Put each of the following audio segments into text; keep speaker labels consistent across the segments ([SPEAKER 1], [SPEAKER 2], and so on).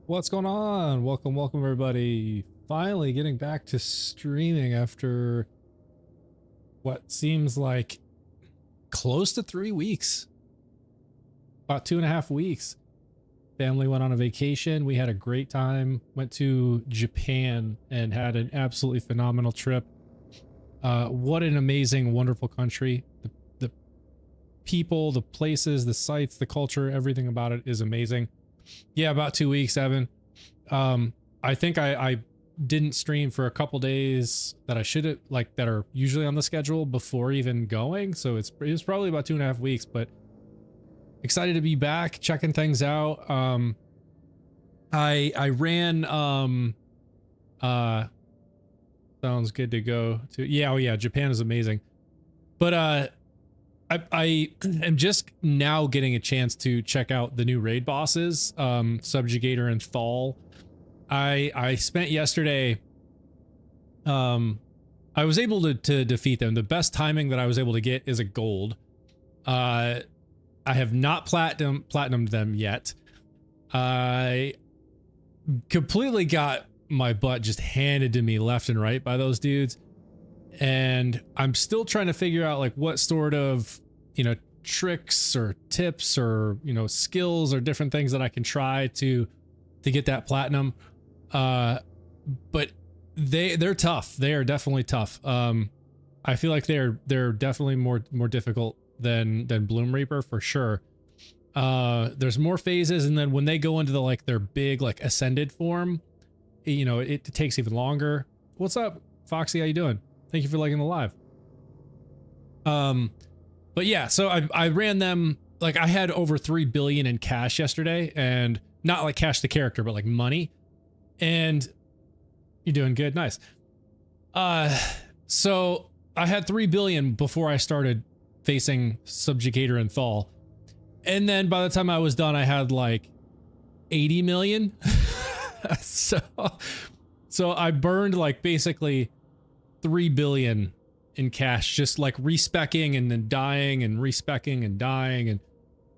[SPEAKER 1] What's going on? Welcome everybody. Finally getting back to streaming after what seems like close to 3 weeks. About 2.5 weeks. Family went on a vacation. We had a great time. Went to Japan and had an absolutely phenomenal trip. What an amazing, wonderful country. The people, the places, the sites, the culture, everything about it is amazing. Yeah, about 2 weeks, Evan. I think I didn't stream for a couple days that I should have, like, that are usually on the schedule before even going. So it was probably about 2.5 weeks, but excited to be back, checking things out. I ran, sounds good to go to. Yeah, oh yeah, Japan is amazing. But, I am just now getting a chance to check out the new raid bosses, Subjugator and Thal. I spent yesterday, I was able to defeat them. The best timing that I was able to get is a gold. I have not platinumed them yet. I completely got my butt just handed to me left and right by those dudes. And I'm still trying to figure out, like, what sort of, you know, tricks or tips or, you know, skills or different things that I can try to get that platinum. But they're tough. They are definitely tough. I feel like they're definitely more difficult than Bloom Reaper for sure. There's more phases, and then when they go into their big, like, ascended form, you know, it takes even longer. What's up, Foxy? How you doing? Thank you for liking the live. But yeah, so I ran them, like, I had over 3 billion in cash yesterday, and not like cash the character, but like money. And you're doing good. Nice. So I had 3 billion before I started facing Subjugator and Thal. And then by the time I was done, I had like 80 million. So I burned like basically 3 billion in cash, just like respecking and then dying and respecking and dying.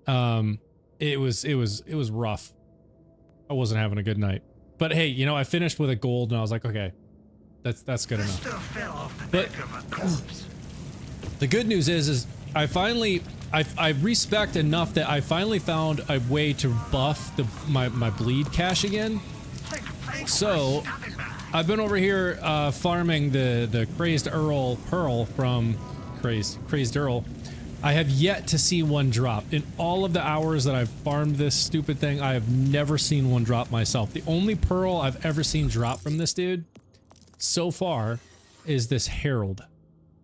[SPEAKER 1] And it was rough. I wasn't having a good night. But hey, you know, I finished with a gold and I was like, okay, that's good enough. But the good news is I respect enough that I finally found a way to buff my bleed cash again. So I've been over here farming the Crazed Earl Pearl from Crazed Earl. I have yet to see one drop. In all of the hours that I've farmed this stupid thing, I have never seen one drop myself. The only pearl I've ever seen drop from this dude so far is this Herald.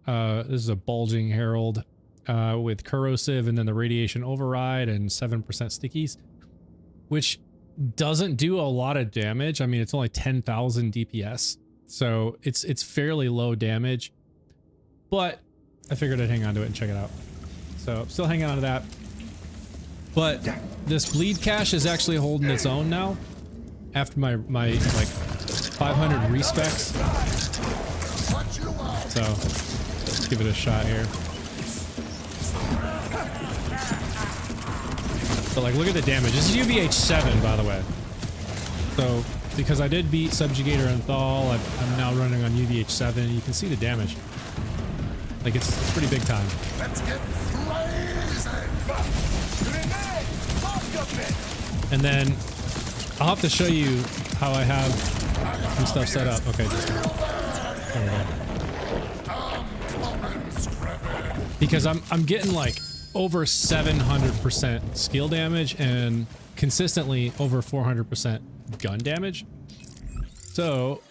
[SPEAKER 1] This is a bulging Herald with corrosive and then the radiation override and 7% stickies, which doesn't do a lot of damage. I mean, it's only 10,000 DPS, so it's fairly low damage, but I figured I'd hang on to it and check it out. So I'm still hanging on to that. But this bleed cache is actually holding its own now after my like 500 respecs. So let's give it a shot here. But like, look at the damage. This is UVH7, by the way. So because I did beat Subjugator and Thal, I'm now running on UVH7. You can see the damage. Like, it's pretty big time. Let's get and then I'll have to show you how I have some stuff set up. Okay, just there we go. Because I'm getting like over 700% skill damage and consistently over 400% gun damage. So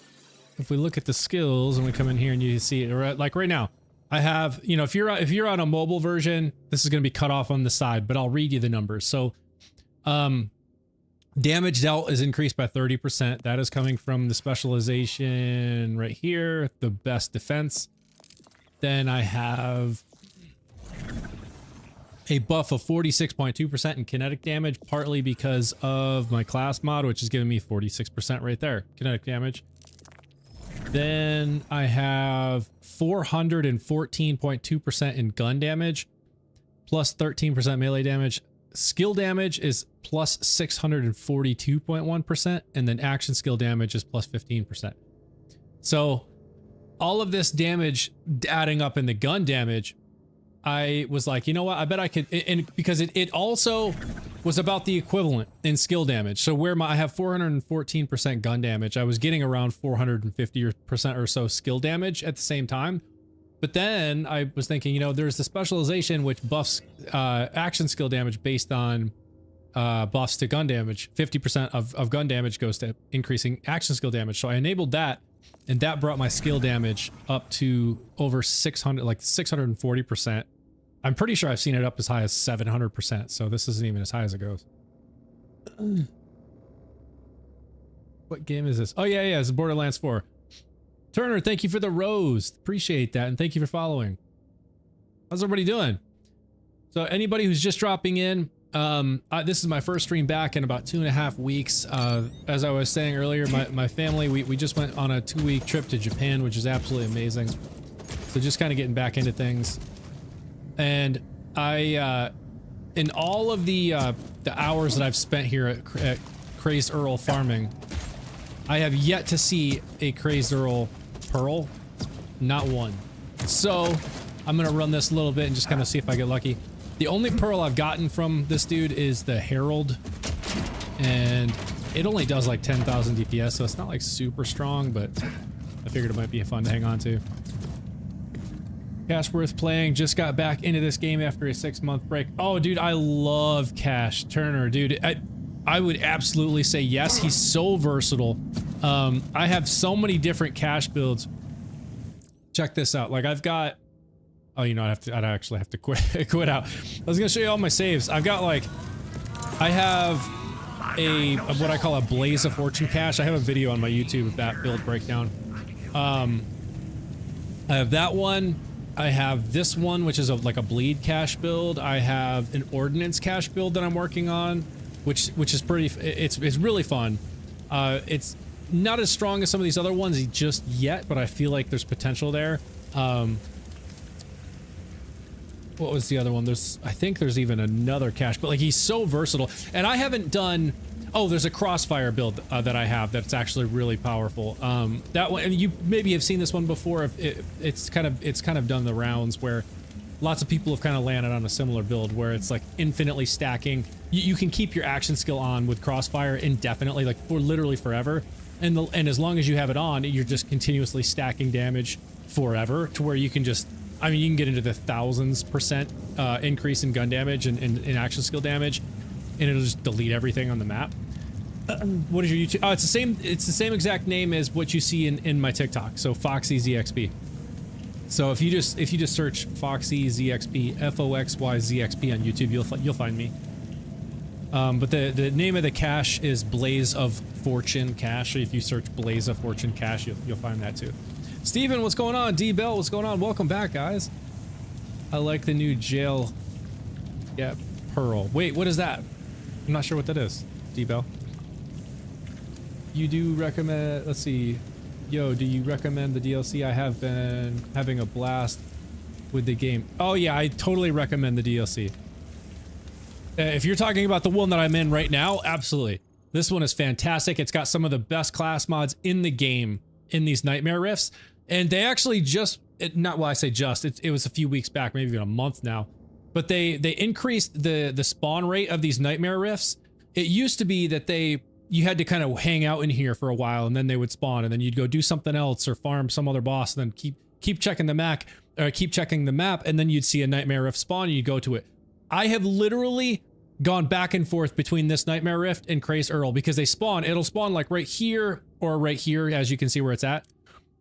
[SPEAKER 1] if we look at the skills and we come in here and you see it, like right now, I have, you know, if you're on a mobile version, this is going to be cut off on the side, but I'll read you the numbers. So, damage dealt is increased by 30%. That is coming from the specialization right here, the best defense. Then I have a buff of 46.2% in kinetic damage, partly because of my class mod, which is giving me 46% right there, kinetic damage. Then I have 414.2% in gun damage, plus 13% melee damage, skill damage is plus 642.1%, and then action skill damage is plus 15%. So all of this damage adding up in the gun damage, I was like, you know what, I bet I could, and because it also was about the equivalent in skill damage. So where I have 414% gun damage, I was getting around 450% or so skill damage at the same time. But then I was thinking, you know, there's the specialization which buffs action skill damage based on buffs to gun damage. 50% of gun damage goes to increasing action skill damage. So I enabled that, and that brought my skill damage up to over 600, like 640%. I'm pretty sure I've seen it up as high as 700%. So this isn't even as high as it goes. What game is this? Oh yeah, it's Borderlands 4. Turner, thank you for the rose. Appreciate that, and thank you for following. How's everybody doing? So anybody who's just dropping in, this is my first stream back in about 2.5 weeks. As I was saying earlier, my family, we just went on a 2-week trip to Japan, which is absolutely amazing. So just kind of getting back into things. And I, in all of the hours that I've spent here at Crazed Earl farming, I have yet to see a Crazed Earl pearl. Not one. So I'm gonna run this a little bit and just kind of see if I get lucky. The only pearl I've gotten from this dude is the Herald, and it only does like 10,000 DPS, so it's not like super strong, but I figured it might be fun to hang on to. Cash worth playing. Just got back into this game after a 6-month break. Oh, dude, I love Cash Turner, dude. I would absolutely say yes. He's so versatile. I have so many different Cash builds. Check this out. Like I've got. Oh, you know, I'd actually have to quit out. I was gonna show you all my saves. I've got like, I have what I call a Blaze of Fortune cache. I have a video on my YouTube of that build breakdown. I have that one. I have this one, which is like a bleed cache build. I have an ordnance cache build that I'm working on, which is pretty. It's really fun. It's not as strong as some of these other ones just yet, but I feel like there's potential there. What was the other one? I think there's even another cache, but like he's so versatile. And I haven't done. Oh, there's a crossfire build that I have that's actually really powerful. That one, and you maybe have seen this one before. It's kind of done the rounds where lots of people have kind of landed on a similar build where it's like infinitely stacking. You can keep your action skill on with crossfire indefinitely, like for literally forever. And as long as you have it on, you're just continuously stacking damage forever to where you can just. I mean, you can get into the 1000s% increase in gun damage and in action skill damage, and it'll just delete everything on the map. What is your YouTube? Oh, it's the same. It's the same exact name as what you see in my TikTok. So FoxyZXP. So if you just search FoxyZXP, FOXYZXP on YouTube, you'll find me. But the name of the cache is Blaze of Fortune cache. So if you search Blaze of Fortune cache, you'll find that too. Steven, what's going on? D-Bell, what's going on? Welcome back, guys. I like the new jail. Yeah, Pearl. Wait, what is that? I'm not sure what that is. D-Bell. You do recommend... Let's see. Yo, do you recommend the DLC? I have been having a blast with the game. Oh, yeah, I totally recommend the DLC. If you're talking about the one that I'm in right now, absolutely. This one is fantastic. It's got some of the best class mods in the game in these Nightmare Rifts. And they actually just, not well, I say just, it was a few weeks back, maybe even a month now, but they increased the spawn rate of these Nightmare Rifts. It used to be that you had to kind of hang out in here for a while and then they would spawn and then you'd go do something else or farm some other boss and then keep checking the map, and then you'd see a Nightmare Rift spawn and you'd go to it. I have literally gone back and forth between this Nightmare Rift and Crazed Earl because it'll spawn like right here or right here, as you can see where it's at.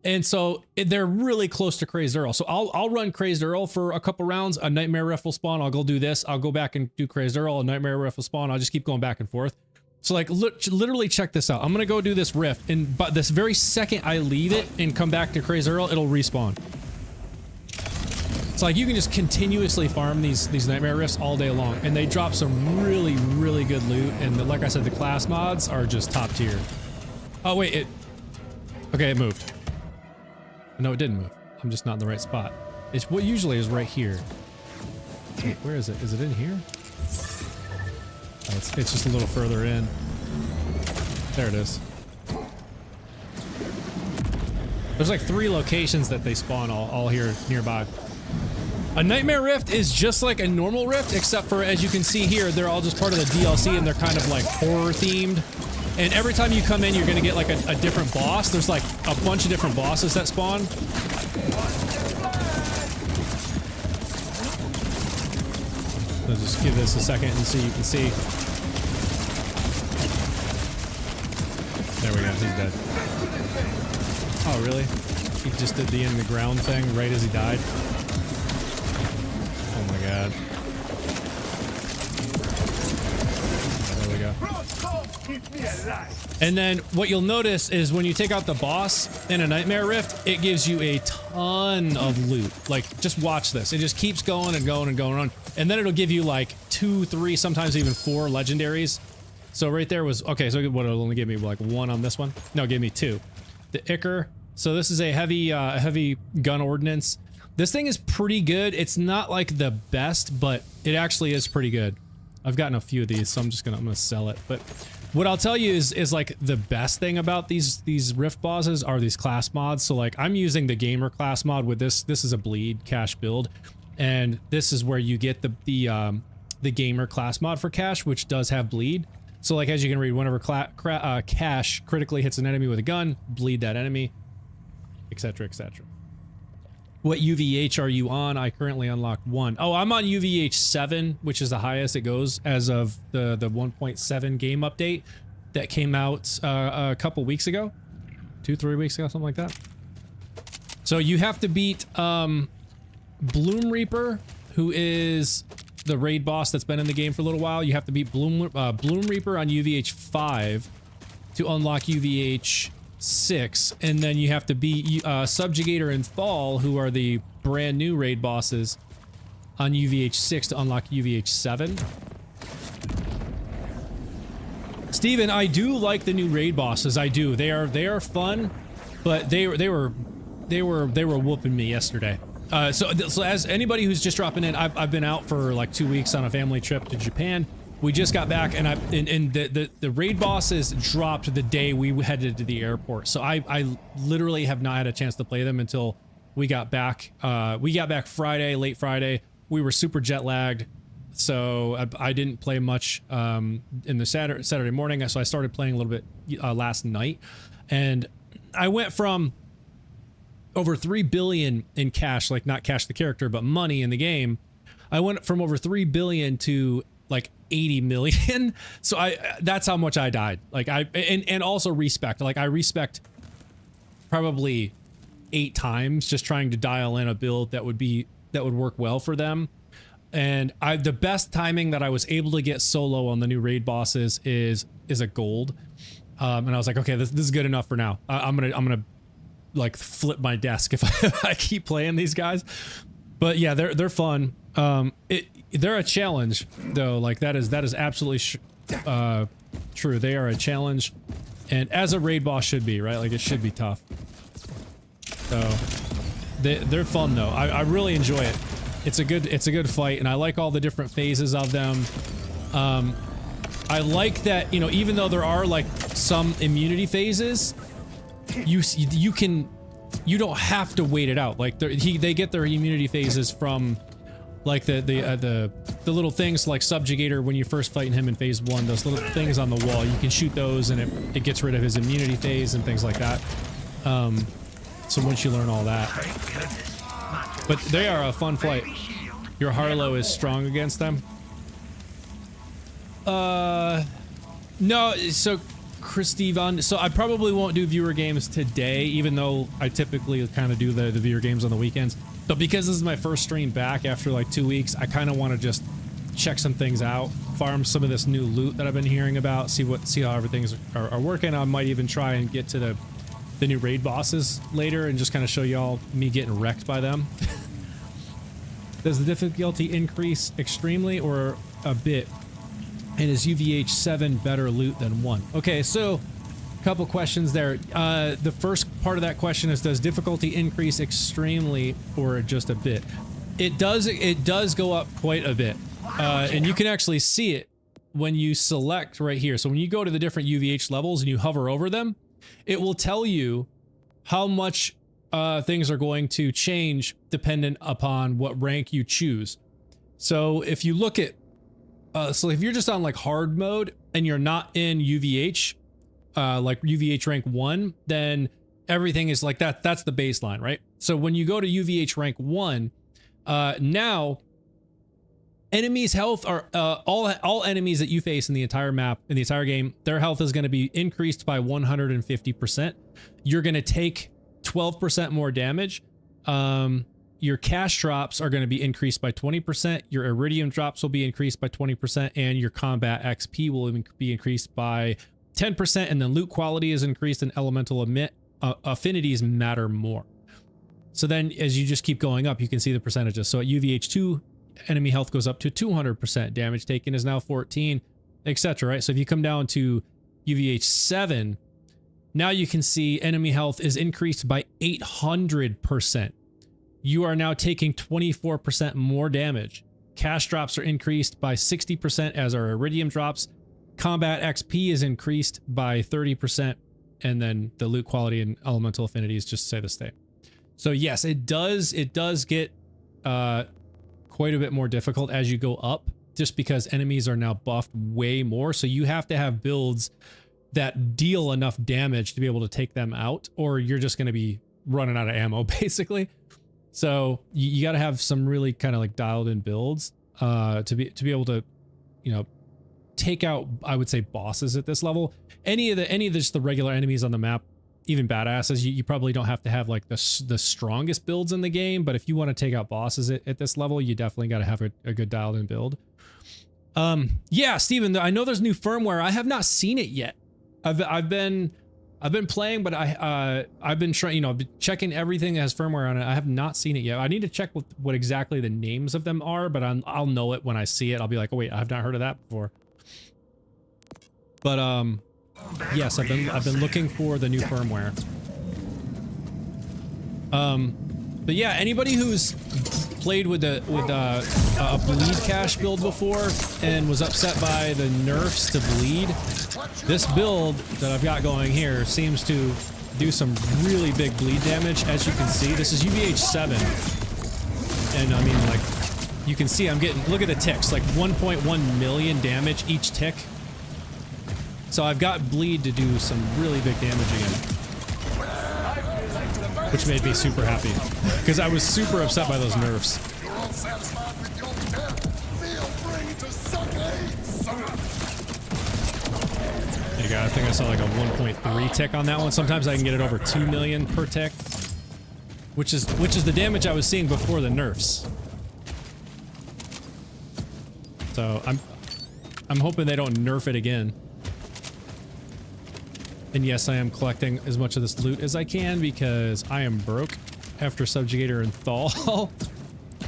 [SPEAKER 1] And so they're really close to Crazed Earl. So I'll run Crazed Earl for a couple rounds. A Nightmare Rift will spawn. I'll go do this. I'll go back and do Crazed Earl. A Nightmare Rift will spawn. I'll just keep going back and forth. So like, literally check this out. I'm going to go do this rift. And but this very second I leave it and come back to Crazed Earl, it'll respawn. It's like you can just continuously farm these Nightmare Rifts all day long. And they drop some really, really good loot. And like I said, the class mods are just top tier. Oh, wait. Okay, it moved. No, it didn't move. I'm just not in the right spot. It's what usually is right here. Wait, where is it? Is it in here? Oh, it's just a little further in. There it is. There's like 3 locations that they spawn all here nearby. A Nightmare Rift is just like a normal rift, except for, as you can see here, they're all just part of the DLC and they're kind of like horror themed. And every time you come in, you're gonna get like a different boss. There's like a bunch of different bosses that spawn. Let's just give this a second and so you can see. There we go, he's dead. Oh, really? He just did the in the ground thing right as he died. Oh my god. There we go. And then what you'll notice is when you take out the boss in a Nightmare Rift, it gives you a ton of loot. Like, just watch this. It just keeps going and going and going on. And then it'll give you like 2, 3, sometimes even 4 legendaries. So right there was, okay, so what, it'll only give me like 1 on this one? No, it gave me 2. The Ichor. So this is a heavy gun ordnance. This thing is pretty good. It's not like the best, but it actually is pretty good. I've gotten a few of these, so I'm gonna sell it. But what I'll tell you is like the best thing about these Rift bosses are these class mods. So like I'm using the gamer class mod with this. This is a bleed cash build, and this is where you get the gamer class mod for cash, which does have bleed. So like as you can read, whenever cash critically hits an enemy with a gun, bleed that enemy, etc., etc. What UVH are you on? I currently unlocked 1. Oh, I'm on UVH7, which is the highest it goes as of the 1.7 game update that came out a couple weeks ago. 2-3 weeks ago, something like that. So you have to beat Bloom Reaper, who is the raid boss that's been in the game for a little while. You have to beat Bloom Reaper on UVH5 to unlock UVH6, and then you have to beat Subjugator and Fall, who are the brand new raid bosses, on UVH6 to unlock UVH7. Steven, I do like the new raid bosses. I do. They are fun, but they were whooping me yesterday. So as anybody who's just dropping in, I've been out for like 2 weeks on a family trip to Japan. We just got back, and the raid bosses dropped the day we headed to the airport. So I literally have not had a chance to play them until we got back. We got back Friday, late Friday. We were super jet lagged, so I didn't play much in the Saturday morning. So I started playing a little bit last night, and I went from over 3 billion in cash, like not cash the character, but money in the game. I went from over 3 billion to like 80 million. So that's how much I died. Like and also respect. Like I respect probably 8 times just trying to dial in a build that would work well for them. And the best timing that I was able to get solo on the new raid bosses is a gold. And I was like, okay, this is good enough for now. I'm gonna like flip my desk if I keep playing these guys. But yeah, they're fun. They're a challenge though. Like that is absolutely true. They are a challenge, and as a raid boss should be, right? Like it should be tough. So they're fun though. I really enjoy it. It's a good fight, and I like all the different phases of them. I like that, you know, even though there are like some immunity phases, you don't have to wait it out. Like they get their immunity phases from like the little things like Subjugator when you first fighting him in phase 1. Those little things on the wall, you can shoot those and it gets rid of his immunity phase and things like that. So once you learn all that, but they are a fun fight. Your Harlow is strong against them. No, so Christivan, so I probably won't do viewer games today, even though I typically kind of do the viewer games on the weekends. But because this is my first stream back after like 2 weeks, I kind of want to just check some things out, farm some of this new loot that I've been hearing about, see how everything's are working. I might even try and get to the new raid bosses later and just kind of show y'all me getting wrecked by them. Does the difficulty increase extremely or a bit? And is UVH7 better loot than 1? Okay, so a couple questions there. The first part of that question is, does difficulty increase extremely or just a bit? It does go up quite a bit. And you can actually see it when you select right here, so when you go to the different UVH levels and you hover over them, it will tell you how much things are going to change dependent upon what rank you choose. So if you look at, so if you're just on like hard mode and you're not in UVH, like UVH rank 1, then everything is like that. That's the baseline, right? So when you go to UVH rank 1, now enemies' health are all enemies that you face in the entire map, in the entire game, their health is going to be increased by 150%. You're going to take 12% more damage. Your cash drops are going to be increased by 20%. Your iridium drops will be increased by 20%, and your combat XP will be increased by 10%. And then loot quality is increased, and elemental affinities matter more. So then as you just keep going up, you can see the percentages. So at UVH2, enemy health goes up to 200%. Damage taken is now 14, etc. Right? So if you come down to UVH7, now you can see enemy health is increased by 800%. You are now taking 24% more damage. Cash drops are increased by 60% as our iridium drops. Combat XP is increased by 30%. And then the loot quality and elemental affinities just stay the same. So yes, it does get quite a bit more difficult as you go up, just because enemies are now buffed way more. So you have to have builds that deal enough damage to be able to take them out, or you're just going to be running out of ammo basically. So you got to have some really kind of like dialed in builds to be able to, you know, take out, I would say, bosses at this level. Any of just the regular enemies on the map, even badasses, you probably don't have to have like the strongest builds in the game, but if you want to take out bosses at this level, you definitely got to have a good dialed in build. Yeah, Steven, I know there's new firmware. I have not seen it yet. I've been playing, but I've been trying, you know, checking everything that has firmware on it. I have not seen it yet. I need to check what exactly the names of them are, but I'll know it when I see it. I'll be like, oh wait, I have not heard of that before. But yes, I've been looking for the new firmware. But yeah, anybody who's played with a bleed cache build before and was upset by the nerfs to bleed, this build that I've got going here seems to do some really big bleed damage. As you can see, this is UVH7, and I mean, like, you can see I'm getting, look at the ticks, like 1.1 million damage each tick. So I've got bleed to do some really big damage again, which made me super happy because I was super upset by those nerfs. There you go. I think I saw like a 1.3 tick on that one. Sometimes I can get it over 2 million per tick, which is the damage I was seeing before the nerfs. So I'm hoping they don't nerf it again. And yes, I am collecting as much of this loot as I can because I am broke after Subjugator and Thaw.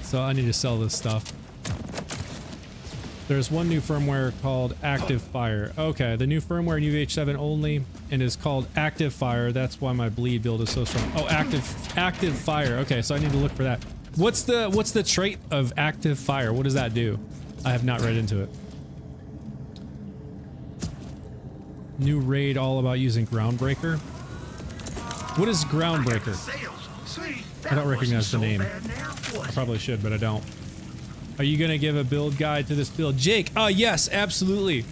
[SPEAKER 1] So I need to sell this stuff. There's one new firmware called Active Fire. Okay, the new firmware in UVH7 only and is called Active Fire. That's why my bleed build is so strong. Oh, Active Fire. Okay, so I need to look for that. What's the trait of Active Fire? What does that do? I have not read into it. New raid all about using Groundbreaker. What is Groundbreaker? I don't recognize the name. I probably should, but I don't. Are you gonna give a build guide to this build? Jake, yes, absolutely.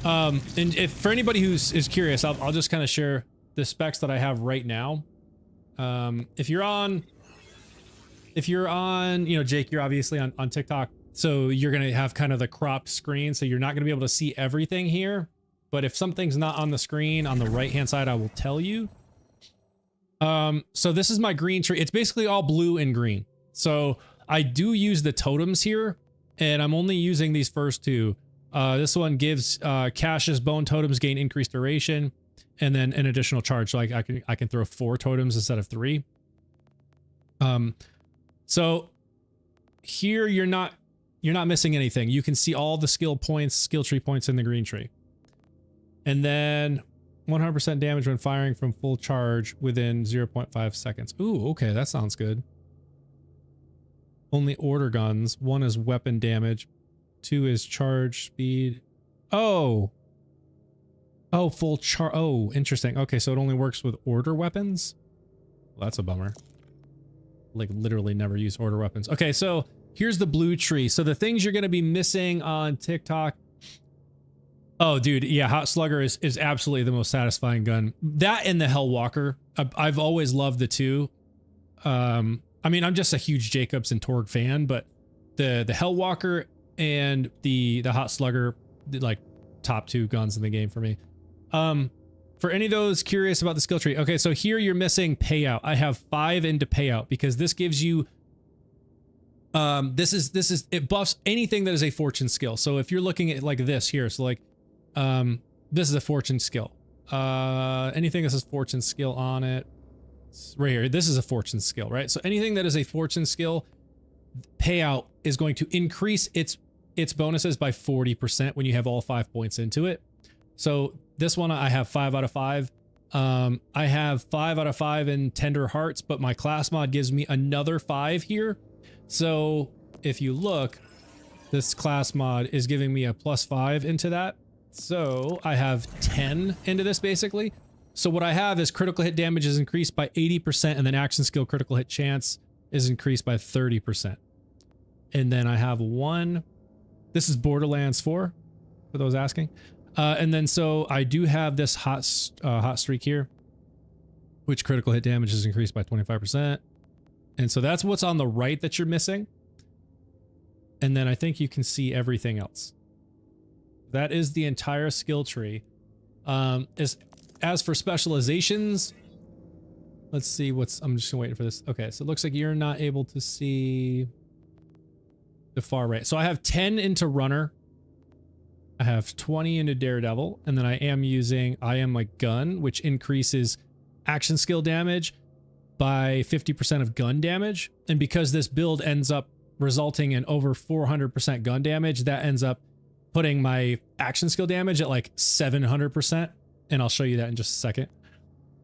[SPEAKER 1] And if for anybody is curious, I'll just kind of share the specs that I have right now. If you're on, you know, Jake, you're obviously on TikTok, so you're gonna have kind of the cropped screen, so you're not gonna be able to see everything here. But if something's not on the screen on the right hand side, I will tell you. So this is my green tree. It's basically all blue and green. So I do use the totems here, and I'm only using these first two. This one gives caches, bone totems gain increased duration, and then an additional charge. So I can throw 4 totems instead of 3. So here you're not missing anything. You can see all the skill tree points in the green tree. And then 100% damage when firing from full charge within 0.5 seconds. Ooh, okay, that sounds good. Only order guns. 1 is weapon damage. 2 is charge speed. Oh. Oh, full char. Oh, interesting. Okay, so it only works with order weapons? Well, that's a bummer. Like, literally never use order weapons. Okay, so here's the blue tree. So the things you're going to be missing on TikTok. Oh, dude, yeah, Hot Slugger is absolutely the most satisfying gun. That and the Hellwalker. I've always loved the two. I mean, I'm just a huge Jacobs and Torg fan, but the Hellwalker and the Hot Slugger, like, top two guns in the game for me. For any of those curious about the skill tree, okay, so here you're missing payout. I have 5 into payout because this gives you it buffs anything that is a fortune skill. So if you're looking at like this here, so like this is a fortune skill. Anything that says fortune skill on it, right here, this is a fortune skill, right? So anything that is a fortune skill, payout is going to increase its bonuses by 40% when you have all 5 points into it. So this one I have 5 out of 5. I have 5 out of 5 in Tender Hearts, but my class mod gives me another 5 here. So if you look, this class mod is giving me a +5 into that. So I have 10 into this basically. So what I have is critical hit damage is increased by 80%, and then action skill critical hit chance is increased by 30%. And then I have one, this is Borderlands 4, for those asking. And then so I do have this hot streak here, which critical hit damage is increased by 25%. And so that's what's on the right that you're missing. And then I think you can see everything else. That is the entire skill tree. As for specializations, let's see what's, I'm just waiting for this. Okay, so it looks like you're not able to see the far right. So I have 10 into runner. I have 20 into Daredevil, and then I am using I Am My Gun, which increases action skill damage by 50% of gun damage. And because this build ends up resulting in over 400% gun damage, that ends up putting my action skill damage at like 700%. And I'll show you that in just a second.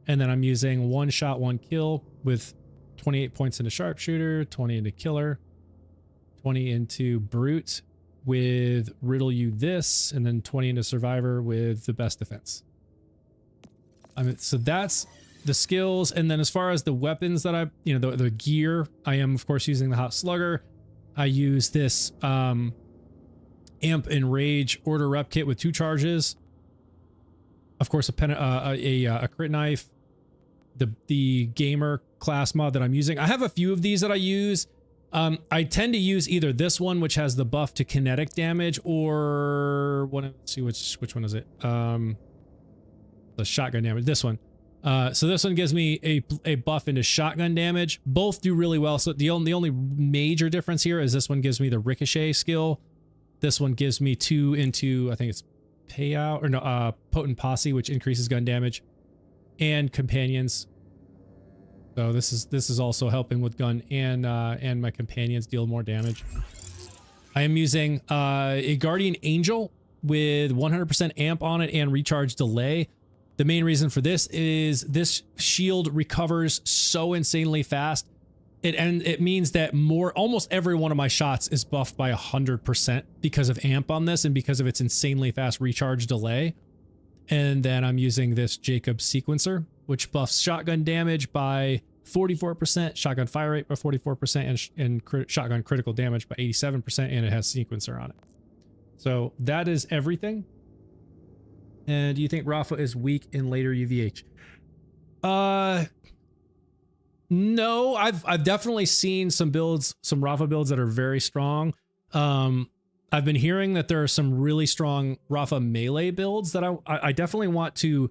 [SPEAKER 1] And then I'm using 1 shot, 1 kill with 28 points into Sharpshooter, 20 into Killer, 20 into Brute with Riddle You This, and then 20 into Survivor with the Best Defense. I mean, so that's the skills. And then as far as the weapons that the gear, I am of course using the Hot Slugger. I use this Amp and Rage Order Rep Kit with 2 charges. Of course, a crit knife, the gamer class mod that I'm using. I have a few of these that I use. I tend to use either this one, which has the buff to kinetic damage, or let's see which one is it? The shotgun damage. This one. So this one gives me a buff into shotgun damage. Both do really well. So the only major difference here is this one gives me the ricochet skill. This one gives me 2 into, I think it's payout, or no, potent posse, which increases gun damage, and companions. So this is also helping with gun, and my companions deal more damage. I am using a Guardian Angel with 100% amp on it and recharge delay. The main reason for this is this shield recovers so insanely fast. It means that almost every one of my shots is buffed by 100% because of amp on this and because of its insanely fast recharge delay. And then I'm using this Jacobs sequencer, which buffs shotgun damage by 44%, shotgun fire rate by 44%, and shotgun critical damage by 87%, and it has sequencer on it. So that is everything. And do you think Rafa is weak in later UVH? No, I've definitely seen some builds, some Rafa builds that are very strong. I've been hearing that there are some really strong Rafa melee builds that I definitely want to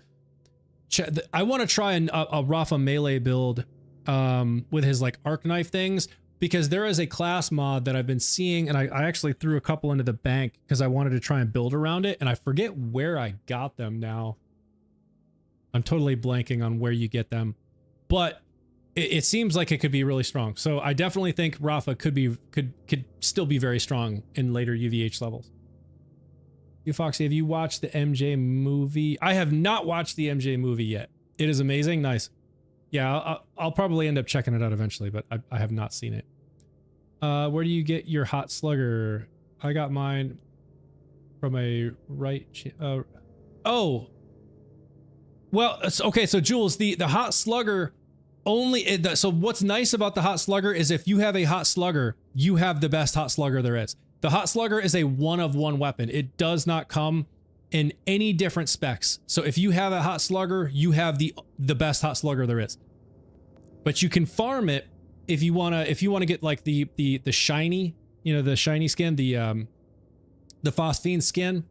[SPEAKER 1] check. I want to try a Rafa melee build with his like arc knife things, because there is a class mod that I've been seeing, and I actually threw a couple into the bank because I wanted to try and build around it, and I forget where I got them now. I'm totally blanking on where you get them, but it seems like it could be really strong. So I definitely think Rafa could still be very strong in later UVH levels. You Foxy, have you watched the MJ movie? I have not watched the MJ movie yet. It is amazing. Nice. Yeah, I'll probably end up checking it out eventually, but I have not seen it. Where do you get your Hot Slugger? I got mine. from a right. Oh. Well, okay. So Jules, the hot slugger only. So what's nice about the hot slugger is if you have a hot slugger, you have the best hot slugger there is. The hot slugger is a one-of-one weapon. It does not come in any different specs. So if you have a hot slugger, you have the best hot slugger there is. But you can farm it if you wanna get like the shiny, you know, the shiny skin, the phosphine skin,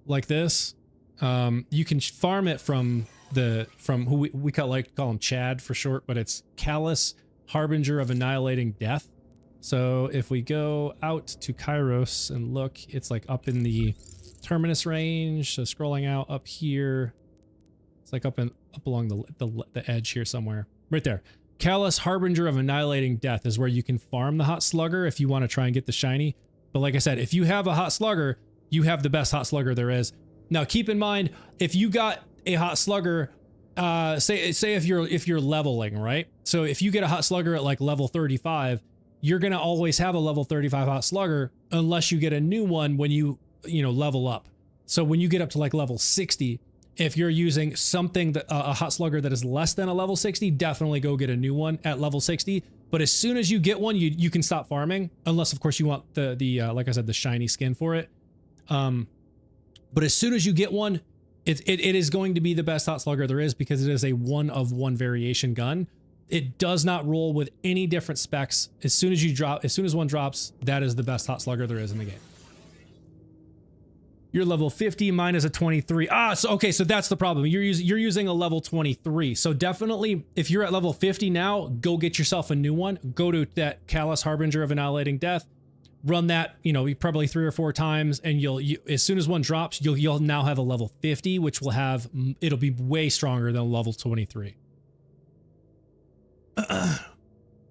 [SPEAKER 1] like this. You can farm it from who we call him Chad for short, but it's Callous, Harbinger of Annihilating Death. So if we go out to Kairos and look, it's like up in the Terminus range. So scrolling out up here, it's like up along the edge here somewhere, right there. Callous, Harbinger of Annihilating Death is where you can farm the hot slugger if you want to try and get the shiny. But like I said, if you have a hot slugger, you have the best hot slugger there is. Now keep in mind, if you got a hot slugger, say if you're leveling, right? So if you get a hot slugger at like level 35, you're gonna always have a level 35 hot slugger unless you get a new one when you level up. So when you get up to like level 60, if you're using something that a hot slugger that is less than a level 60, definitely go get a new one at level 60. But as soon as you get one, you can stop farming, unless of course you want the like I said, the shiny skin for it. But as soon as you get one, it is going to be the best hot slugger there is because it is a one-of-one variation gun. It does not roll with any different specs. As soon as one drops, that is the best hot slugger there is in the game. You're level 50, mine is a 23. So that's the problem. You're using a level 23. So definitely, if you're at level 50 now, go get yourself a new one. Go to that Callous, Harbinger of Annihilating Death. Run that, probably 3 or 4 times, and as soon as one drops, you'll now have a level 50, which it'll be way stronger than level 23.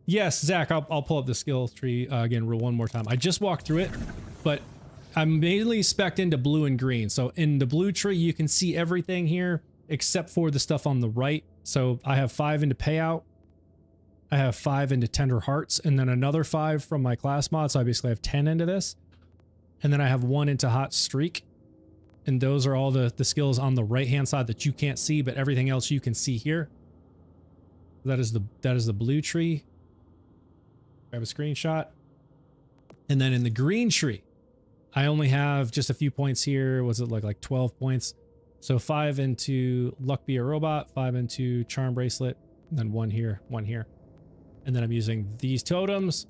[SPEAKER 1] Yes, Zach, I'll pull up the skill tree again one more time. I just walked through it, but I'm mainly spec'd into blue and green. So in the blue tree, you can see everything here except for the stuff on the right. So I have 5 into payout. I have 5 into Tender Hearts, and then another 5 from my class mod. So I basically have 10 into this. And then I have 1 into Hot Streak. And those are all the skills on the right-hand side that you can't see, but everything else you can see here. That is the blue tree. Grab a screenshot. And then in the green tree, I only have just a few points here. Was it like 12 points? So 5 into Luck Be a Robot, 5 into Charm Bracelet, and then 1 here, 1 here. And then I'm using these totems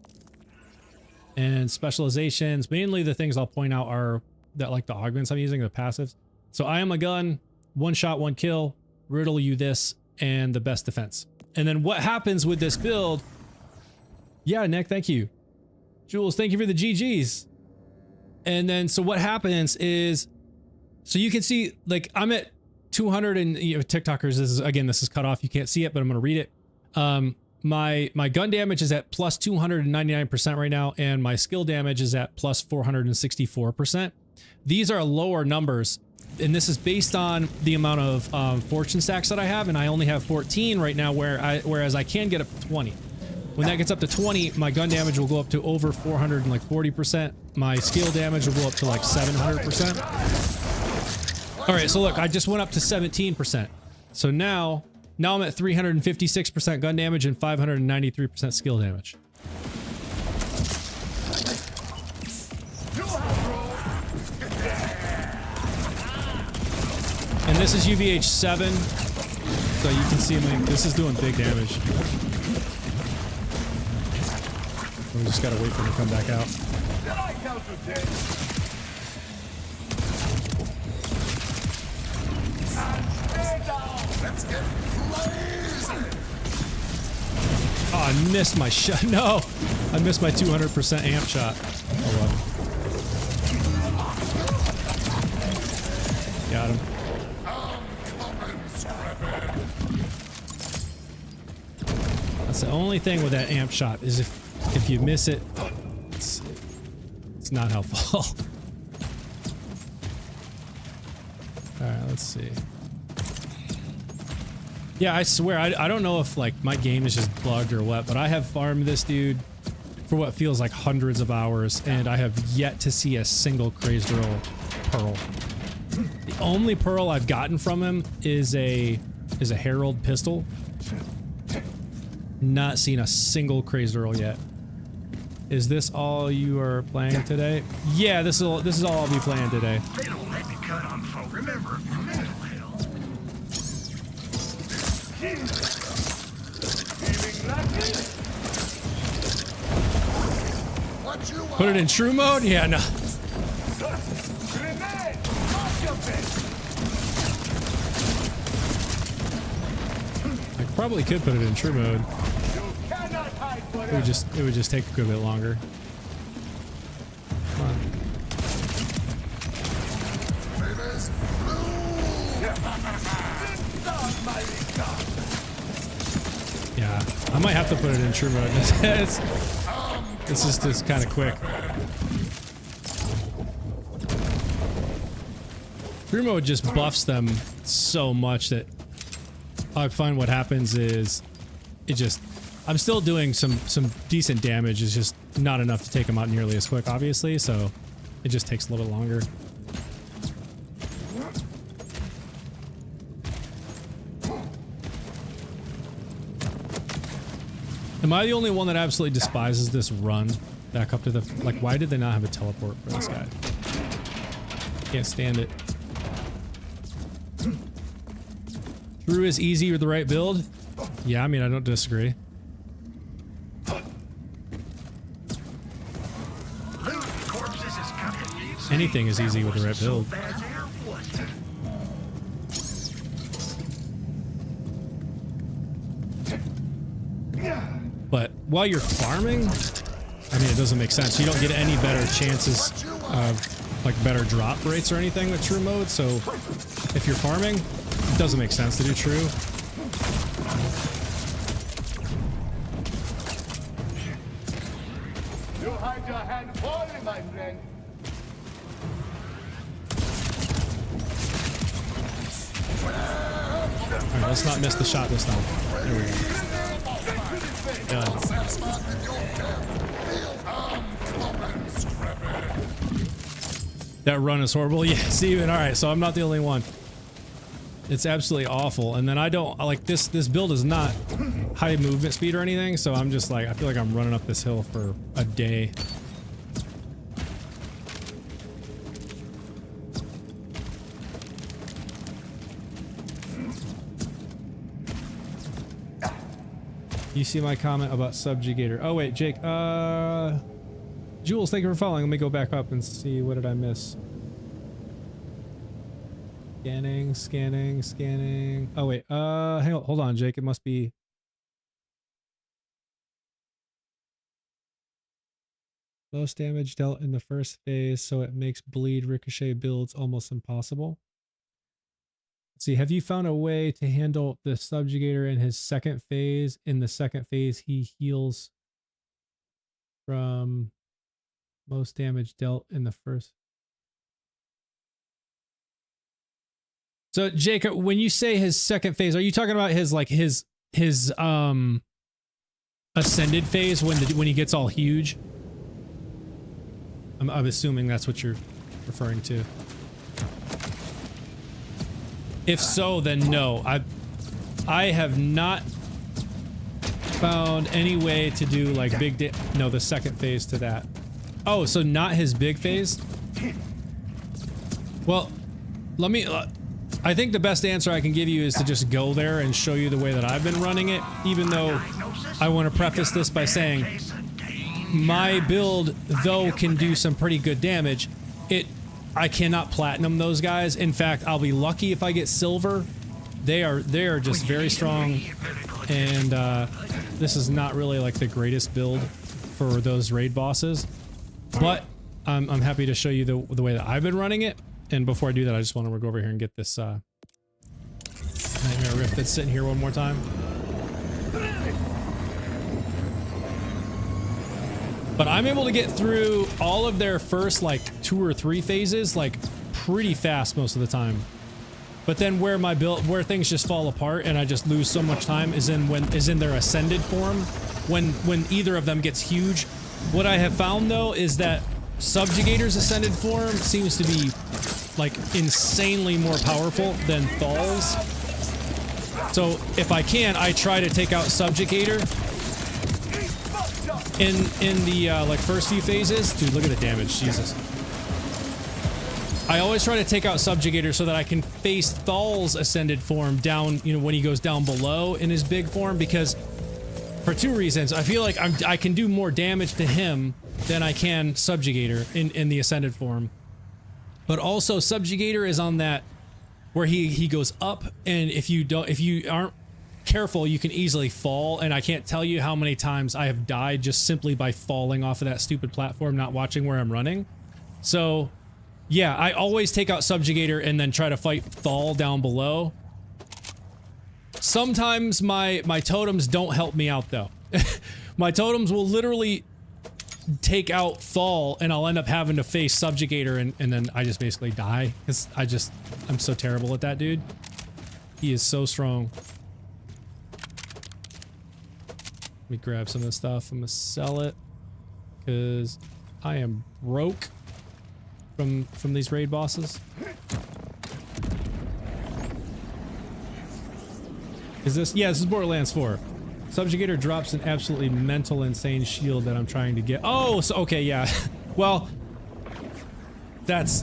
[SPEAKER 1] and specializations. Mainly the things I'll point out are that like the augments I'm using, the passives. So I am a gun, 1 shot, 1 kill, riddle you this, and the best defense. And then what happens with this build? Yeah, Nick, thank you. Jules, thank you for the GGs. And then, so what happens is, so you can see, like, I'm at 200 and, TikTokers, this is cut off. You can't see it, but I'm going to read it. My gun damage is at plus 299% right now, and my skill damage is at plus 464%. These are lower numbers, and this is based on the amount of fortune stacks that I have, and I only have 14 right now, whereas I can get up to 20. When that gets up to 20, my gun damage will go up to over 440%. My skill damage will go up to like 700%. All right, so look, I just went up to 17%. So now I'm at 356% gun damage and 593% skill damage. And this is UVH7, so you can see this is doing big damage. We just gotta wait for him to come back out. Oh, I missed my shot. No, I missed my 200% amp shot. Oh well. Got him. That's the only thing with that amp shot is if you miss it, it's not helpful. All right, let's see. Yeah, I swear, I don't know if like my game is just bugged or what, but I have farmed this dude for what feels like hundreds of hours, and I have yet to see a single Crazed Drill pearl. The only pearl I've gotten from him is a Herald pistol. Not seen a single Crazed Drill yet. Is this all you are playing today? Yeah, this is all I'll be playing today.
[SPEAKER 2] They don't let me cut on folk. Remember, mental health.
[SPEAKER 1] Put it in true mode? Yeah, no. I probably could put it in true mode. It would just take a good bit longer. Come on. Yeah, I might have to put it in true mode. This is just kind of quick. True mode just buffs them so much that I find what happens is it just, I'm still doing some decent damage. It's just not enough to take them out nearly as quick, obviously, so it just takes a little bit longer. Am I the only one that absolutely despises this run back up to the... Like, why did they not have a teleport for this guy? Can't stand it. True is easy with the right build? Yeah, I mean, I don't disagree. Anything is easy with the right build. But while you're farming, I mean, it doesn't make sense. You don't get any better chances of like better drop rates or anything with true mode. So if you're farming, it doesn't make sense to do true.
[SPEAKER 3] You had your hand falling, my friend.
[SPEAKER 1] Alright, let's not miss the shot this time. There we go. That run is horrible. Yeah, Steven. Alright, so I'm not the only one. It's absolutely awful. And then I don't like this build is not high movement speed or anything, so I'm just like, I feel like I'm running up this hill for a day. You see my comment about Subjugator. Oh wait, Jake, Jules, thank you for following. Let me go back up and see, what did I miss? Scanning, scanning, scanning. Oh wait, hang on, hold on, Jake. It must be most damage dealt in the first phase, so it makes bleed ricochet builds almost impossible. Let's see, have you found a way to handle the Subjugator in his second phase? In the second phase, he heals from most damage dealt in the first. So Jacob, when you say his second phase, are you talking about his like his ascended phase when he gets all huge? I'm assuming that's what you're referring to. If so, then no. I have not found any way to do like big no, the second phase to that. Oh, so not his big phase? Well, let me I think the best answer I can give you is to just go there and show you the way that I've been running it, even though I want to preface this by saying my build, though, can do some pretty good damage. I cannot platinum those guys. In fact, I'll be lucky if I get silver. They are just very strong, and this is not really like the greatest build for those raid bosses. But I'm happy to show you the way that I've been running it. And before I do that, I just want to go over here and get this Nightmare Rift that's sitting here one more time. But I'm able to get through all of their first like 2 or 3 phases like pretty fast most of the time. But then where things just fall apart and I just lose so much time is in their ascended form, when either of them gets huge. What I have found though is that Subjugator's ascended form seems to be like insanely more powerful than Thal's. So if I can, I try to take out Subjugator in the like first few phases. Dude, look at the damage, Jesus. I always try to take out Subjugator so that I can face Thal's ascended form down, you know, when he goes down below in his big form, because for two reasons. I feel like I can do more damage to him than I can Subjugator in the ascended form. But also Subjugator is on that where he goes up, and if you aren't careful, you can easily fall, and I can't tell you how many times I have died just simply by falling off of that stupid platform, not watching where I'm running. So yeah, I always take out Subjugator and then try to fight Thal down below. Sometimes my totems don't help me out though. My totems will literally take out Thal and I'll end up having to face Subjugator, and then I just basically die because I'm so terrible at that dude. He is so strong. Let me grab some of this stuff. I'm gonna sell it because I am broke from these raid bosses. Is this? Yeah, this is Borderlands 4. Subjugator drops an absolutely mental, insane shield that I'm trying to get. Oh, so okay, yeah. Well, but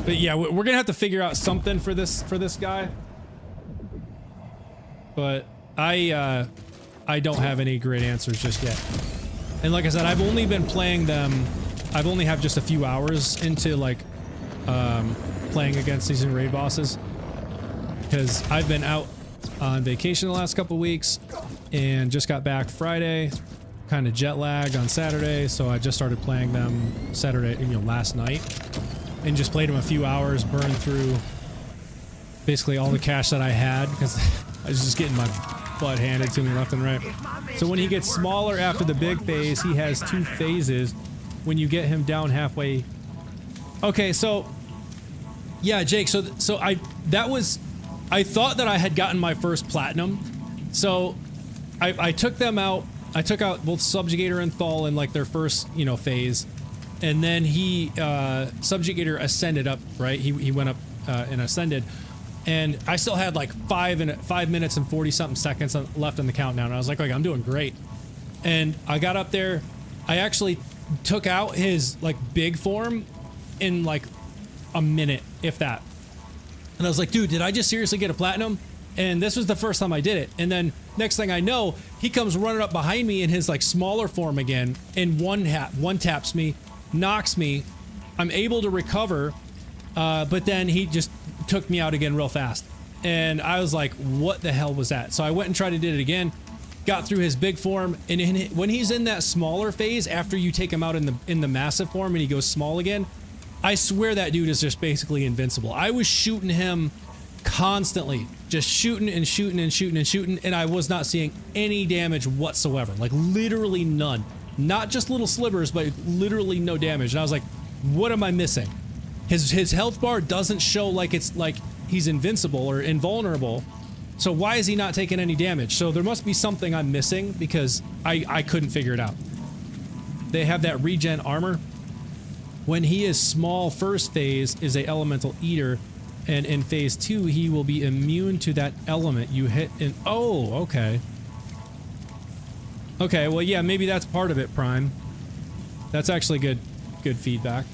[SPEAKER 1] yeah, we're gonna have to figure out something for this guy. But I don't have any great answers just yet. And like I said, I've only been playing them. I've only have just a few hours into like playing against these new raid bosses, because I've been out on vacation the last couple weeks and just got back Friday, kind of jet lagged on Saturday, so I just started playing them Saturday, you know, last night, and just played them a few hours, burned through basically all the cash that I had because I was just getting my butt handed to me left and right. So when he gets smaller after the big phase, he has 2 phases. When you get him down halfway. Okay, so yeah, Jake, so I thought that I had gotten my first platinum. So I took them out. I took out both Subjugator and Thal in like their first, you know, phase. And then Subjugator ascended up, right? He went up and ascended. And I still had like 5 minutes and 40 something seconds left on the countdown. And I was like, I'm doing great. And I got up there. I actually took out his like big form in like a minute, if that. And I was like, dude, did I just seriously get a platinum? And this was the first time I did it. And then next thing I know, he comes running up behind me in his like smaller form again, and one taps me, knocks me. I'm able to recover, but then he just took me out again real fast. And I was like, what the hell was that? So I went and tried to do it again. Got through his big form, and when he's in that smaller phase, after you take him out in the massive form and he goes small again, I swear that dude is just basically invincible. I was shooting him constantly, just shooting and shooting and shooting and shooting, and I was not seeing any damage whatsoever, like literally none. Not just little slivers, but literally no damage. And I was like, what am I missing? His health bar doesn't show like it's like he's invincible or invulnerable. So why is he not taking any damage? So there must be something I'm missing, because I couldn't figure it out. They have that regen armor. When he is small, first phase is a elemental eater, and in phase 2 he will be immune to that element you hit in. Oh, okay. Okay, well yeah, maybe that's part of it, Prime. That's actually good feedback.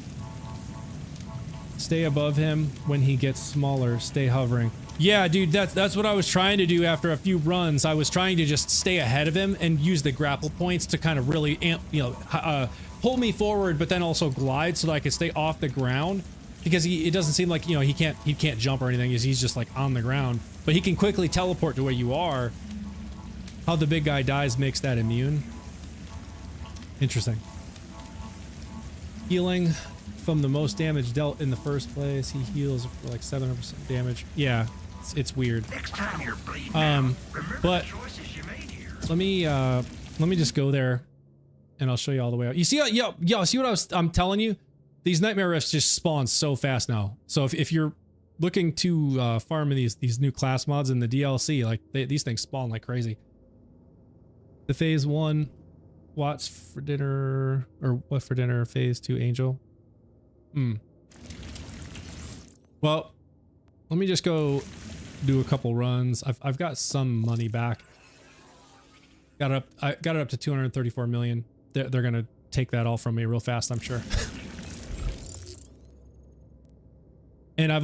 [SPEAKER 1] Stay above him when he gets smaller. Stay hovering. Yeah, dude, that's what I was trying to do after a few runs. I was trying to just stay ahead of him and use the grapple points to kind of really amp, you know, pull me forward, but then also glide so that I could stay off the ground, because it doesn't seem like, you know, he can't jump or anything. He's just like on the ground, but he can quickly teleport to where you are. How the big guy dies makes that immune. Interesting. Healing from the most damage dealt in the first place. He heals for like 700% damage. Yeah. It's weird.
[SPEAKER 2] Next time you're bleeding out, remember
[SPEAKER 1] but
[SPEAKER 2] the choices you made here.
[SPEAKER 1] let me just go there and I'll show you all the way out. You see, yo, see what I'm telling you? These nightmare rifts just spawn so fast now. So if you're looking to farm in these new class mods in the DLC. Like these things spawn like crazy. The phase 1 Watts for dinner, or what for dinner? Phase 2 Angel. Well, let me just go do a couple runs. I've got some money back. I got it up to 234 million. They're gonna take that all from me real fast, I'm sure. And I've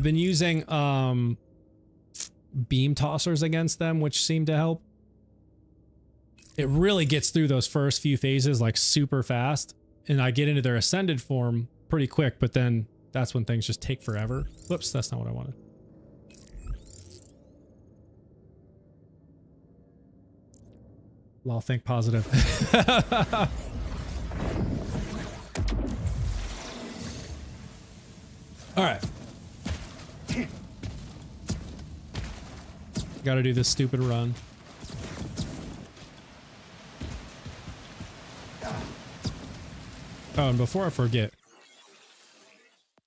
[SPEAKER 1] been using beam tossers against them, which seem to help. It really gets through those first few phases like super fast, and I get into their ascended form pretty quick, but then that's when things just take forever. Whoops, that's not what I wanted. Well, think positive. All right. Gotta do this stupid run. Oh, and before I forget,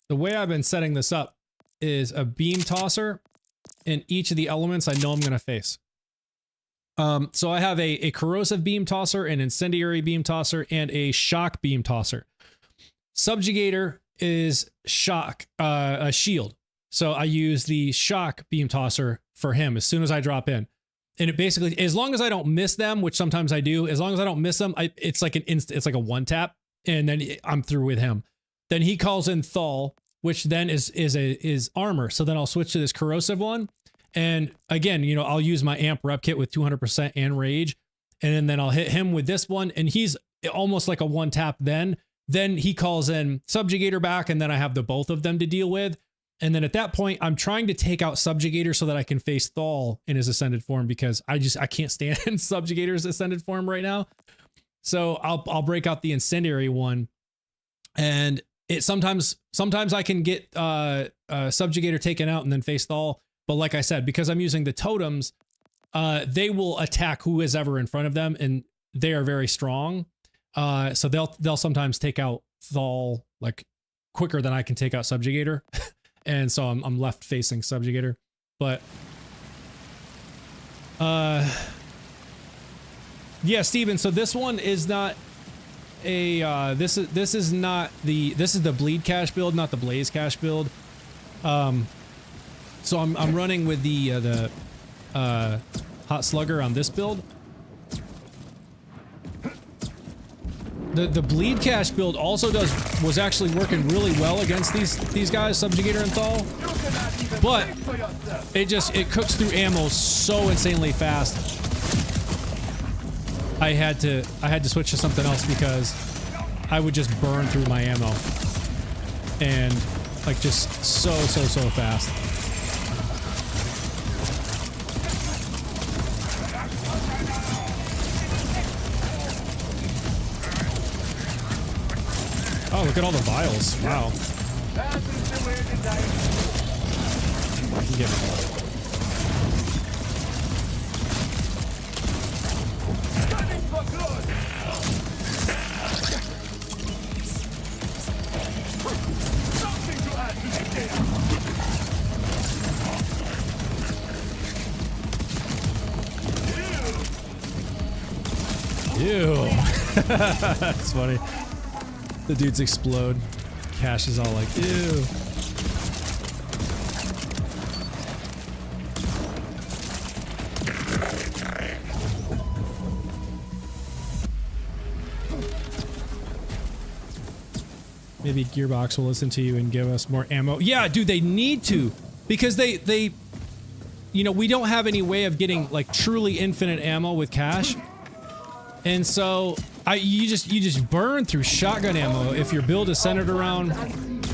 [SPEAKER 1] the way I've been setting this up is a beam tosser in each of the elements I know I'm gonna face. So I have a corrosive beam tosser, an incendiary beam tosser, and a shock beam tosser. Subjugator is shock, a shield. So I use the shock beam tosser for him as soon as I drop in. And it basically, as long as I don't miss them, which sometimes I do, as long as I don't miss them, it's like it's like a one tap, and then I'm through with him. Then he calls in Thal, which then is armor. So then I'll switch to this corrosive one. And again, you know, I'll use my amp rep kit with 200% and rage. And then I'll hit him with this one, and he's almost like a one tap then. Then he calls in Subjugator back, and then I have the both of them to deal with. And then at that point, I'm trying to take out Subjugator so that I can face Thal in his ascended form, because I can't stand Subjugator's ascended form right now. So I'll break out the incendiary one, and it sometimes I can get Subjugator taken out and then face Thal. But like I said, because I'm using the totems, they will attack who is ever in front of them, and they are very strong. So they'll sometimes take out Thal like quicker than I can take out Subjugator. And so I'm left facing Subjugator. But yeah, Steven, so this one is not a this is the bleed cache build, not the blaze cache build. So I'm running with the hot slugger on this build. The bleed cache build also was actually working really well against these guys, Subjugator and Thal. But it cooks through ammo so insanely fast. I had to switch to something else because I would just burn through my ammo. And like just so fast. Oh, look at all the vials. Wow. You get it. Ew. That's funny. The dudes explode. Cash is all like, ew. Maybe Gearbox will listen to you and give us more ammo. Yeah, dude, they need to, because they you know, we don't have any way of getting like truly infinite ammo with cash. And so you just burn through shotgun ammo if your build is centered around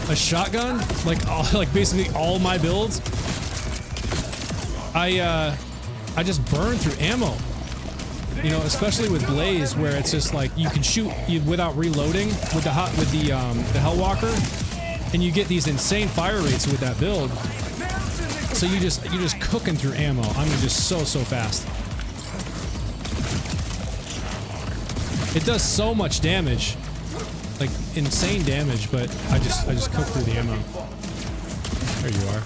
[SPEAKER 1] a shotgun, like basically all my builds. I just burn through ammo. You know, especially with Blaze, where it's just like you can shoot without reloading with the Hellwalker, and you get these insane fire rates with that build. So you're just cooking through ammo. I mean, just so fast. It does so much damage, like insane damage, but I just cook through the ammo. There you are.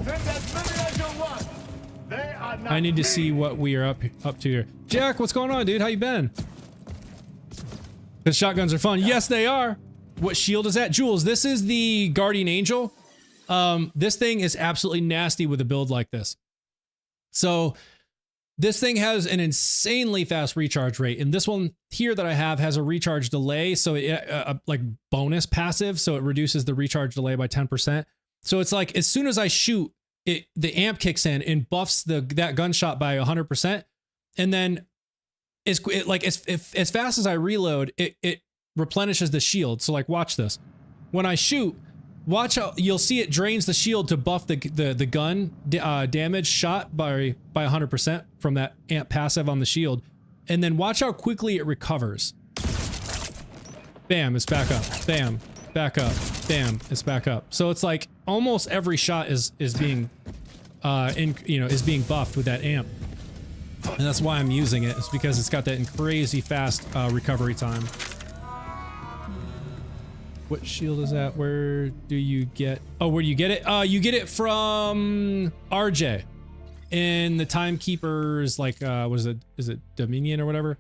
[SPEAKER 3] Send as many as you want. They are not
[SPEAKER 1] I need to
[SPEAKER 3] me.
[SPEAKER 1] see what we are up to here. Jack, what's going on, dude? How you been? Because shotguns are fun. Yes, they are. What shield is that? Jules, this is the Guardian Angel. This thing is absolutely nasty with a build like this. So this thing has an insanely fast recharge rate, and this one here that I have has a recharge delay, so it like bonus passive, so it reduces the recharge delay by 10%. So it's like as soon as I shoot, the amp kicks in and buffs that gunshot by 100%, and then as fast as I reload, it replenishes the shield. So like, watch this. When I shoot, watch how you'll see it drains the shield to buff the gun damage shot by 100% from that amp passive on the shield, and then watch how quickly it recovers. Bam, it's back up. Bam, back up. Bam, it's back up. So it's like almost every shot is being is being buffed with that amp, and that's why I'm using it. It's because it's got that crazy fast recovery time. What shield is that? Where do you get? Oh, where do you get it? You get it from RJ in the Timekeeper's, like, what is it? Is it Dominion or whatever?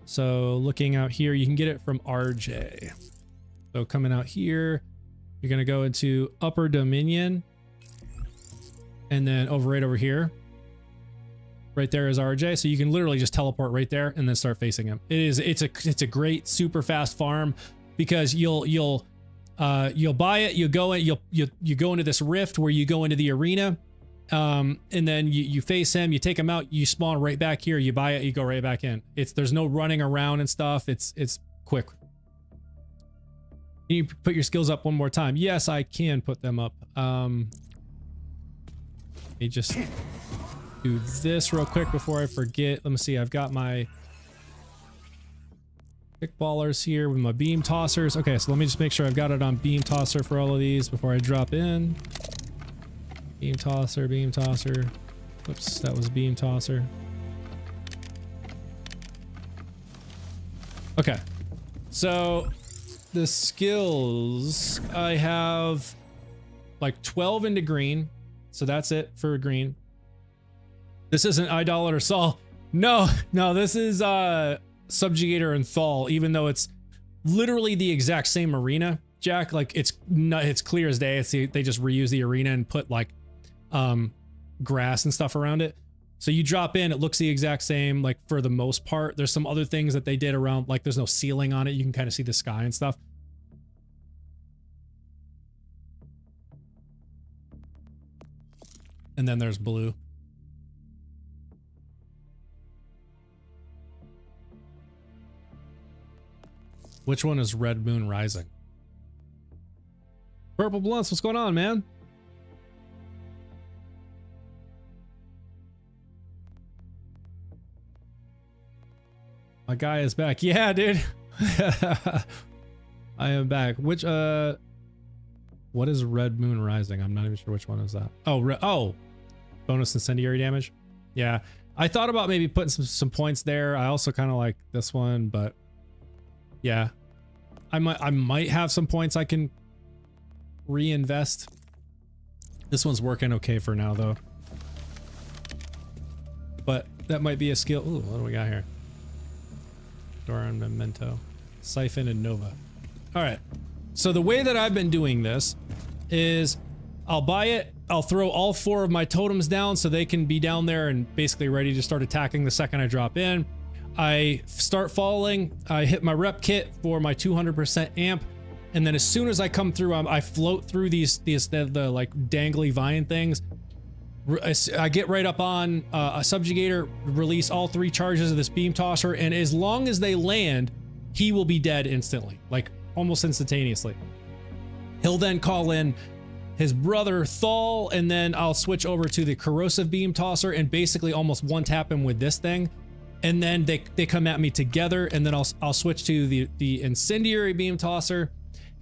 [SPEAKER 1] So looking out here, you can get it from RJ. So coming out here, you're gonna go into Upper Dominion, and then right over here, right there is RJ. So you can literally just teleport right there and then start facing him. It's a great super fast farm, because you'll buy it, you go into this rift where you go into the arena, and then you face him, you take him out, you spawn right back here, you buy it, you go right back in. There's no running around and stuff. It's quick. Can you put your skills up one more time? Yes, I can put them up. Let me just do this real quick before I forget. Let me see. I've got my kickballers here with my beam tossers. Okay, so let me just make sure I've got it on beam tosser for all of these before I drop in. Beam tosser, beam tosser. Whoops, that was beam tosser. Okay, so the skills, I have like 12 into green, so that's it for green. This isn't Idolater Saul. No, this is Subjugator and Thal, even though it's literally the exact same arena, Jack. Like, it's clear as day. They just reuse the arena and put like grass and stuff around it. So you drop in, it looks the exact same, like, for the most part. There's some other things that they did around, like there's no ceiling on it. You can kind of see the sky and stuff. And then there's blue. Which one is Red Moon Rising? Purple Blunts, what's going on, man? My guy is back. Yeah, dude. I am back. Which, what is Red Moon Rising? I'm not even sure which one is that. Oh, bonus incendiary damage. Yeah, I thought about maybe putting some points there. I also kind of like this one, but yeah, I might have some points I can reinvest. This one's working okay for now, though. But that might be a skill. Ooh, what do we got here? Dora and Memento, Siphon and Nova. All right. So the way that I've been doing this is I'll buy it. I'll throw all 4 of my totems down so they can be down there and basically ready to start attacking the second I drop in. I start falling. I hit my rep kit for my 200% amp. And then as soon as I come through, I float through the like dangly vine things. I get right up on a subjugator, release all 3 charges of this beam tosser, and as long as they land, he will be dead instantly, like almost instantaneously. He'll then call in his brother Thal, and then I'll switch over to the corrosive beam tosser and basically almost one tap him with this thing. And then they come at me together, and then I'll switch to the incendiary beam tosser.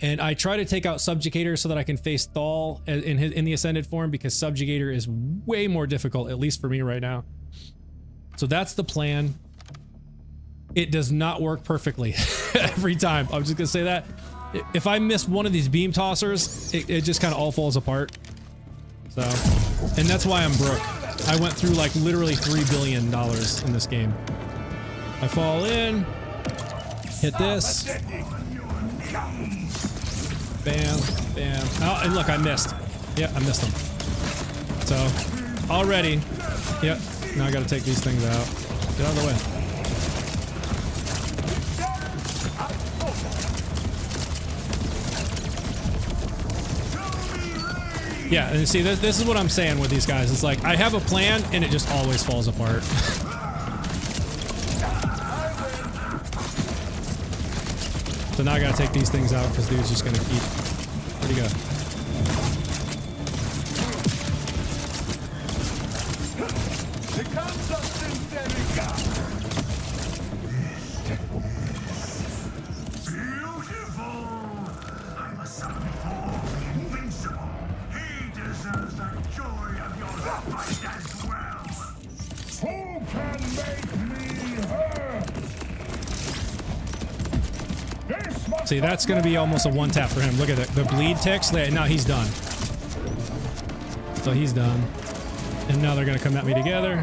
[SPEAKER 1] And I try to take out Subjugator so that I can face Thal in the Ascended form, because Subjugator is way more difficult, at least for me right now. So that's the plan. it does not work perfectly every time. I'm just gonna say that. If I miss one of these beam tossers, it just kind of all falls apart. So, and that's why I'm broke. I went through like literally $3 billion in this game. I fall in, hit this. Bam, bam. Oh, and look, I missed. Yeah, I missed them. So, already. Yep, now I gotta take these things out. Get out of the way. Yeah, and see, this is what I'm saying with these guys. It's like, I have a plan, and it just always falls apart. So now I gotta take these things out, because dude's just gonna keep... Where'd he go? See, that's going to be almost a one tap for him. Look at it. The bleed ticks. Now he's done. So he's done. And now they're going to come at me together.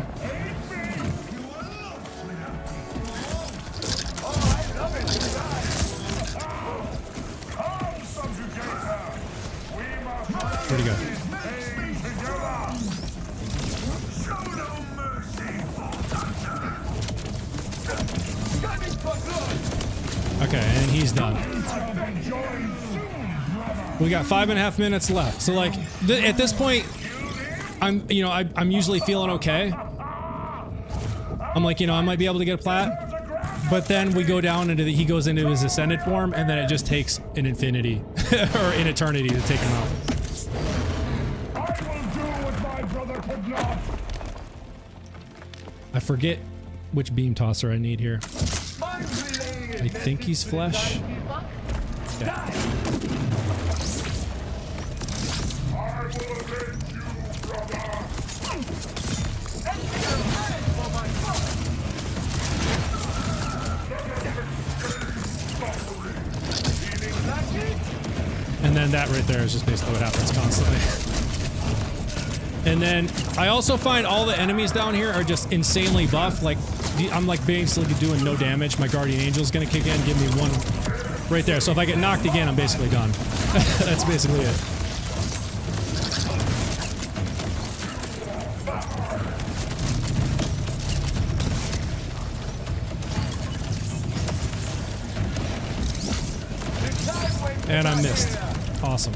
[SPEAKER 1] Where'd he go? Okay, and he's done. We got 5.5 minutes left. So like, at this point, I'm usually feeling okay. I'm like, I might be able to get a plat, but then we go down into he goes into his ascended form, and then it just takes an infinity or an eternity to take him out. I forget which beam tosser I need here. I think he's flesh. Yeah. And then that right there is just basically what happens constantly. And then I also find all the enemies down here are just insanely buff. Like, I'm like basically doing no damage. My guardian angel's gonna kick in, give me one right there. So if I get knocked again, I'm basically done. That's basically it. And I missed. Awesome.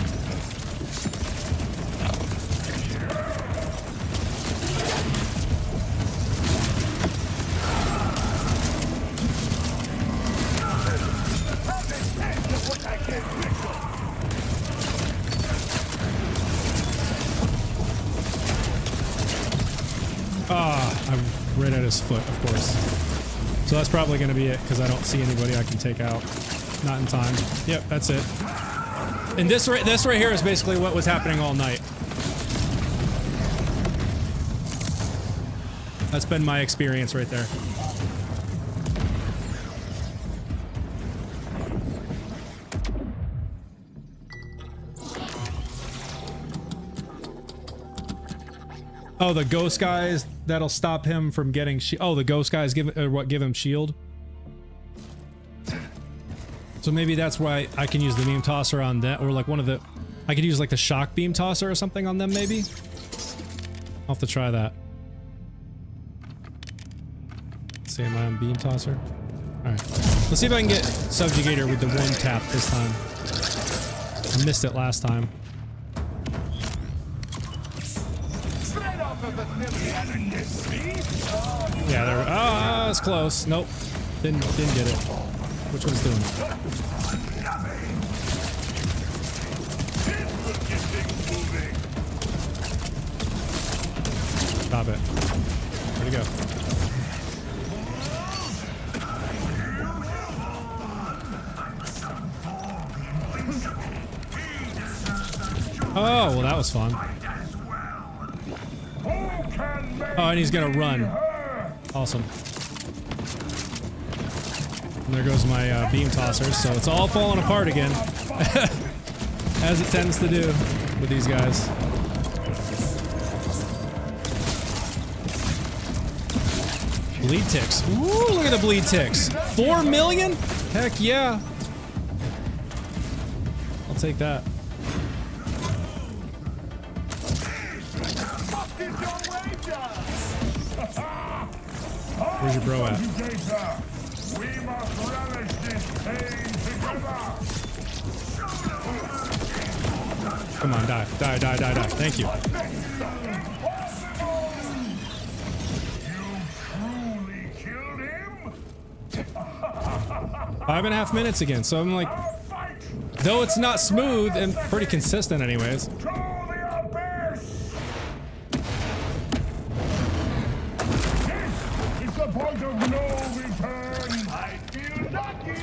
[SPEAKER 1] I'm right at his foot, of course. So that's probably going to be it, because I don't see anybody I can take out. Not in time. Yep, that's it. And this right here is basically what was happening all night. That's been my experience right there. Oh, the ghost guys, that'll stop him from getting oh, the ghost guys give him shield. So maybe that's why I can use the beam tosser on that, or like one of the, I could use like the shock beam tosser or something on them maybe. I'll have to try that. Let's see, am I on beam tosser? Alright. Let's see if I can get Subjugator with the one tap this time. I missed it last time. Yeah, there. Oh, that's close. Nope. Didn't get it. Which one's doing it? Stop it. Where'd he go? Oh, well, that was fun. Oh, and he's gonna run. Awesome. And there goes my beam tossers, so it's all falling apart again. As it tends to do with these guys. Bleed ticks. Ooh, look at the bleed ticks. 4 million? Heck yeah. I'll take that. Where's your bro at?
[SPEAKER 3] We must relish this pain together.
[SPEAKER 1] Come on, die. Die, die, die, die. Thank you.
[SPEAKER 3] You truly killed him?
[SPEAKER 1] 5.5 minutes again, so I'm like, though it's not smooth and pretty consistent anyways.
[SPEAKER 3] To the abyss! This is the point of no return. I feel lucky.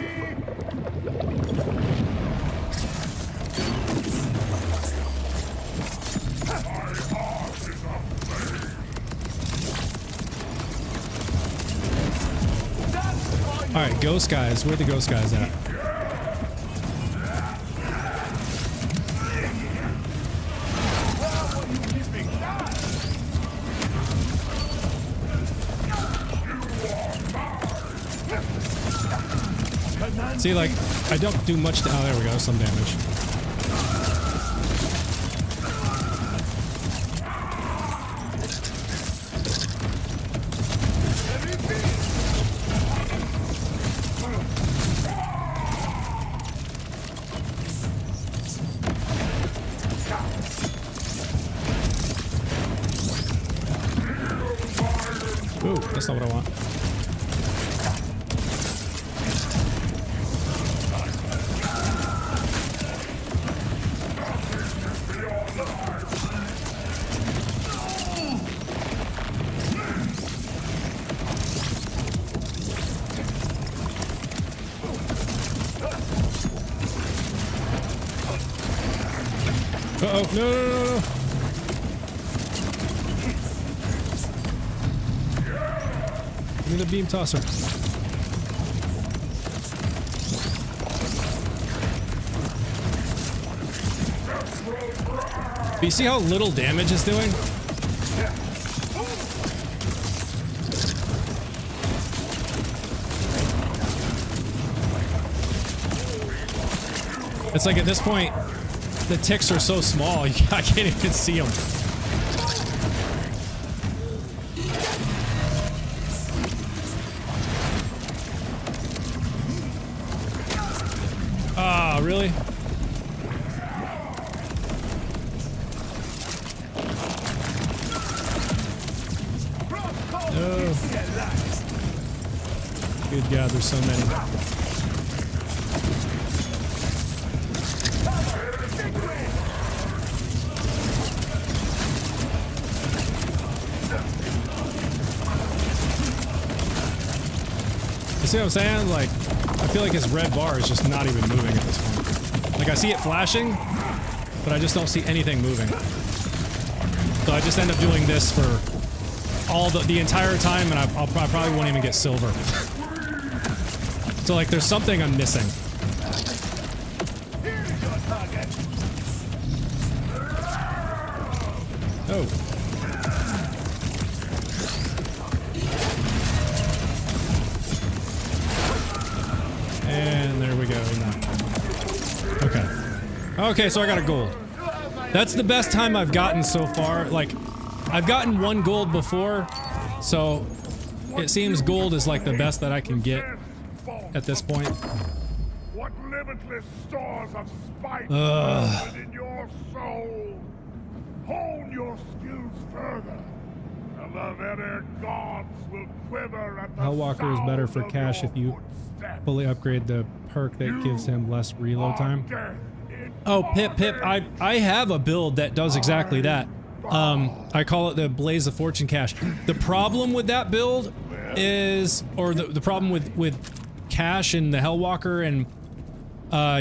[SPEAKER 3] My heart is aflame.
[SPEAKER 1] All right, ghost guys. Where are the ghost guys at? See, like, I don't do much. Oh, there we go. Some damage. Ooh, that's not what I want. Uh-oh, no, no, no, no. Give me the beam tosser. But you see how little damage it's doing? It's like at this point, the ticks are so small, I can't even see them. Ah, really? Oh. Good God, there's so many. You see what I'm saying? Like, I feel like his red bar is just not even moving at this point. Like, I see it flashing, but I just don't see anything moving. So I just end up doing this for all the entire time, and I probably won't even get silver. So, like, there's something I'm missing. Oh. And there we go. Okay. Okay, so I got a gold. That's the best time I've gotten so far. Like, I've gotten 1 gold before, so it seems gold is like the best that I can get at this point.
[SPEAKER 3] What limitless stores of spite in your soul. Hone your skills further. And the very gods will quiver at the
[SPEAKER 1] Hellwalker is better for cash if you fully upgrade the perk that gives him less reload time. Oh, Pip, I have a build that does exactly that. I call it the Blaze of Fortune Cash. The problem with that build is, or the problem with Cash and the Hellwalker and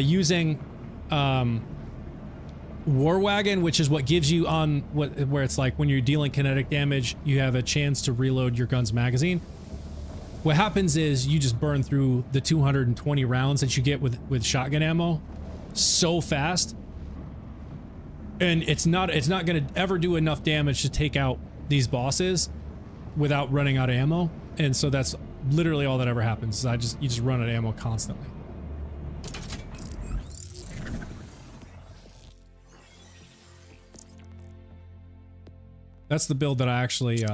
[SPEAKER 1] using War Wagon, which is what gives you on where it's like when you're dealing kinetic damage, you have a chance to reload your gun's magazine. what happens is you just burn through the 220 rounds that you get with shotgun ammo so fast, and it's not going to ever do enough damage to take out these bosses without running out of ammo. And so that's literally all that ever happens, is you just run out of ammo constantly. That's the build that I actually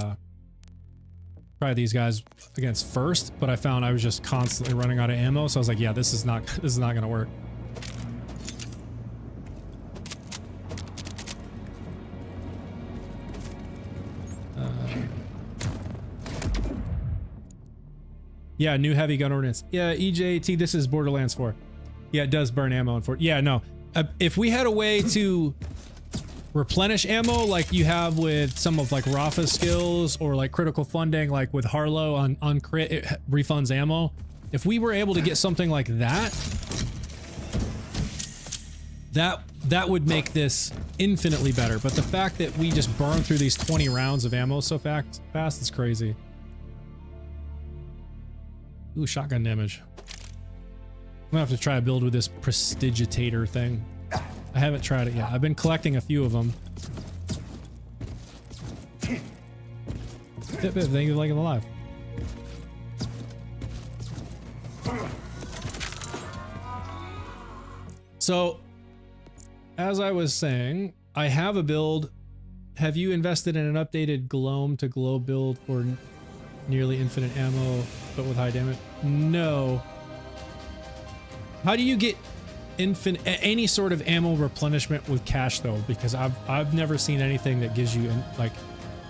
[SPEAKER 1] tried these guys against first, but I found I was just constantly running out of ammo, so I was like, yeah, this is not gonna work. Yeah, new heavy gun ordnance. Yeah, EJT, this is Borderlands 4. Yeah, it does burn ammo in 4. Yeah, no. If we had a way to replenish ammo like you have with some of like Rafa's skills, or like critical funding like with Harlow on crit, it refunds ammo. If we were able to get something like that, that would make this infinitely better. But the fact that we just burn through these 20 rounds of ammo so fast, it's crazy. Ooh, shotgun damage. I'm gonna have to try a build with this Prestigitator thing. I haven't tried it yet. I've been collecting a few of them. Thank you for liking the live. So, as I was saying, I have a build. Have you invested in an updated Gloam to Glow build for nearly infinite ammo, but with high damage? No. How do you get any sort of ammo replenishment with cash though? Because I've never seen anything that gives you like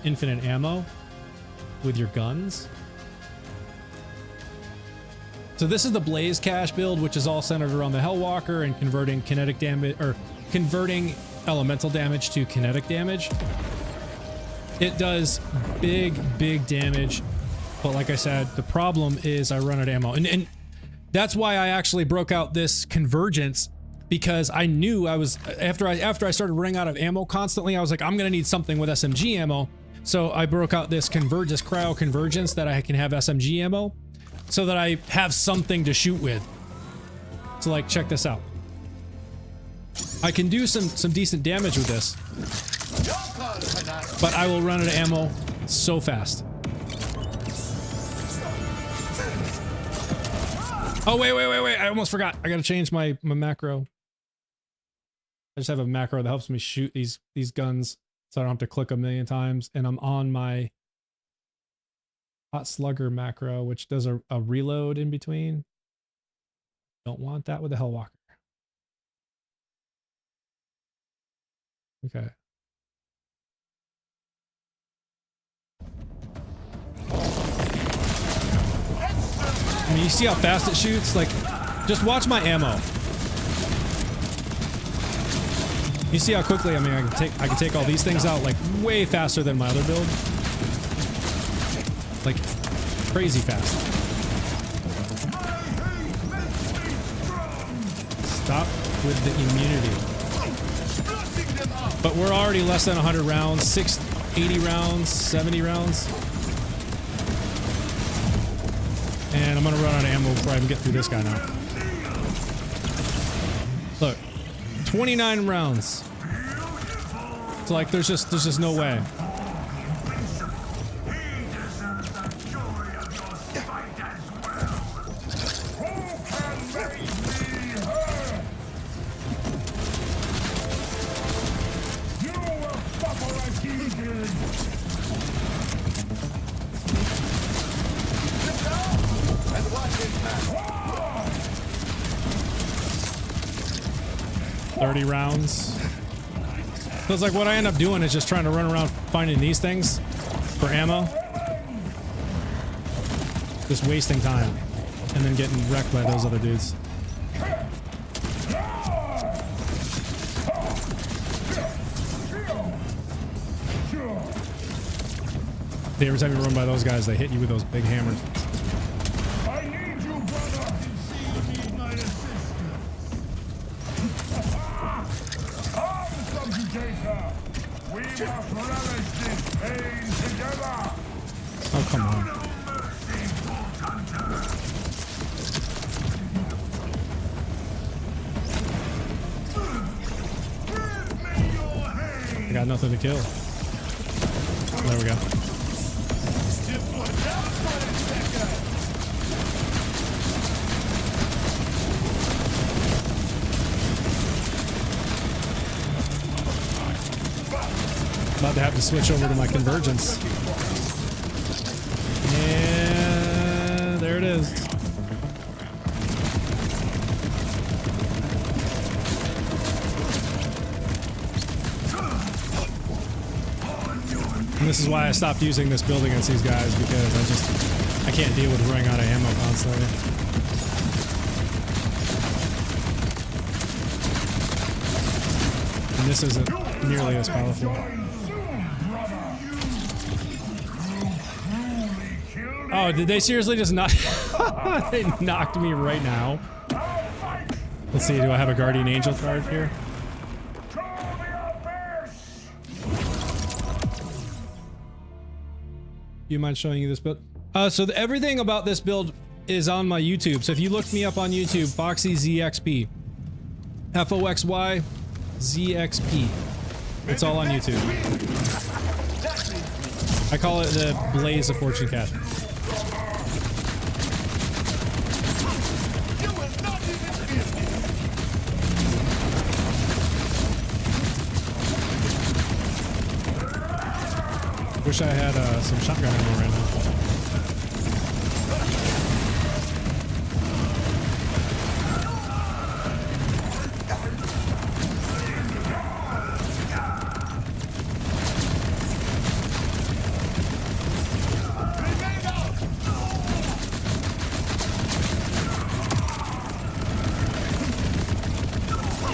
[SPEAKER 1] infinite ammo with your guns. So this is the Blaze Cash build, which is all centered around the Hellwalker and converting kinetic damage, or converting elemental damage to kinetic damage. It does big damage, but like I said, the problem is I run out of ammo, and that's why I actually broke out this Convergence, because I knew I was, after I started running out of ammo constantly, I was like, I'm gonna need something with SMG ammo. So I broke out this Cryo Convergence that I can have SMG ammo, so that I have something to shoot with. So like, check this out. I can do some decent damage with this, but I will run out of ammo so fast. Oh, wait. I almost forgot. I gotta change my macro. I just have a macro that helps me shoot these guns, so I don't have to click a million times. And I'm on my Hot Slugger macro, which does a reload in between. Don't want that with the Hellwalker. Okay. I mean, you see how fast it shoots? Like, just watch my ammo. You see how quickly, I mean, I can take all these things out like way faster than my other build. Like, crazy fast. Stop with the immunity. But we're already less than 100 rounds, 80 rounds, 70 rounds. And I'm gonna run out of ammo before I even get through this guy now. Look, 29 rounds. It's like there's just no way. Rounds. So it's like what I end up doing is just trying to run around finding these things for ammo. Just wasting time. And then getting wrecked by those other dudes. Every time you run by those guys, they hit you with those big hammers. Oh, come on. got nothing to kill. There we go. About to have to switch over to my convergence. And there it is. And this is why I stopped using this build against these guys, because I can't deal with running out of ammo constantly. And this isn't nearly as powerful. Oh, did they seriously just knock? They knocked me right now. Let's see, do I have a Guardian Angel card here? You mind showing you this build? So everything about this build is on my YouTube. So if you look me up on YouTube, Foxy ZXP. Foxy ZXP. It's all on YouTube. I call it the Blaze of Fortune Cat. Wish I had some shotgun ammo right now.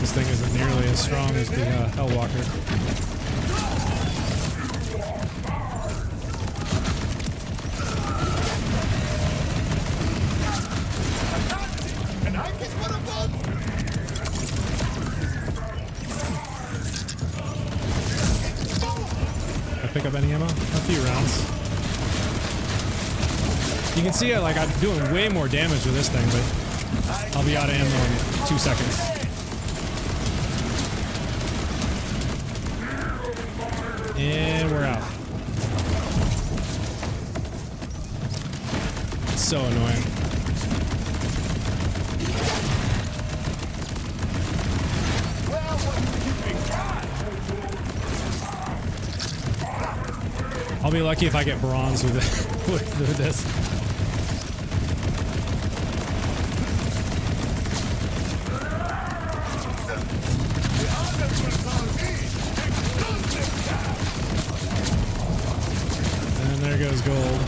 [SPEAKER 1] This thing isn't nearly as strong as the Hellwalker. Pick up any ammo? A few rounds. You can see like I'm doing way more damage with this thing, but I'll be out of ammo in 2 seconds. And we're out. It's so annoying. I'll be lucky if I get bronze with it, with this. And there goes gold.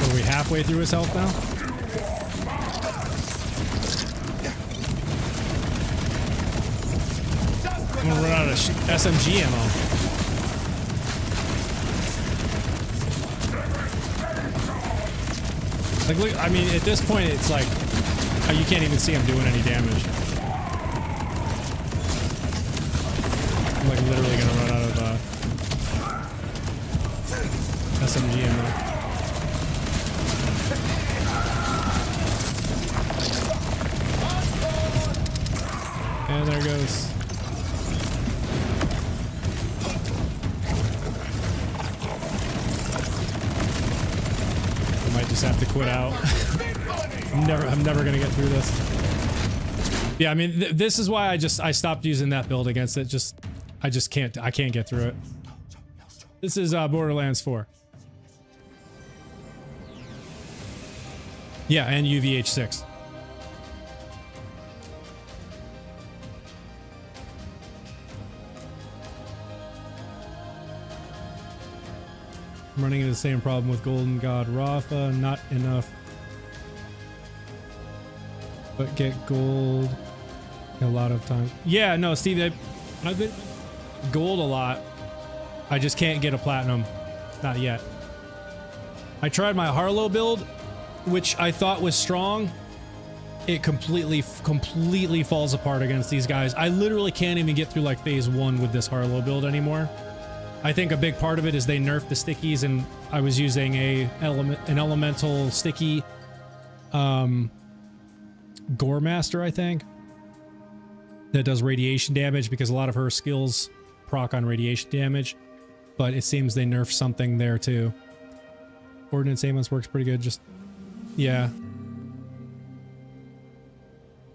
[SPEAKER 1] Are we halfway through his health now? I'm gonna run out of SMG ammo. Like, look, I mean, at this point, it's like, you can't even see him doing any damage. I'm like literally gonna run out of SMG ammo. And there goes. Might just have to quit out. I'm never gonna get through this. Yeah, I mean, this is why I stopped using that build against it. I can't get through it. This is Borderlands 4. Yeah, and UVH6. I'm running into the same problem with Golden God Rafa. Not enough. But get gold a lot of times. Yeah, no, Steve, I've been gold a lot. I just can't get a platinum. Not yet. I tried my Harlow build, which I thought was strong. It completely falls apart against these guys. I literally can't even get through like phase 1 with this Harlow build anymore. I think a big part of it is they nerfed the stickies, and I was using an elemental sticky Gore Master, I think. that does radiation damage because a lot of her skills proc on radiation damage, but it seems they nerfed something there too. Ordnance ambulance works pretty good. Just, yeah.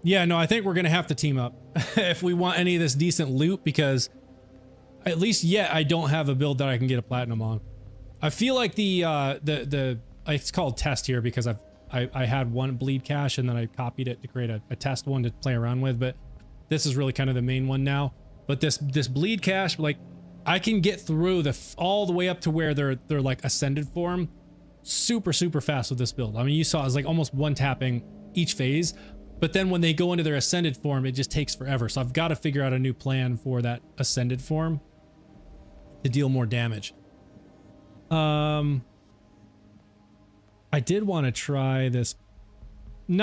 [SPEAKER 1] Yeah, no, I think we're going to have to team up if we want any of this decent loot, because at least yet I don't have a build that I can get a platinum on. I feel like it's called test here because I had one bleed cache and then I copied it to create a test one to play around with, but this is really kind of the main one now. But this bleed cache, like, I can get through all the way up to where they're like ascended form super fast with this build. I mean, you saw it's like almost one tapping each phase, but then when they go into their ascended form, it just takes forever. So I've got to figure out a new plan for that ascended form to deal more damage. I did want to try this. I'm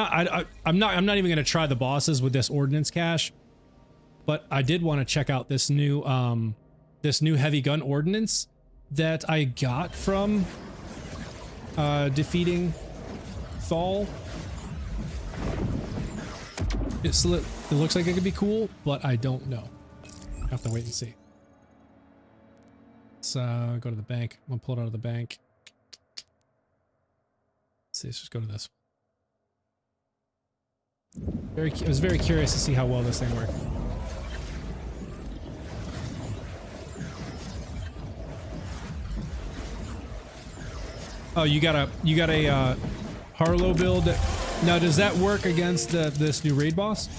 [SPEAKER 1] not even going to try the bosses with this ordnance cache, but I did want to check out this new heavy gun ordnance that I got from defeating Thal. It looks like it could be cool, but I don't know. I have to wait and see. Let's go to the bank. I'm gonna pull it out of the bank. Let's see, let's just go to this. I was very curious to see how well this thing worked. Oh, you got a Harlow build. Now, does that work against this new raid boss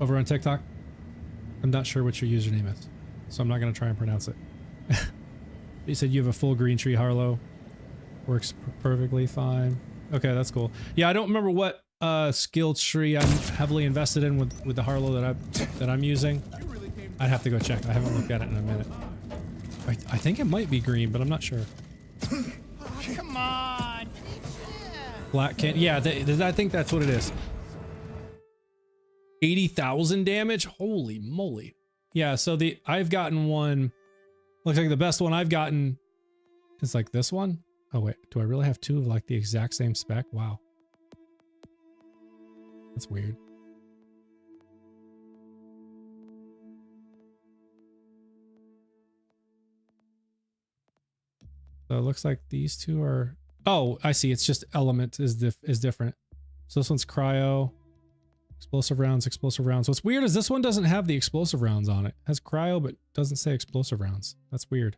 [SPEAKER 1] over on TikTok? I'm not sure what your username is, so I'm not going to try and pronounce it. You said you have a full green tree Harlow. Works perfectly fine. Okay, that's cool. Yeah, I don't remember what skill tree I'm heavily invested in with the Harlow that I'm using. I'd have to go check. I haven't looked at it in a minute. I think it might be green, but I'm not sure.
[SPEAKER 4] Come on.
[SPEAKER 1] Black can, yeah, I think that's what it is. 80,000 damage. Holy moly. Yeah, so I've gotten one. Looks like the best one I've gotten is like this one. Oh wait, do I really have two of like the exact same spec? Wow. That's weird. So it looks like these two are, oh, I see. It's just element is different. So this one's cryo, explosive rounds. What's weird is this one doesn't have the explosive rounds on it. It has cryo, but doesn't say explosive rounds. That's weird.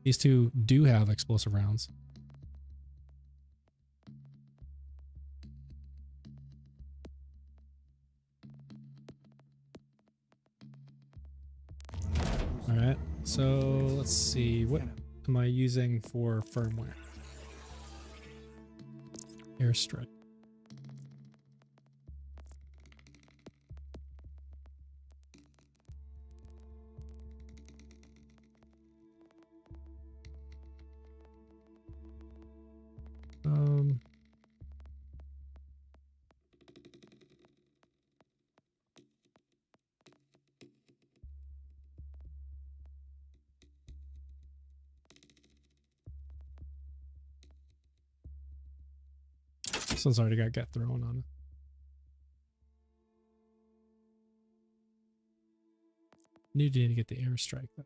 [SPEAKER 1] These two do have explosive rounds. All right. So let's see, what am I using for firmware? Airstrike. This one's already got get thrown on it. Need to get the airstrike though.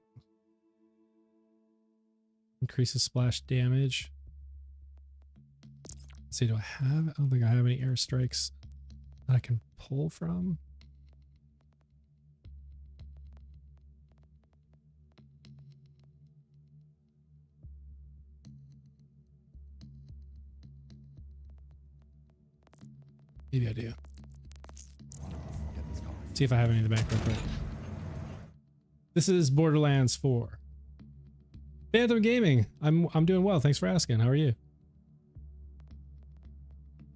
[SPEAKER 1] Increases splash damage. Let's see, do I have? I don't think I have any airstrikes that I can pull from. Maybe I do. See if I have any in the bank real quick. This is Borderlands 4. Phantom Gaming. I'm doing well. Thanks for asking. How are you?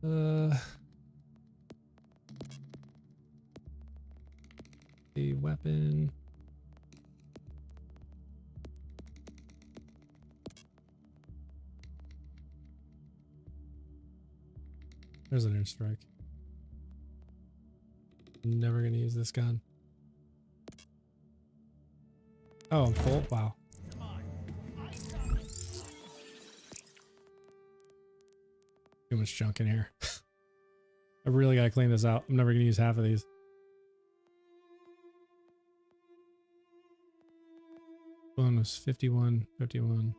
[SPEAKER 1] The weapon. There's an airstrike. Never gonna use this gun. Oh, I'm full? Wow. Too much junk in here. I really gotta clean this out. I'm never gonna use half of these. Bonus 51, 51.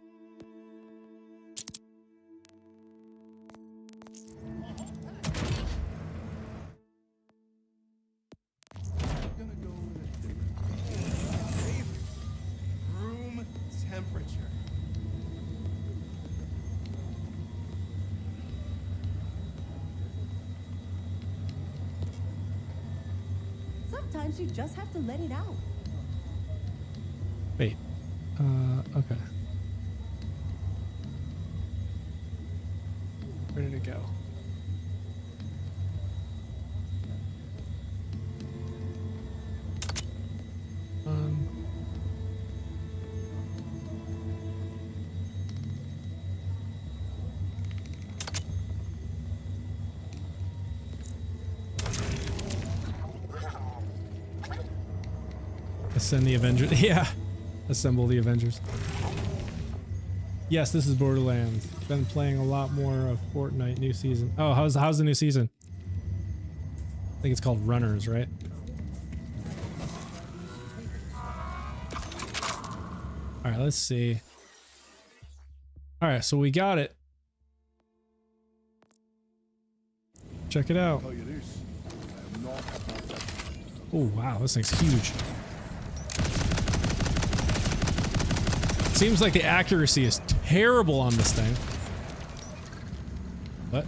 [SPEAKER 5] Room temperature.
[SPEAKER 6] Sometimes you just have to let it out.
[SPEAKER 1] Wait. Okay. Where did it go? Ascend the Avengers. Yeah. Assemble the Avengers. Yes, this is Borderlands. Been playing a lot more of Fortnite new season. Oh, how's the new season? I think it's called Runners, right? All right, let's see. All right, so we got it. Check it out. Oh, wow, this thing's huge. Seems like the accuracy is terrible on this thing. But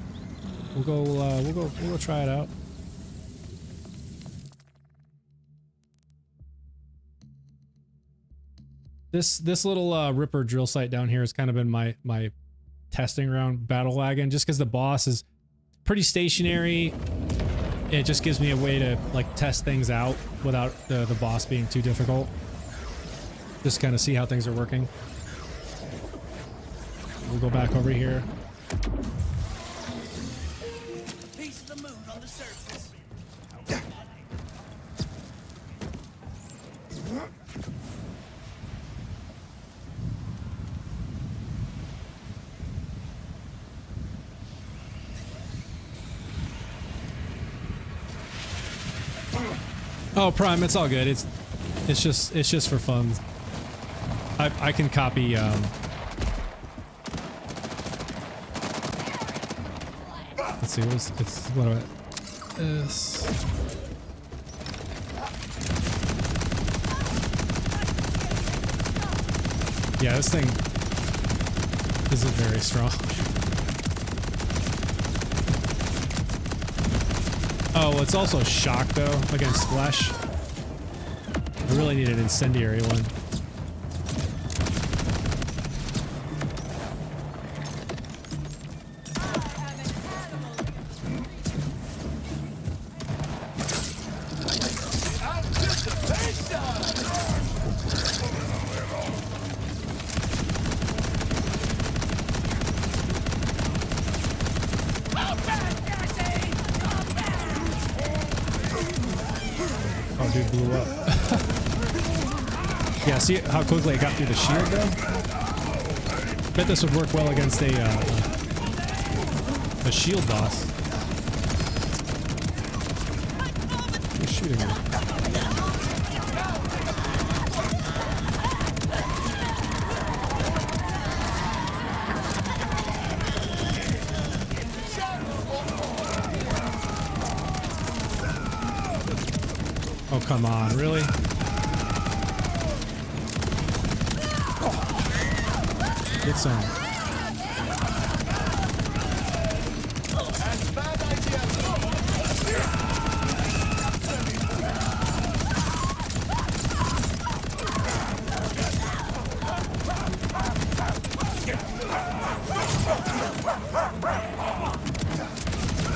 [SPEAKER 1] we'll go try it out. This little Ripper drill site down here has kind of been my testing ground, battle wagon, just because the boss is pretty stationary. It just gives me a way to like test things out without the boss being too difficult. Just kind of see how things are working. We'll go back over here.
[SPEAKER 5] Piece of the moon on the surface.
[SPEAKER 1] Oh, Prime, it's all good. It's just for fun. I can copy let's see, what do I this yeah, this thing isn't very strong. Oh, well, it's also shock though against flesh. I really need an incendiary one. Oh, dude blew up. Yeah, see how quickly it got through the shield though? Bet this would work well against a shield boss. Who's shooting me? Oh, come on, really? Get some.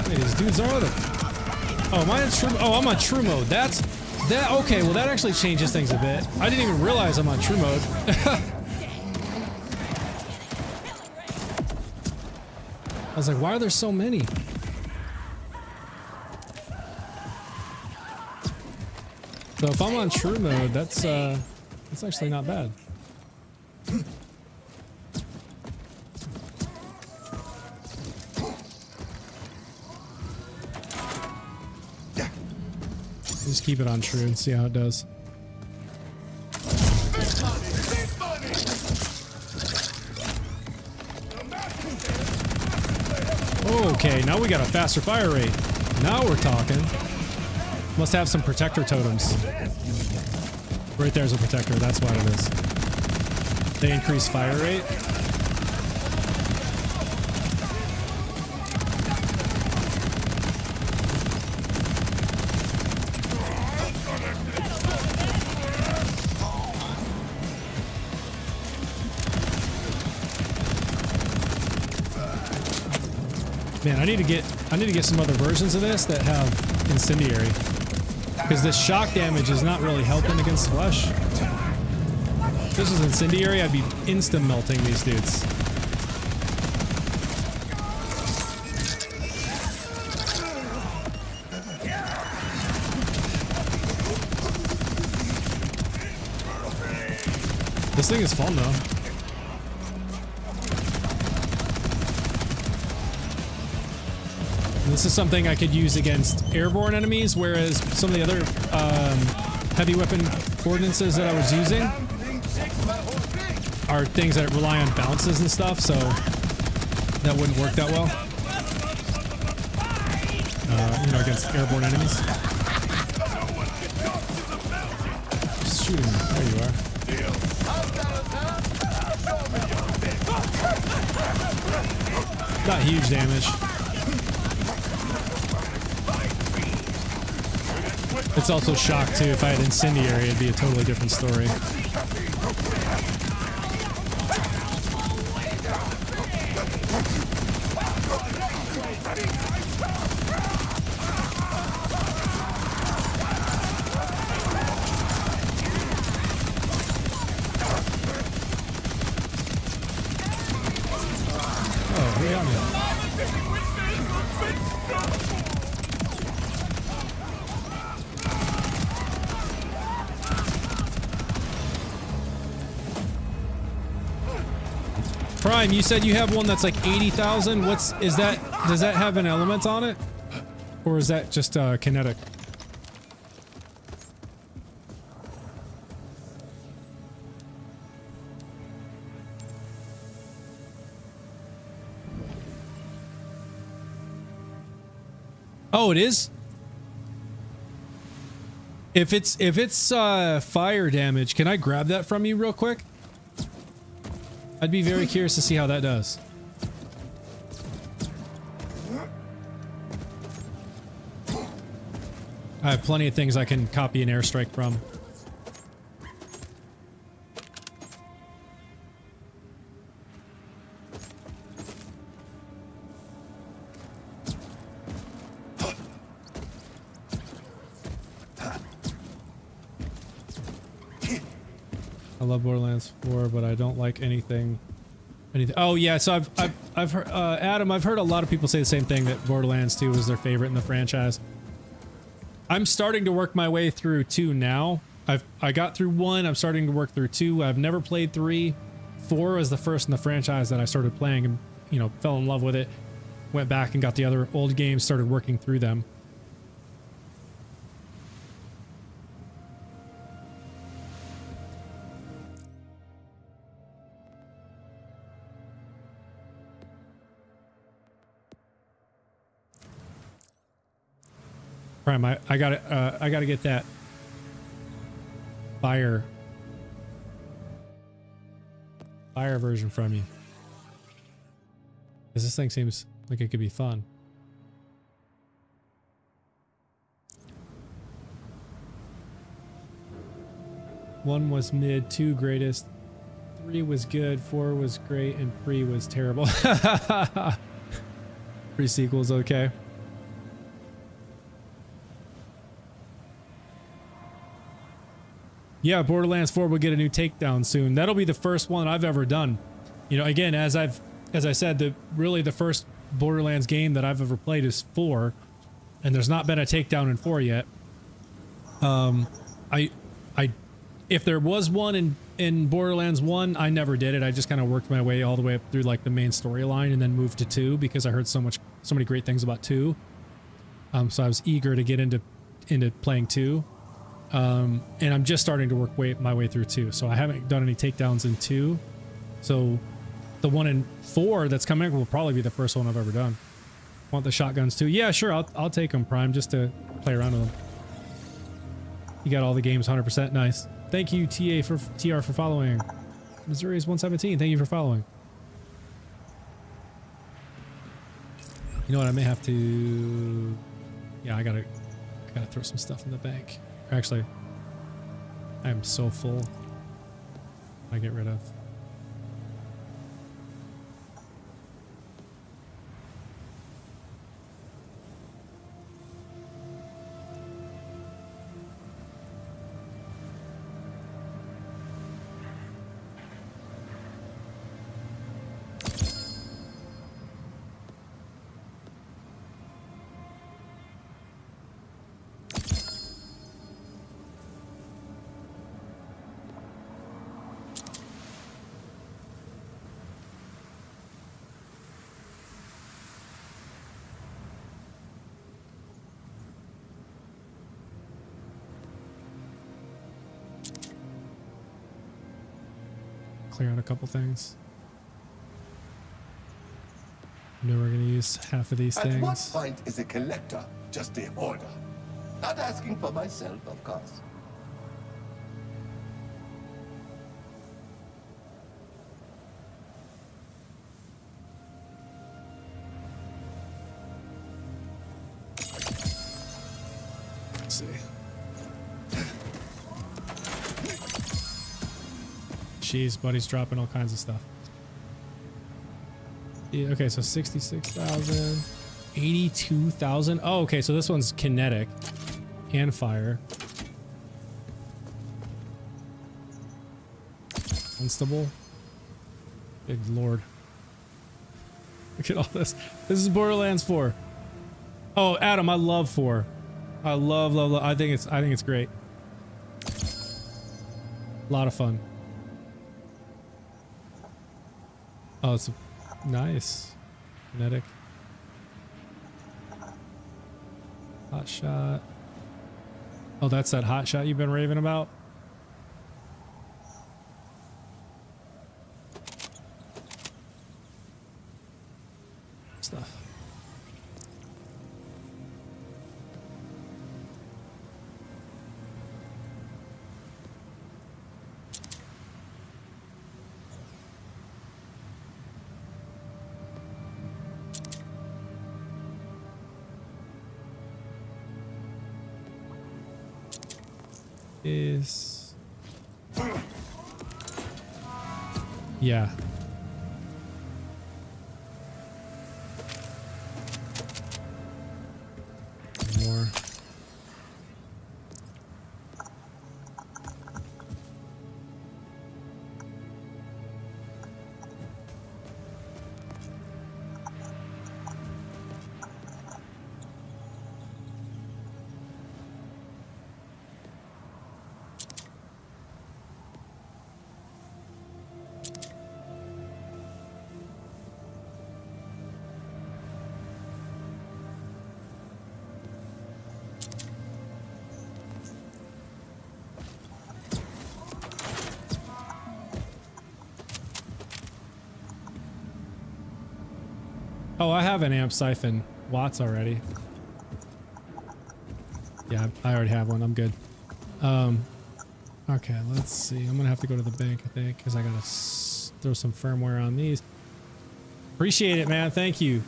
[SPEAKER 1] Hey, these dudes are the. Oh, am I in true? Oh, I'm on true mode. That's that. Okay, well that actually changes things a bit. I didn't even realize I'm on true mode. I was like, why are there so many? So if I'm on true mode, that's actually not bad. Just keep it on true and see how it does. Okay, now we got a faster fire rate. Now we're talking. Must have some protector totems. Right there's a protector, that's what it is. They increase fire rate. Man, I need to get some other versions of this that have incendiary. Because this shock damage is not really helping against flesh. If this was incendiary, I'd be insta melting these dudes. This thing is fun though. This is something I could use against airborne enemies, whereas some of the other heavy weapon ordinances that I was using are things that rely on bounces and stuff, so that wouldn't work that well. You know, against airborne enemies. Just shoot him. There you are. Not huge damage. It's also shock too. If I had incendiary, it'd be a totally different story. Oh, who got me? Prime, you said you have one that's like 80,000. Is that, does that have an element on it? Or is that just kinetic? Oh, it is? If it's fire damage, can I grab that from you real quick? I'd be very curious to see how that does. I have plenty of things I can copy an airstrike from. I love Borderlands 4, but I don't like anything. Oh yeah, so I've heard Adam. I've heard a lot of people say the same thing, that Borderlands 2 was their favorite in the franchise. I'm starting to work my way through 2 now. I got through 1. I'm starting to work through 2. I've never played 3. 4 was the first in the franchise that I started playing, and you know, fell in love with it. Went back and got the other old games, started working through them. Prime, I gotta get that fire version from you, because this thing seems like it could be fun. One was mid, 2 greatest, 3 was good, 4 was great, and 3 was terrible. Pre-sequel's okay. Yeah, Borderlands 4 will get a new takedown soon. That'll be the first one I've ever done. You know, again, as I said, really the first Borderlands game that I've ever played is 4, and there's not been a takedown in 4 yet. If there was one in Borderlands 1, I never did it. I just kind of worked my way all the way up through like the main storyline and then moved to 2 because I heard so many great things about 2. So I was eager to get into into playing 2. And I'm just starting to work my way through 2. So I haven't done any takedowns in 2. So the one in 4 that's coming will probably be the first one I've ever done. Want the shotguns too? Yeah, sure. I'll take them, Prime, just to play around with them. You got all the games 100%. Nice. Thank you, TR for following. Missouri is 117. Thank you for following. You know what? I may have to. Yeah, I gotta throw some stuff in the bank. Actually, I am so full. I get rid of. Clear out a couple things. No, we're gonna use half of these things.
[SPEAKER 6] At what point is a collector just a hoarder? Not asking for myself, of course.
[SPEAKER 1] Let's see. Jeez, buddy's dropping all kinds of stuff. Yeah, okay, so 66,000, 82,000. Oh, okay, so this one's kinetic and fire. Unstable. Good lord. Look at all this. This is Borderlands 4. Oh, Adam, I love 4. I love. I think it's great. A lot of fun. Oh, it's nice. Kinetic. Hot shot. Oh, that's that hot shot you've been raving about? Stuff. Is yeah. More. Oh, I have an amp siphon watts already. Yeah, I already have one. I'm good. Okay, let's see. I'm gonna have to go to the bank, I think, because I gotta throw some firmware on these. Appreciate it, man. Thank you.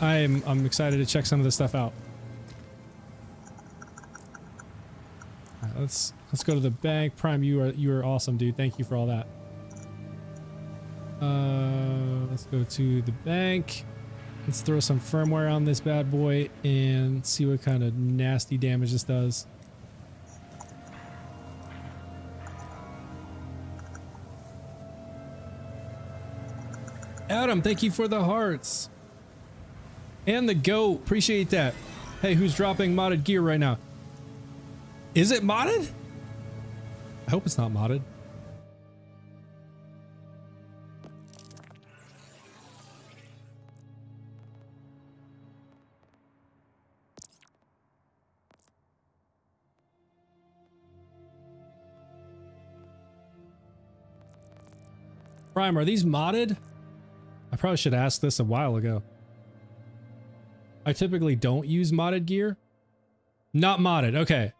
[SPEAKER 1] I'm excited to check some of this stuff out. All right, let's go to the bank. Prime, you are awesome, dude. Thank you for all that. Let's go to the bank. Let's throw some firmware on this bad boy and see what kind of nasty damage this does. Adam, thank you for the hearts. And the goat. Appreciate that. Hey, who's dropping modded gear right now? Is it modded? I hope it's not modded. Prime, are these modded? I probably should ask this a while ago. I typically don't use modded gear. Not modded, okay.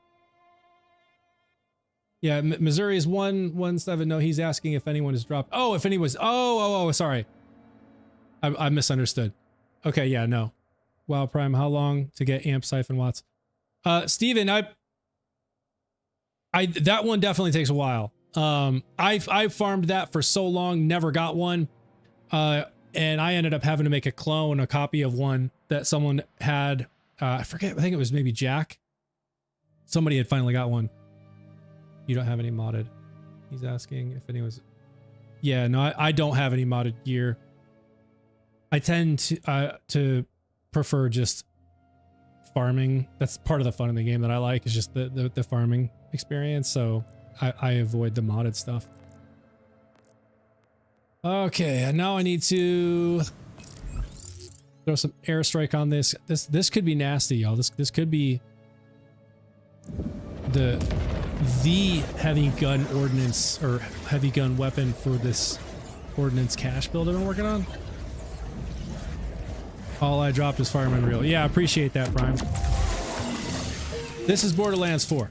[SPEAKER 1] Yeah, Missouri is 117. No, he's asking if anyone has dropped. Oh, if anyone was. Oh, sorry. I misunderstood. Okay, yeah, no. Wow, Prime, how long to get amp siphon watts? Steven, that one definitely takes a while. I farmed that for so long, never got one. And I ended up having to make a copy of one that someone had. I forget, I think it was maybe Jack. Somebody had finally got one. You don't have any modded. He's asking if anyone's. Yeah, no, I don't have any modded gear. I tend to prefer just farming. That's part of the fun of the game that I like, is just the farming experience. So I avoid the modded stuff. Okay, and now I need to throw some airstrike on this. This could be nasty, y'all. This could be the heavy gun ordnance or heavy gun weapon for this ordnance cache build I've been working on. All I dropped is fireman reel. Yeah, I appreciate that, Prime. This is Borderlands 4.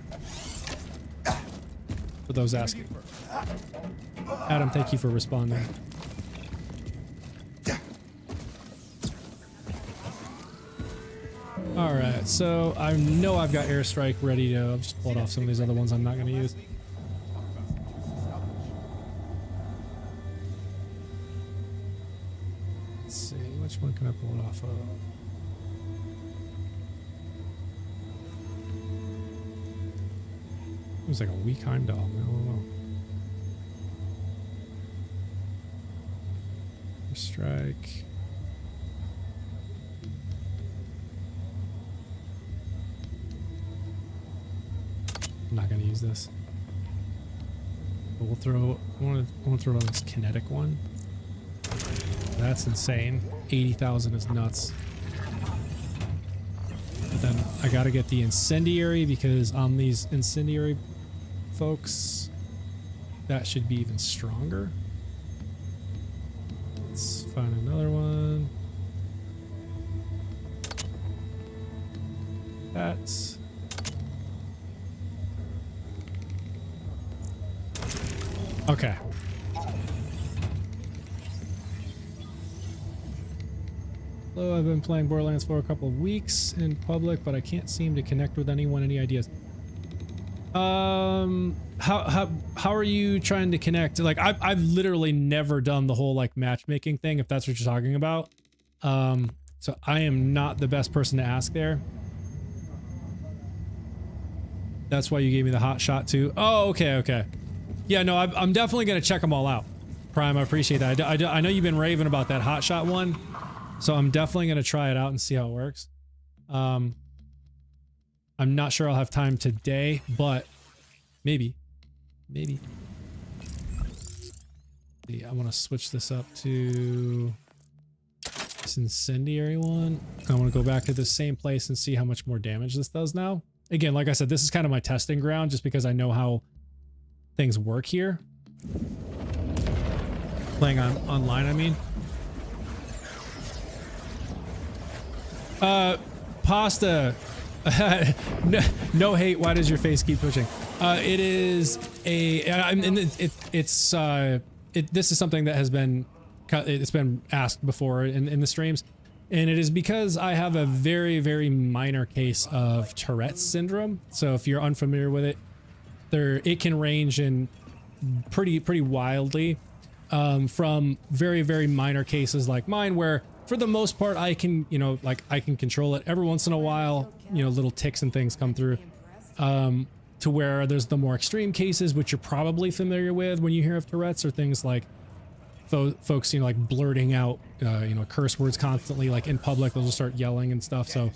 [SPEAKER 1] For those asking. Adam, thank you for responding. Alright, so I know I've got airstrike ready to. I've just pulled off some of these other ones I'm not going to use. Let's see, which one can I pull it off of? It was like a weak Heimdall, I don't know. Strike. I'm not going to use this. But we'll throw. I want to throw it on this kinetic one. That's insane. 80,000 is nuts. But then I got to get the incendiary, because on these incendiary folks, that should be even stronger. Let's find another one. That's. Okay. Hello, I've been playing Borderlands for a couple of weeks in public, but I can't seem to connect with anyone. Any ideas? How are you trying to connect? Like, I've literally never done the whole like matchmaking thing, if that's what you're talking about. So I am not the best person to ask there. That's why you gave me the hot shot too. Oh, okay. Yeah, no, I'm definitely gonna check them all out. Prime, I appreciate that. I know you've been raving about that hot shot one, so I'm definitely gonna try it out and see how it works. I'm not sure I'll have time today, but maybe. I want to switch this up to this incendiary one. I want to go back to the same place and see how much more damage this does now. Again, like I said, this is kind of my testing ground, just because I know how things work here. Playing online, I mean. Pasta. No hate. Why does your face keep pushing? It is a. This is something that has been. It's been asked before in the streams, and it is because I have a very, very minor case of Tourette's syndrome. So if you're unfamiliar with it, it can range in pretty wildly, from very, very minor cases like mine, where for the most part I can, I can control it. Every once in a while, little tics and things come through, to where there's the more extreme cases, which you're probably familiar with when you hear of Tourette's, or things like folks, like blurting out, curse words constantly, like in public, they'll just start yelling and stuff. So,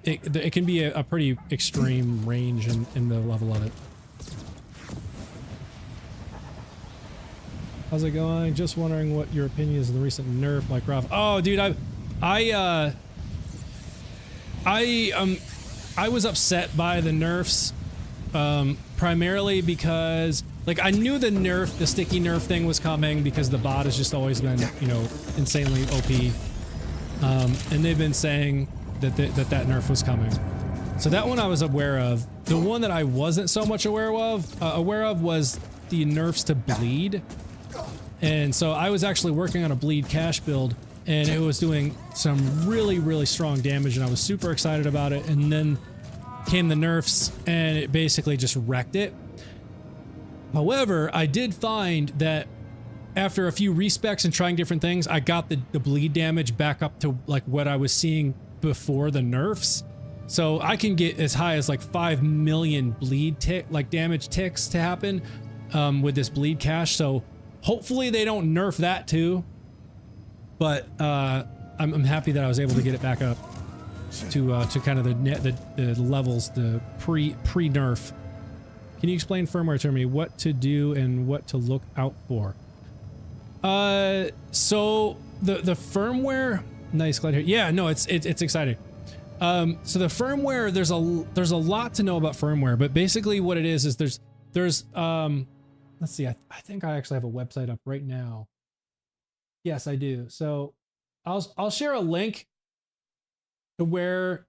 [SPEAKER 1] it can be a pretty extreme range in the level of it. How's it going? Just wondering what your opinion is of the recent nerf, like Ralph. Oh, dude, I was upset by the nerfs, primarily because like I knew the sticky nerf thing was coming because the bot has just always been, you know, insanely OP. And they've been saying that that nerf was coming. So that one I was aware of. The one that I wasn't so much aware of was the nerfs to bleed. And so I was actually working on a bleed cache build, and it was doing some really, really strong damage, and I was super excited about it. And then came the nerfs, and it basically just wrecked it. However, I did find that after a few respecs and trying different things, I got the bleed damage back up to like what I was seeing before the nerfs. So I can get as high as like 5 million bleed damage ticks to happen with this bleed cache. So hopefully they don't nerf that too. But I'm happy that I was able to get it back up to kind of the levels, the pre-nerf. Can you explain firmware to me, what to do and what to look out for? So the firmware, nice, glad to hear. Yeah, no, it's exciting. So the firmware, there's a lot to know about firmware, but basically what it is there's let's see, I think I actually have a website up right now. Yes, I do. So I'll share a link to where,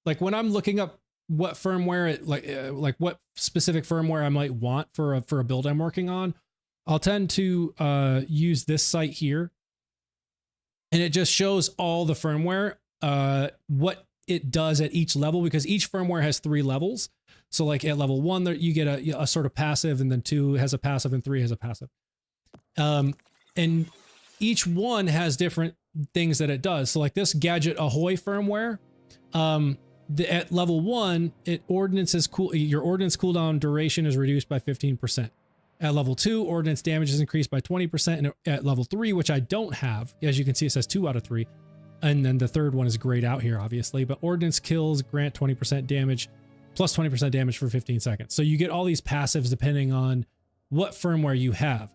[SPEAKER 1] like, when I'm looking up what firmware, like what specific firmware I might want for a build I'm working on, I'll tend to use this site here, and it just shows all the firmware, what it does at each level, because each firmware has 3 levels. So like at level 1, there you get a sort of passive, and then 2 has a passive, and 3 has a passive. And each one has different things that it does. So like this Gadget Ahoy firmware, at level 1, your ordnance cooldown duration is reduced by 15%. At level 2, ordnance damage is increased by 20%. And at level 3, which I don't have, as you can see, it says 2 out of 3. And then the third one is grayed out here, obviously. But ordnance kills grant 20% damage, plus 20% damage for 15 seconds. So you get all these passives depending on what firmware you have.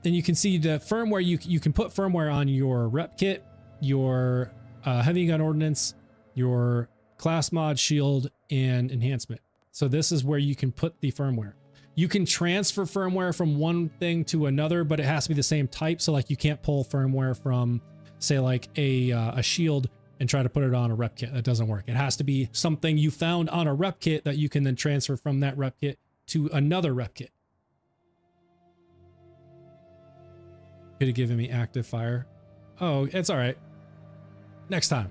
[SPEAKER 1] And you can see the firmware, you can put firmware on your rep kit, your heavy gun ordnance, your class mod, shield, and enhancement. So this is where you can put the firmware. You can transfer firmware from one thing to another, but it has to be the same type. So like you can't pull firmware from, say, like a shield and try to put it on a rep kit. That doesn't work. It has to be something you found on a rep kit that you can then transfer from that rep kit to another rep kit. Could have given me active fire. Oh, it's all right. Next time.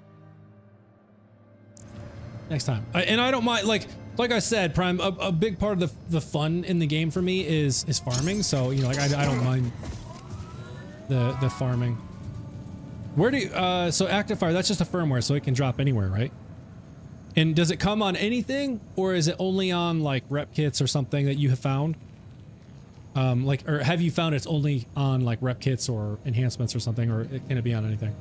[SPEAKER 1] Next time. And I don't mind, like I said, Prime, a big part of the fun in the game for me is farming. So, you know, like I don't mind the farming. Where do you, so active fire, that's just a firmware, so it can drop anywhere, right? And does it come on anything, or is it only on like rep kits or something that you have found? Or have you found it's only on like rep kits or enhancements or something, or can it be on anything?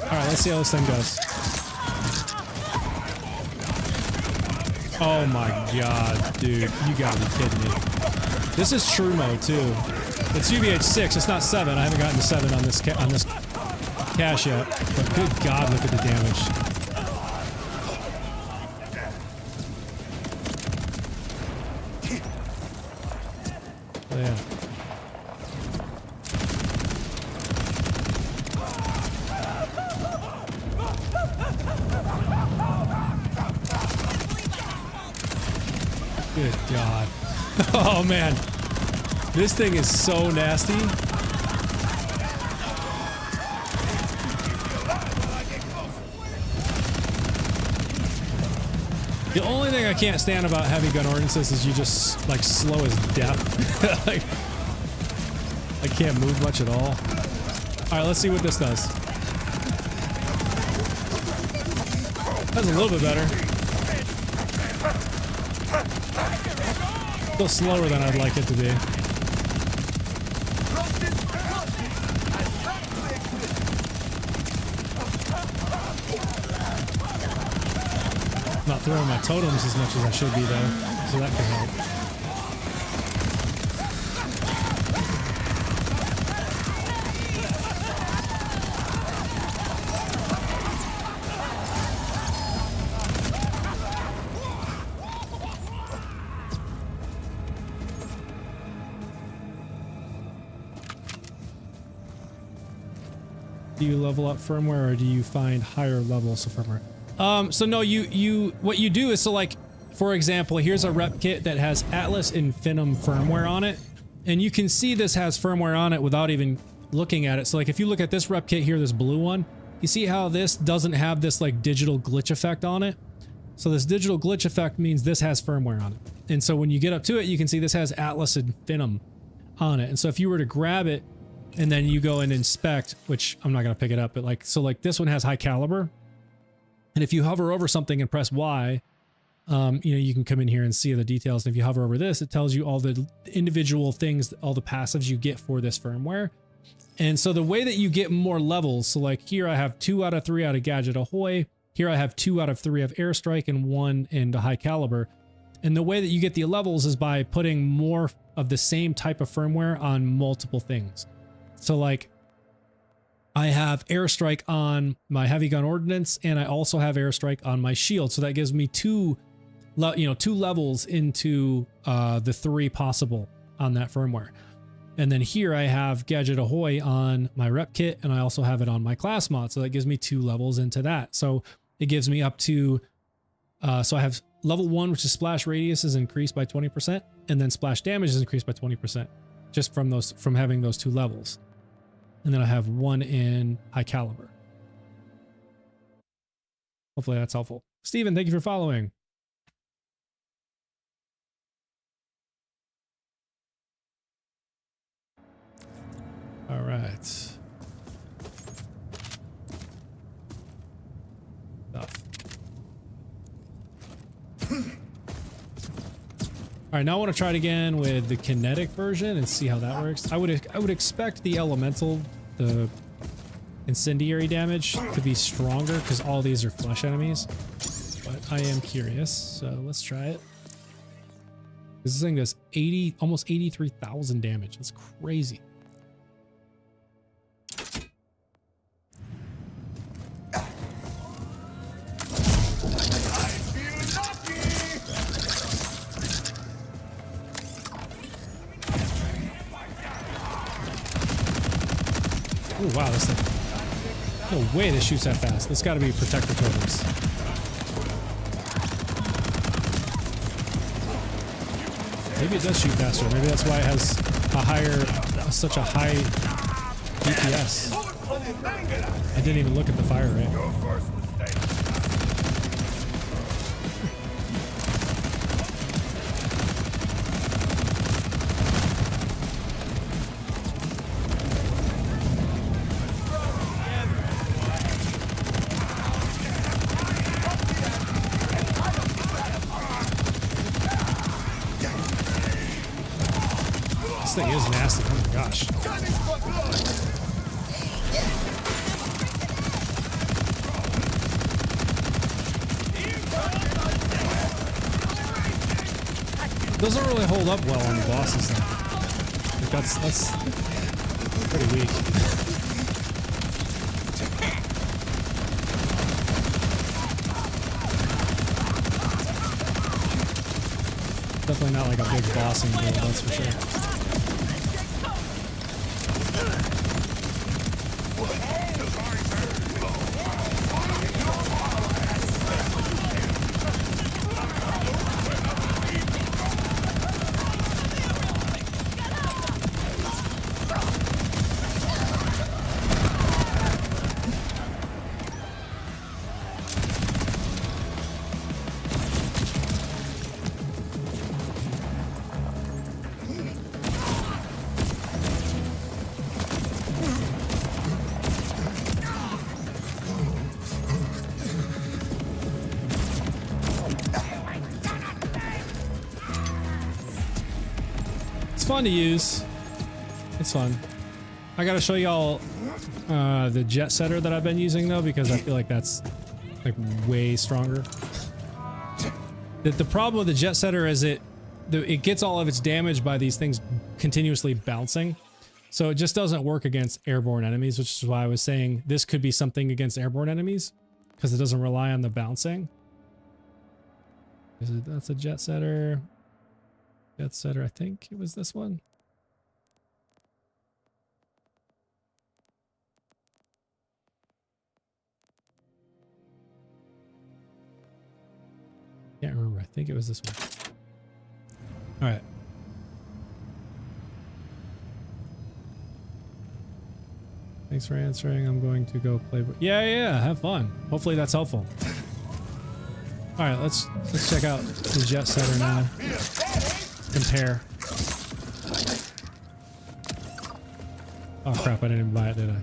[SPEAKER 1] All right, let's see how this thing goes. Oh my god, dude, you gotta be kidding me. This is true mode too. It's UVH6, it's not 7. I haven't gotten to 7 on this cache yet, but good god, look at the damage. Oh, yeah. Good god. Oh man. This thing is so nasty. The only thing I can't stand about heavy gun ordinances is you just like slow as death. Like, I can't move much at all. Alright, let's see what this does. That's a little bit better. Still slower than I'd like it to be. Not throwing my totems as much as I should be though, so that could help. Do you level up firmware or do you find higher levels of firmware? So no, what you do is, so like, for example, here's a rep kit that has Atlas Infinitum firmware on it. And you can see this has firmware on it without even looking at it. So like if you look at this rep kit here, this blue one, you see how this doesn't have this like digital glitch effect on it? So this digital glitch effect means this has firmware on it. And so when you get up to it, you can see this has Atlas Infinitum on it. And so if you were to grab it and then you go and inspect, which I'm not going to pick it up, but like, so like this one has high caliber. And if you hover over something and press Y, you know, you can come in here and see the details. And if you hover over this, it tells you all the individual things, all the passives you get for this firmware. And so the way that you get more levels, so like here I have 2 out of 3 out of Gadget Ahoy. Here I have 2 out of 3 of Airstrike and 1 into high caliber. And the way that you get the levels is by putting more of the same type of firmware on multiple things. So like I have Airstrike on my heavy gun ordnance, and I also have Airstrike on my shield. So that gives me two levels into the 3 possible on that firmware. And then here I have Gadget Ahoy on my rep kit, and I also have it on my class mod. So that gives me 2 levels into that. So it gives me up to, so I have level 1, which is splash radius is increased by 20%, and then splash damage is increased by 20%, just from having those 2 levels. And then I have 1 in high caliber. Hopefully that's helpful. Steven, thank you for following. All right. Stuff. All right, now I want to try it again with the kinetic version and see how that works. I would expect the elemental, the incendiary damage to be stronger because all these are flesh enemies, but I am curious, so let's try it. This thing does almost 83,000 damage. That's crazy. Oh wow, this thing. No way this shoots that fast. This got to be protector totems. Maybe it does shoot faster. Maybe that's why it has such a high DPS. I didn't even look at the fire rate. This thing is nasty. Oh my gosh. Doesn't really hold up well on the bosses though. Like that's pretty weak. Definitely not like a big bossing build, that's for sure. Fun to use. It's fun. I gotta show y'all the jet setter that I've been using though, because I feel like that's like way stronger. The problem with the jet setter is it gets all of its damage by these things continuously bouncing. So it just doesn't work against airborne enemies, which is why I was saying this could be something against airborne enemies because it doesn't rely on the bouncing. That's a jet setter. Jet setter, I think it was this one. I think it was this one. All right. Thanks for answering. I'm going to go play. Yeah, have fun. Hopefully that's helpful. All right, let's check out the jet setter now. Compare. Oh crap! I didn't even buy it, did I?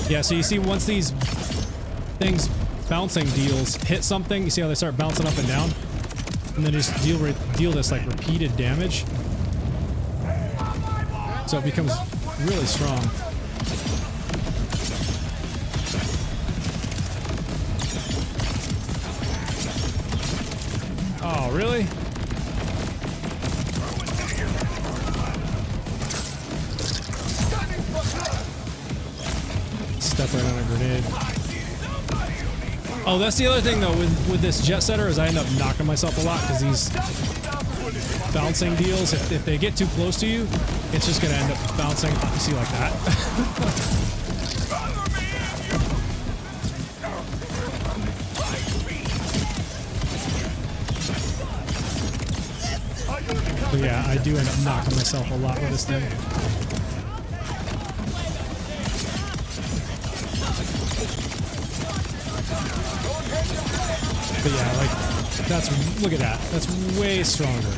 [SPEAKER 1] Yeah, so you see once these things bouncing deals hit something, you see how they start bouncing up and down? And then just deal this like repeated damage. So it becomes really strong. Oh, really? Step right on a grenade. Oh, that's the other thing though with this jet setter is I end up knocking myself a lot because these bouncing deals, if they get too close to you, it's just gonna end up bouncing. You see, like that. But yeah, I do end up knocking myself a lot with this thing. But yeah, like, that's, look at that. That's way stronger.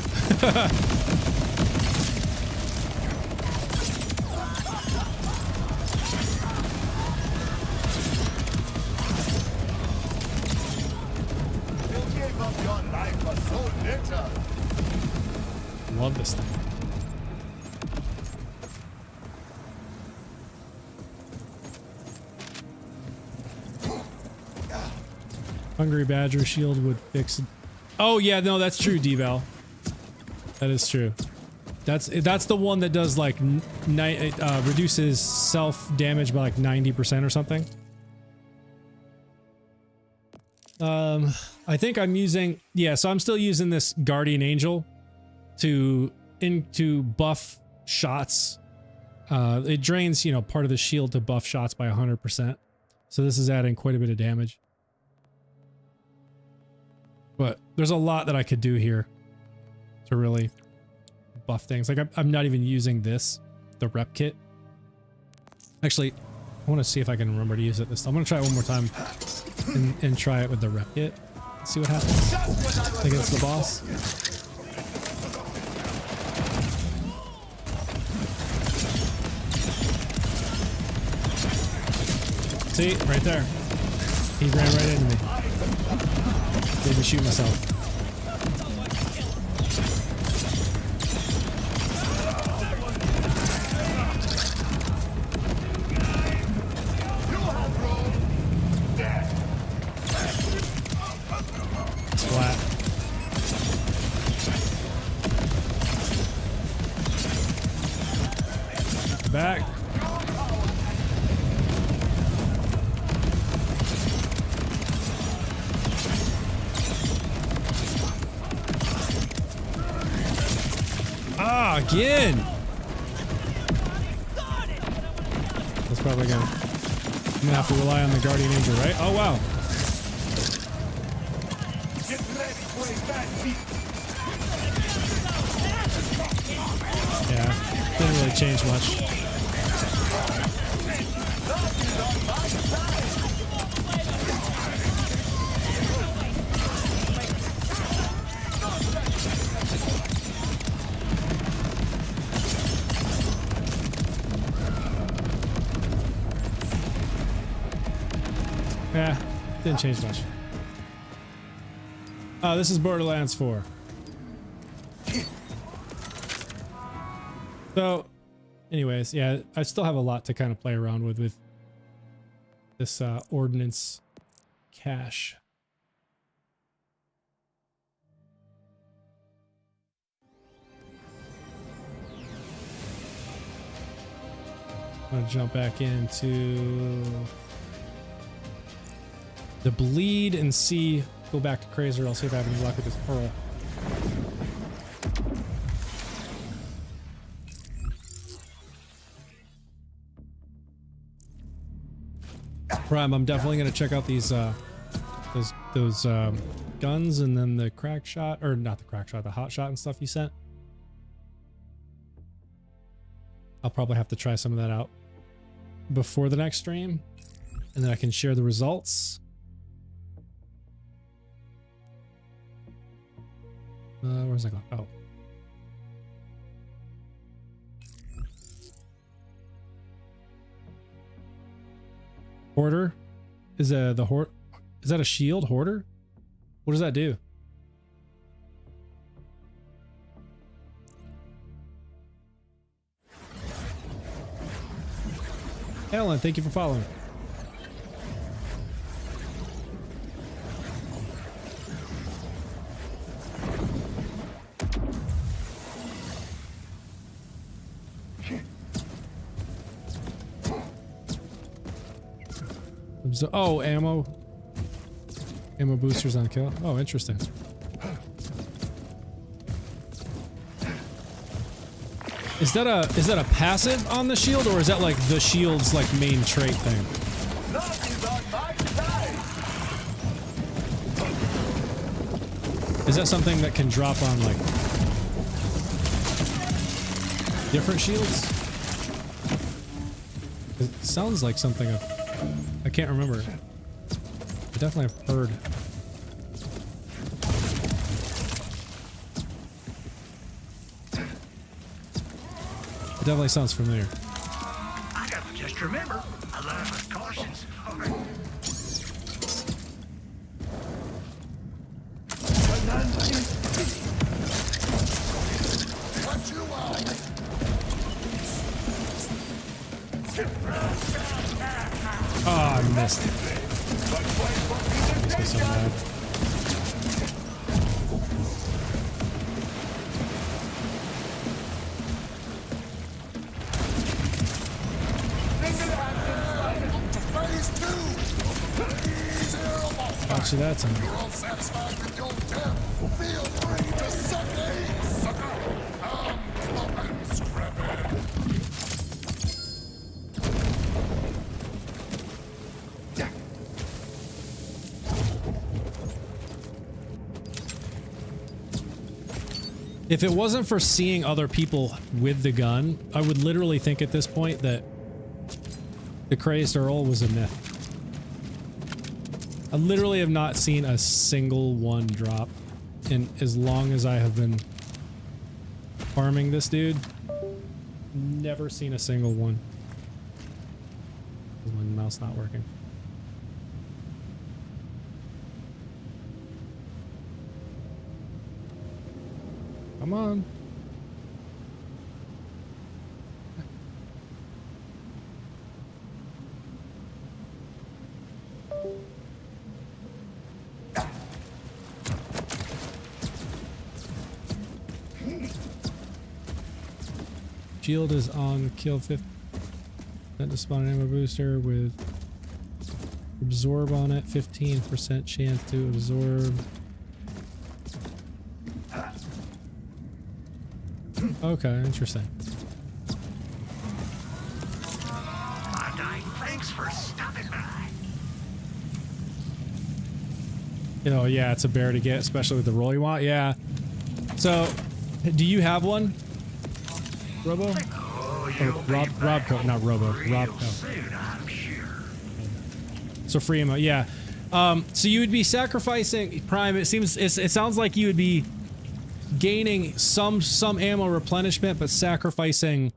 [SPEAKER 1] Love this thing. Hungry Badger shield would fix it. Oh yeah, no, that's true, D-Val. That is true. That's the one that does like reduces self damage by like 90% or something. I think I'm using, yeah, so I'm still using this Guardian Angel to buff shots. It drains, you know, part of the shield to buff shots by 100%. So this is adding quite a bit of damage. But there's a lot that I could do here to really buff things. Like I'm not even using this, the rep kit. Actually, I want to see if I can remember to use it this time. I'm going to try it one more time and try it with the rep kit. See what happens against the boss. See, right there. He ran right into me. Made me shoot myself. Splat. Back. Ah, again. That's probably gonna. I'm gonna have to rely on the Guardian Angel, right? Oh wow. Yeah, didn't really change much. Yeah, didn't change much. Oh, this is Borderlands 4. So, anyways, yeah, I still have a lot to kind of play around with this ordnance cache. I'm gonna jump back into the bleed and see. Go back to Crazer. I'll see if I have any luck with this pearl. Prime, I'm definitely gonna check out these those guns and then the crack shot, or not the crack shot, the hot shot and stuff you sent. I'll probably have to try some of that out before the next stream, and then I can share the results. Where's that going? Oh. Hoarder? Is the is that a shield? Hoarder? What does that do? Alan, thank you for following. Oh, ammo boosters on kill. Oh, interesting. Is that a passive on the shield, or is that like the shield's like main trait thing? Is that something that can drop on like different shields? It sounds like something I can't remember. I definitely have heard. It definitely sounds familiar.
[SPEAKER 2] I gotta just remember, I love cautions.
[SPEAKER 1] Oh, I missed it. Makes me so mad. Actually, that's him.
[SPEAKER 3] You're all satisfied with your death. Feel free to suck a sucker. Plump and scrappy.
[SPEAKER 1] If it wasn't for seeing other people with the gun, I would literally think at this point that the Crazed Earl was a myth. I literally have not seen a single one drop in as long as I have been farming this dude. Never seen a single one. My mouse not working. Come on. Shield is on kill 50. That to spawn an ammo booster with absorb on it. 15% chance to absorb. Okay, interesting.
[SPEAKER 2] Thanks for stopping by.
[SPEAKER 1] Oh yeah, it's a bear to get, especially with the roll you want. Yeah. So, do you have one, Robo?
[SPEAKER 2] Oh,
[SPEAKER 1] Or Robco, not Robo. Robco.
[SPEAKER 2] Soon, I'm sure.
[SPEAKER 1] So free ammo, yeah. So you would be sacrificing Prime. It sounds like you would be gaining some ammo replenishment, but sacrificing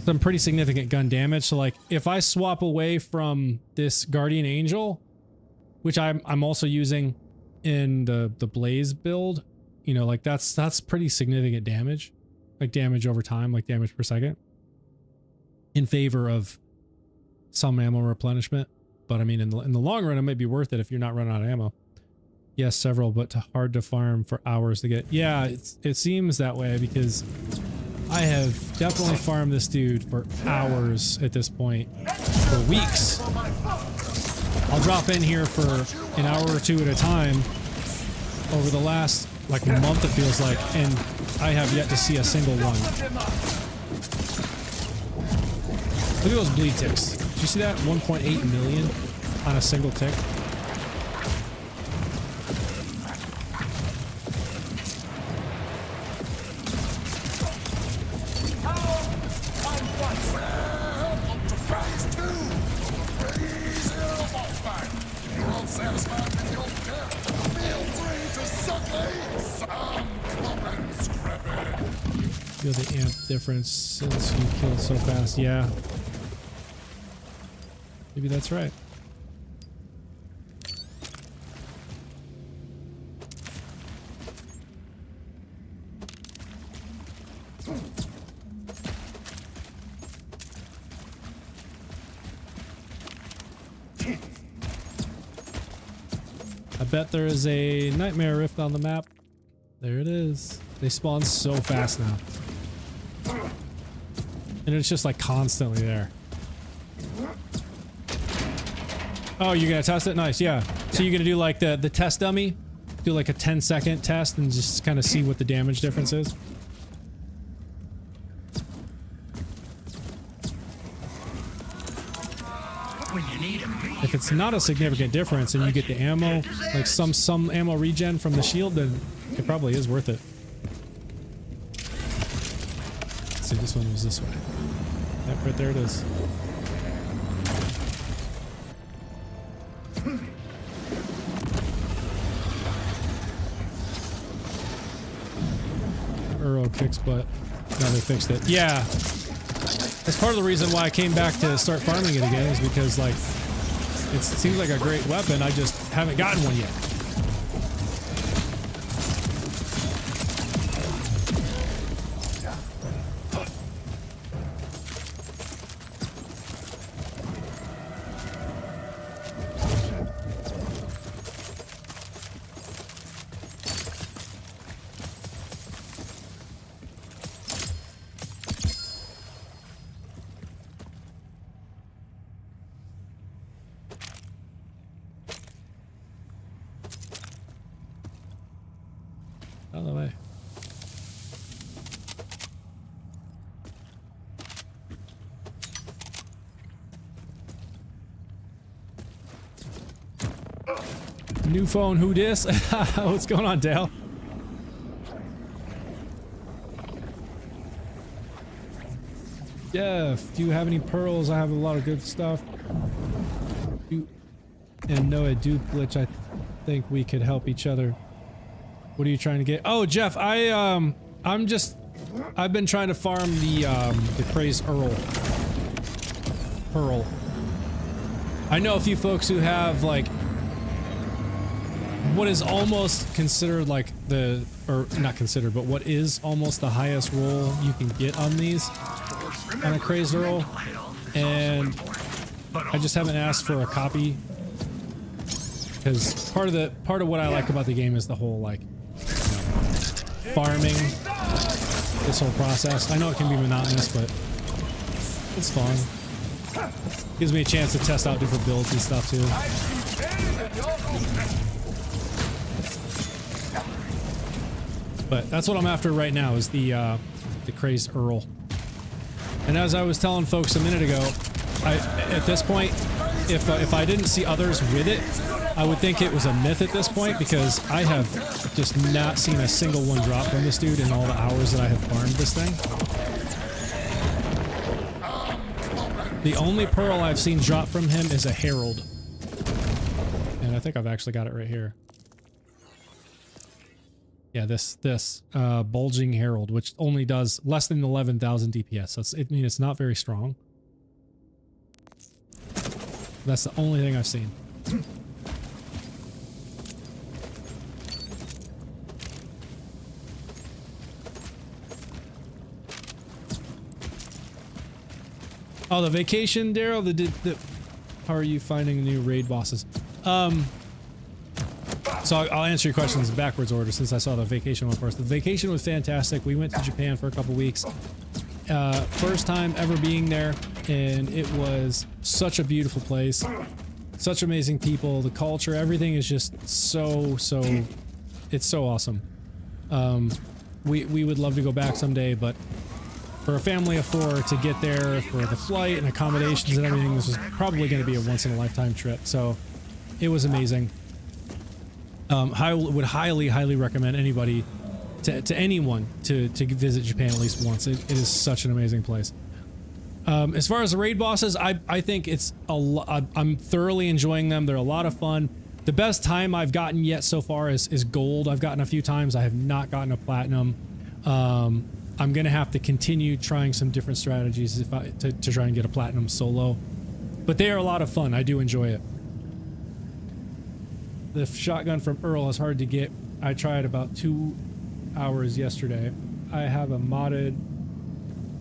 [SPEAKER 1] some pretty significant gun damage. So like, if I swap away from this Guardian Angel, which I'm also using in the Blaze build, you know, like that's pretty significant damage, like damage over time, like damage per second, in favor of some ammo replenishment, but I mean, in the long run, it might be worth it if you're not running out of ammo. Yes, several, but hard to farm for hours to get. Yeah, it seems that way because I have definitely farmed this dude for hours at this point, for weeks. I'll drop in here for an hour or two at a time over the last like month, it feels like, and I have yet to see a single one. Look at those bleed ticks. Did you see that? 1.8 million on a single tick. Feel the amp difference since you killed so fast. Yeah. Maybe that's right. I bet there is a nightmare rift on the map. There it is. They spawn so fast now. And it's just like constantly there. Oh, you're gonna test it? Nice, yeah. So you're gonna do like the test dummy? Do like a 10-second test and just kind of see what the damage difference is? If it's not a significant difference and you get the ammo, like some ammo regen from the shield, then it probably is worth it. Let's see, this one was this way. Yep, right there it is. Earl kicks butt. Now they fixed it. Yeah. That's part of the reason why I came back to start farming it again, is because like it seems like a great weapon. I just haven't gotten one yet. Out of the way. New phone, who dis? What's going on, Dale? Jeff, do you have any pearls? I have a lot of good stuff. And no, a dupe glitch. I think we could help each other. What are you trying to get? Oh, Jeff, I've been trying to farm the crazed pearl. I know a few folks who have like what is almost considered like or not considered, but what is almost the highest roll you can get on these, on a crazed Earl, and I just haven't asked for a copy because part of what I like about the game is the whole like farming, this whole process. I know it can be monotonous, but it's fun. Gives me a chance to test out different builds and stuff too. But that's what I'm after right now, is the crazed Earl. And as I was telling folks a minute ago, at this point, if I didn't see others with it, I would think it was a myth at this point, because I have just not seen a single one drop from this dude in all the hours that I have farmed this thing. The only pearl I've seen drop from him is a herald. And I think I've actually got it right here. Yeah, this bulging herald, which only does less than 11,000 DPS. So I mean, it's not very strong. That's the only thing I've seen. Oh, the vacation, Daryl. How are you finding new raid bosses? So I'll answer your questions in backwards order since I saw the vacation one first. The vacation was fantastic. We went to Japan for a couple weeks. First time ever being there, and it was such a beautiful place. Such amazing people. The culture, everything is just so it's so awesome. We would love to go back someday, but for a family of 4 to get there for the flight and accommodations and everything, this was probably going to be a once-in-a-lifetime trip. So it was amazing. I would highly recommend anybody to anyone to visit Japan at least once. It is such an amazing place. As far as the raid bosses, I think it's I'm thoroughly enjoying them. They're a lot of fun. The best time I've gotten yet so far is gold. I've gotten a few times. I have not gotten a platinum. I'm gonna have to continue trying some different strategies to try and get a platinum solo, but they are a lot of fun. I do enjoy it. The shotgun from Earl is hard to get. I tried about 2 hours yesterday. I have a modded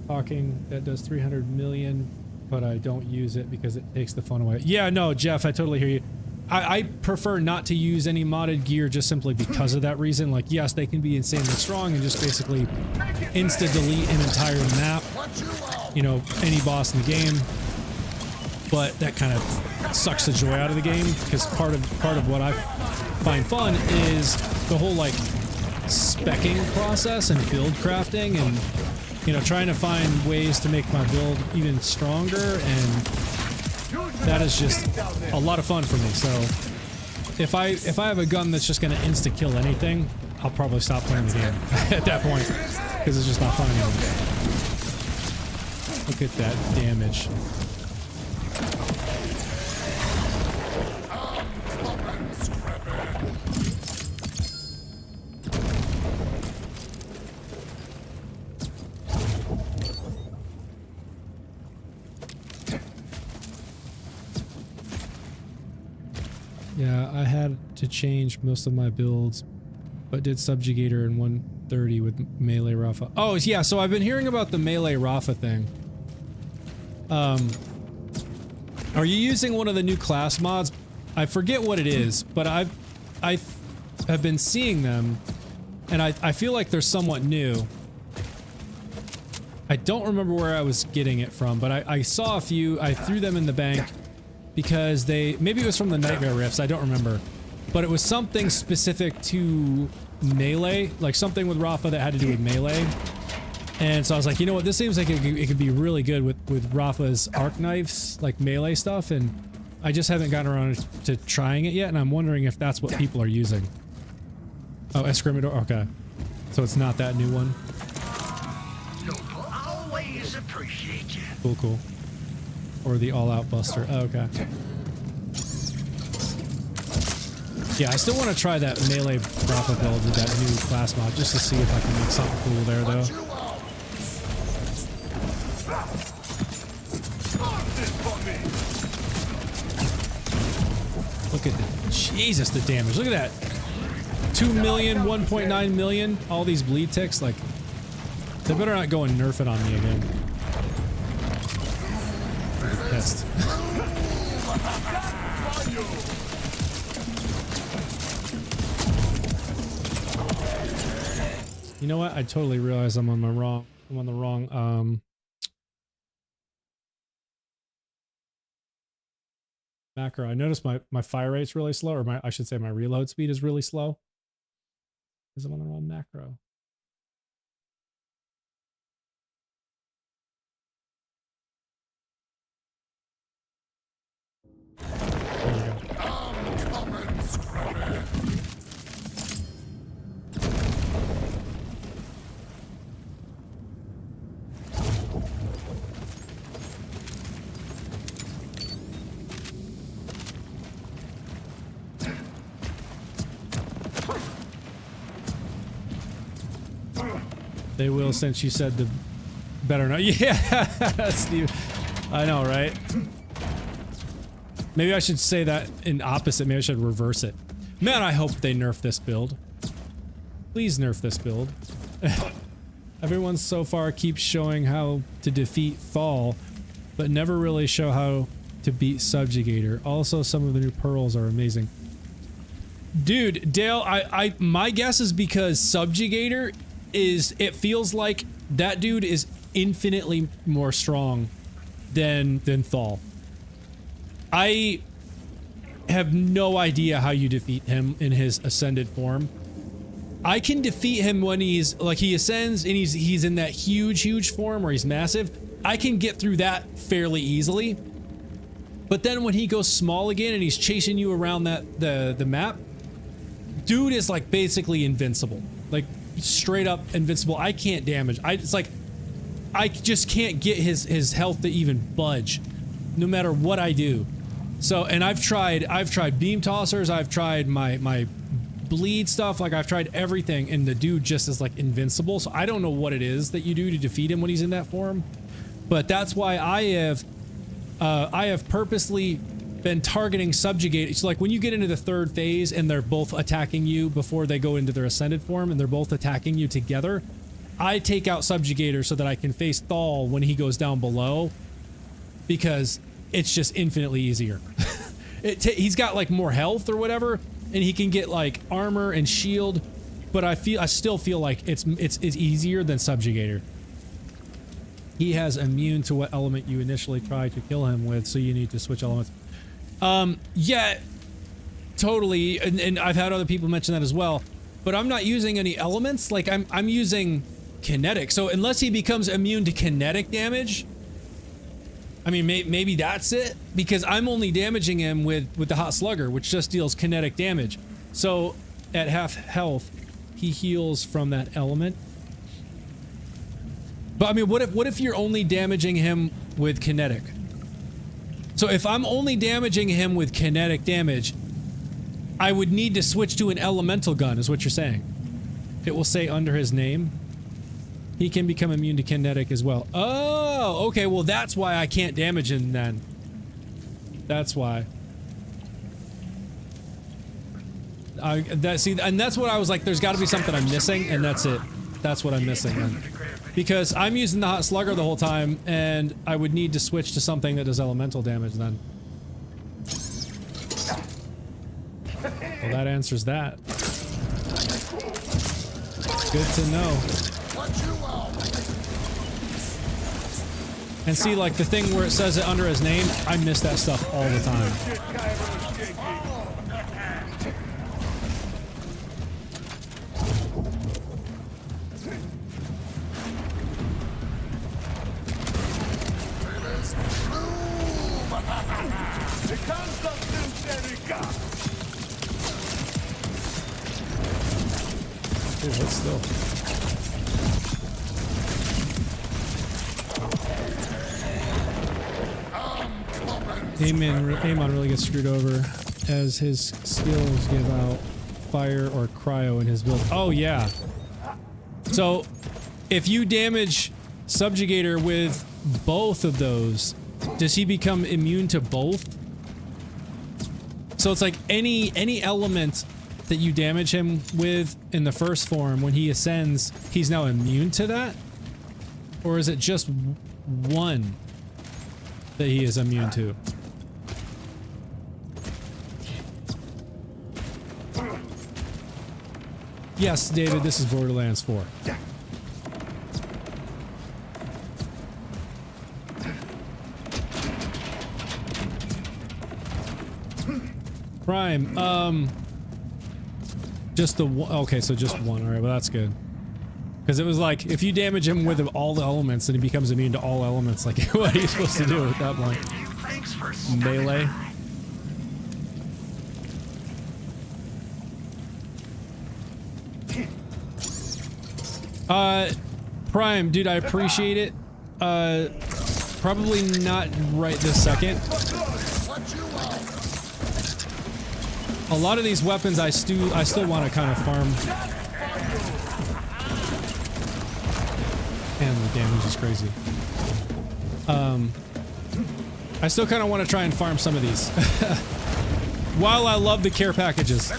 [SPEAKER 1] talking that does 300 million, but I don't use it because it takes the fun away. Yeah, no, Jeff, I totally hear you. I prefer not to use any modded gear just simply because of that reason. Like, yes, they can be insanely strong and just basically insta-delete an entire map, you know, any boss in the game, but that kind of sucks the joy out of the game, because part of what I find fun is the whole, like, speccing process and build crafting and, you know, trying to find ways to make my build even stronger, and that is just a lot of fun for me. So if I have a gun that's just going to insta-kill anything, I'll probably stop playing the game at that point, because it's just not fun anymore. Look at that damage. Yeah, I had to change most of my builds, but did Subjugator in 130 with Melee Rafa. Oh, yeah, so I've been hearing about the Melee Rafa thing. Are you using one of the new class mods? I forget what it is, but I have been seeing them, and I feel like they're somewhat new. I don't remember where I was getting it from, but I saw a few. I threw them in the bank because maybe it was from the Nightmare Rifts, I don't remember, but it was something specific to melee, like something with Rafa that had to do with melee. And so I was like, you know what, this seems like it could be really good with Rafa's arc knives, like melee stuff, and I just haven't gotten around to trying it yet, and I'm wondering if that's what people are using. Oh, Escrimador, okay. So it's not that new one.
[SPEAKER 2] Always appreciate you.
[SPEAKER 1] Cool, cool. Or the all-out buster. Oh, okay. Yeah, I still want to try that melee Rafa build with that new class mod, just to see if I can make something cool there, though. Look at the, Jesus, the damage. Look at that. 2 million, 1.9 million. All these bleed ticks, like, they better not go and nerf it on me again. I'm pissed. You know what? I totally realize I'm on the wrong macro. I noticed my fire rate's really slow, or I should say my reload speed is really slow, because I'm on the wrong macro. There we go. They will, since you said the better not. Yeah, Steve. I know, right? Maybe I should say that in opposite. Maybe I should reverse it. Man, I hope they nerf this build. Please nerf this build. Everyone so far keeps showing how to defeat Fall. but never really show how to beat Subjugator. Also, some of the new pearls are amazing. Dude, Dale, my guess is because Subjugator is, it feels like that dude is infinitely more strong than Thal. I have no idea how you defeat him in his ascended form. I can defeat him when he's like, he ascends and he's in that huge form where he's massive. I can get through that fairly easily. But then when he goes small again and he's chasing you around the map, dude is like basically invincible. Like straight up invincible. I can't damage. It's like I just can't get his health to even budge no matter what I do. So, and I've tried beam tossers, I've tried my bleed stuff, like I've tried everything, and the dude just is like invincible. So I don't know what it is that you do to defeat him when he's in that form, but that's why I have purposely been targeting Subjugate. It's like when you get into the third phase and they're both attacking you before they go into their ascended form and they're both attacking you together, I take out Subjugator so that I can face Thal when he goes down below, because it's just infinitely easier. He's got like more health or whatever, and he can get like armor and shield, but I still feel like it's easier than Subjugator. He has immune to what element you initially try to kill him with, so you need to switch elements. Yeah, totally, and I've had other people mention that as well, but I'm not using any elements. Like I'm using kinetic. So unless he becomes immune to kinetic damage, I mean, maybe that's it, because I'm only damaging him with the Hot Slugger, which just deals kinetic damage. So at half health, he heals from that element. But I mean, what if you're only damaging him with kinetic? So if I'm only damaging him with kinetic damage, I would need to switch to an elemental gun, is what you're saying. It will say under his name, he can become immune to kinetic as well. Oh, okay, well that's why I can't damage him then. That's why. And that's what I was like, there's gotta be something I'm missing, and that's it. That's what I'm missing then. Because I'm using the Hot Slugger the whole time, and I would need to switch to something that does elemental damage then. Well, that answers that. Good to know. And see, like the thing where it says it under his name, I miss that stuff all the time. Dude, what's still? Amon really gets screwed over as his skills give out fire or cryo in his build. Oh yeah. So if you damage Subjugator with both of those, does he become immune to both? So it's like any element that you damage him with in the first form, when he ascends, he's now immune to that? Or is it just one that he is immune to? Yes, David, this is Borderlands 4. Prime, just the one. Okay, so just one. Alright, well that's good. Because it was like, if you damage him with all the elements, then he becomes immune to all elements. Like, what are you supposed to do at that point? Melee? Prime, dude, I appreciate it. Probably not right this second. A lot of these weapons I still want to kind of farm. And the damage is crazy. I still kind of want to try and farm some of these. While I love the care packages,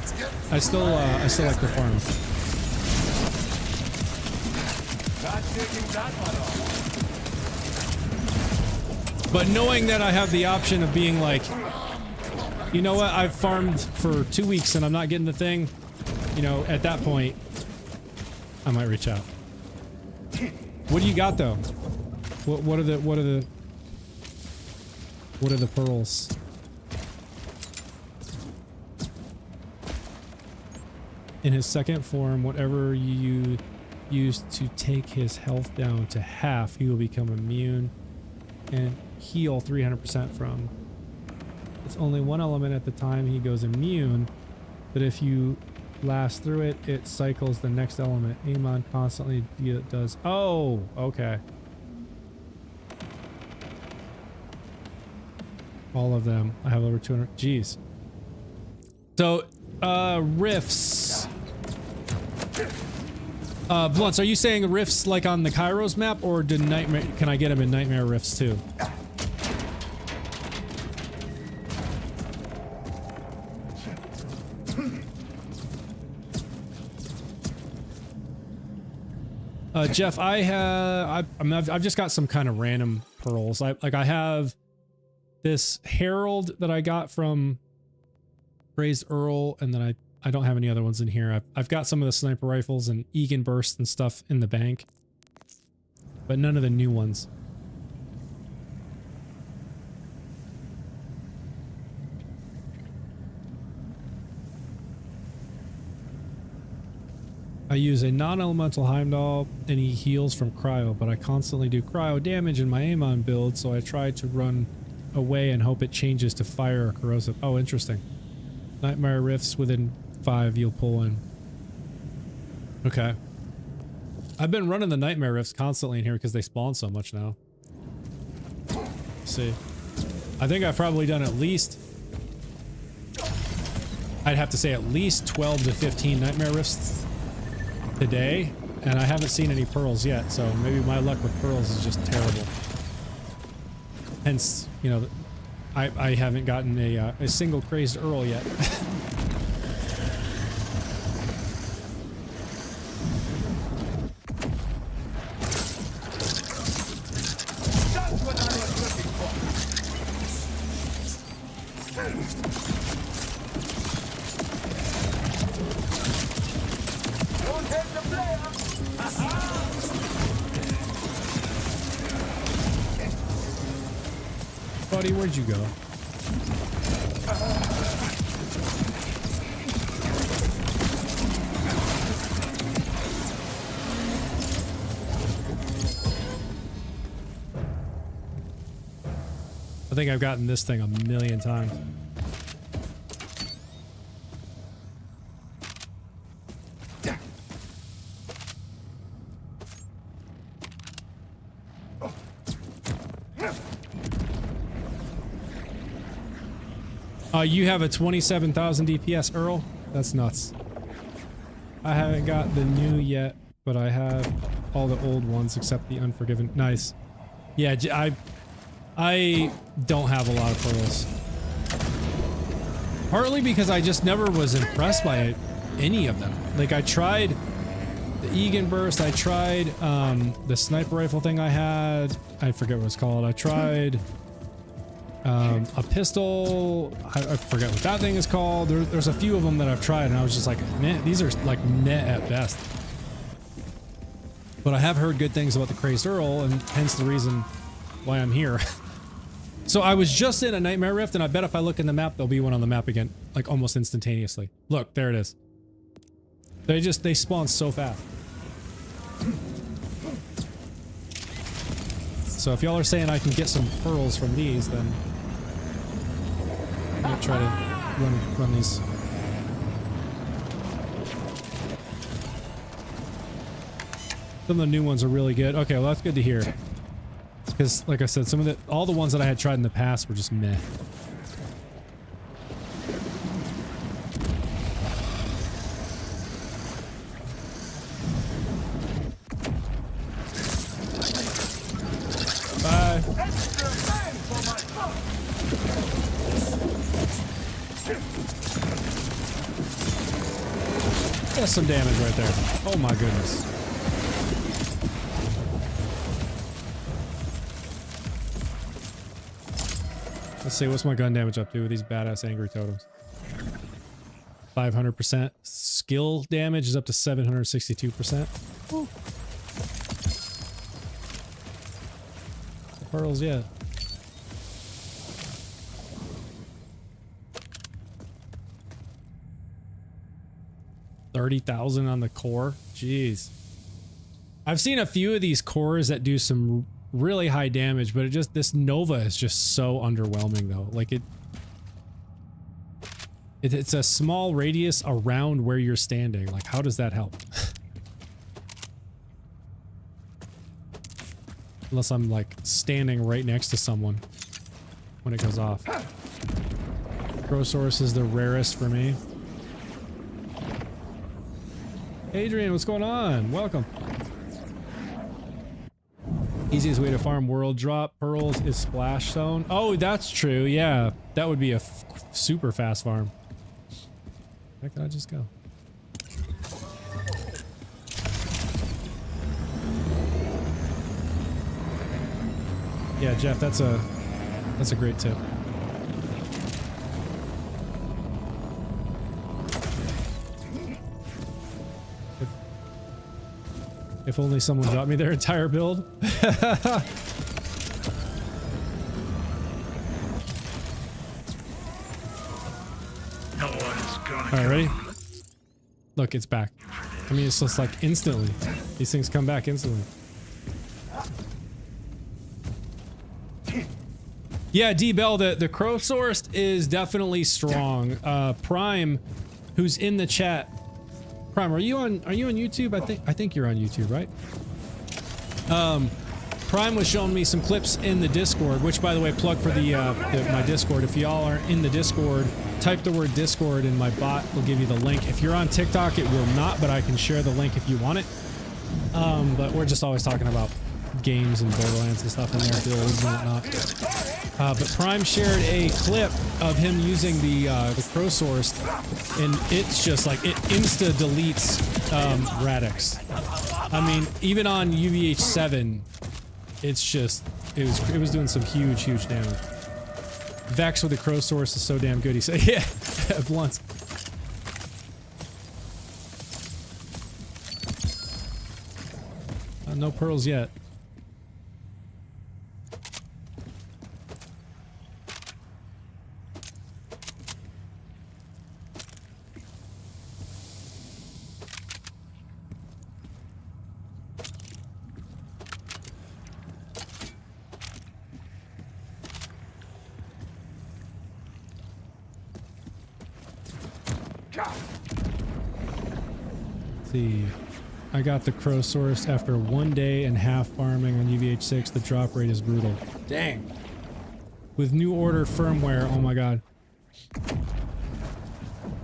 [SPEAKER 1] I still like to farm. But knowing that I have the option of being like, you know what, I've farmed for 2 weeks and I'm not getting the thing, you know, at that point, I might reach out. What do you got though? What are the pearls? In his second form, whatever you use to take his health down to half, he will become immune and heal 300% from. It's only one element at the time he goes immune, but if you last through it, it cycles the next element. Amon constantly does. Oh, okay. All of them. I have over 200. Jeez. So, rifts. Blunts, are you saying rifts like on the Kairos map, or did Nightmare? Can I get them in Nightmare rifts too? Jeff, I've just got some kind of random pearls. I have this Herald that I got from Raised Earl, and then I don't have any other ones in here. I've got some of the sniper rifles and Egan bursts and stuff in the bank, but none of the new ones. I use a non-elemental Heimdall and he heals from cryo, but I constantly do cryo damage in my Amon build, so I try to run away and hope it changes to fire or corrosive. Oh, interesting. Nightmare rifts within 5 you'll pull in. Okay. I've been running the Nightmare rifts constantly in here because they spawn so much now. Let's see. I think I've probably done at least... I'd have to say at least 12 to 15 Nightmare rifts today, and I haven't seen any pearls yet, so maybe my luck with pearls is just terrible. Hence, you know, I haven't gotten a single Crazed Earl yet.
[SPEAKER 6] That's what I was looking for. Don't hit the player.
[SPEAKER 1] Buddy, where'd you go? I think I've gotten this thing a million times. You have a 27,000 DPS, Earl? That's nuts. I haven't got the new yet, but I have all the old ones except the Unforgiven. Nice. Yeah, I don't have a lot of pearls. Partly because I just never was impressed by any of them. Like, I tried the Egan burst, I tried the sniper rifle thing I had. I forget what it's called. I tried a pistol. I forget what that thing is called. There's a few of them that I've tried, and I was just like, man, these are like meh at best. But I have heard good things about the Crazed Earl, and hence the reason why I'm here. So I was just in a Nightmare Rift, and I bet if I look in the map, there'll be one on the map again, like almost instantaneously. Look, there it is. They spawn so fast. So if y'all are saying I can get some pearls from these, then I'm gonna try to run these. Some of the new ones are really good. Okay, well that's good to hear. Because, like I said, all the ones that I had tried in the past were just meh. Bye. That's some damage right there. Oh my goodness. Let's see, what's my gun damage up to with these badass angry totems? 500%. Skill damage is up to 762%. Woo. Pearls, yeah. $30,000 on the core. Jeez. I've seen a few of these cores that do some really high damage, but it just, this Nova is just so underwhelming though. Like it's a small radius around where you're standing. Like, how does that help? Unless I'm like standing right next to someone when it goes off. Crosource is the rarest for me. Adrian, what's going on? Welcome. Easiest way to farm world drop pearls is splash zone. Oh, that's true. Yeah, that would be a super fast farm. Where can I just go? Yeah, Jeff, that's a great tip. If only someone got me their entire build. Alright, ready? Look, it's back. I mean, it's just like instantly. These things come back instantly. Yeah, D-Bell, the Crow-sourced is definitely strong. Prime, who's in the chat. Prime, are you on YouTube? I think you're on YouTube, right? Prime was showing me some clips in the Discord, which, by the way, plug for my Discord. If y'all are in the Discord, type the word Discord and my bot will give you the link. If you're on TikTok, it will not, but I can share the link if you want it. But we're just always talking about games and Borderlands and stuff in there, builds and whatnot. But Prime shared a clip of him using the Crow-sourced, and it's just like, it insta deletes Radix. I mean, even on UVH7, it's just, it was doing some huge damage. Vex with the Crow-source is so damn good, he said. Yeah, blunts. No pearls yet. See, I got the Crow-source after 1.5 days farming on UVH6. The drop rate is brutal. Dang. With new order firmware, oh my god.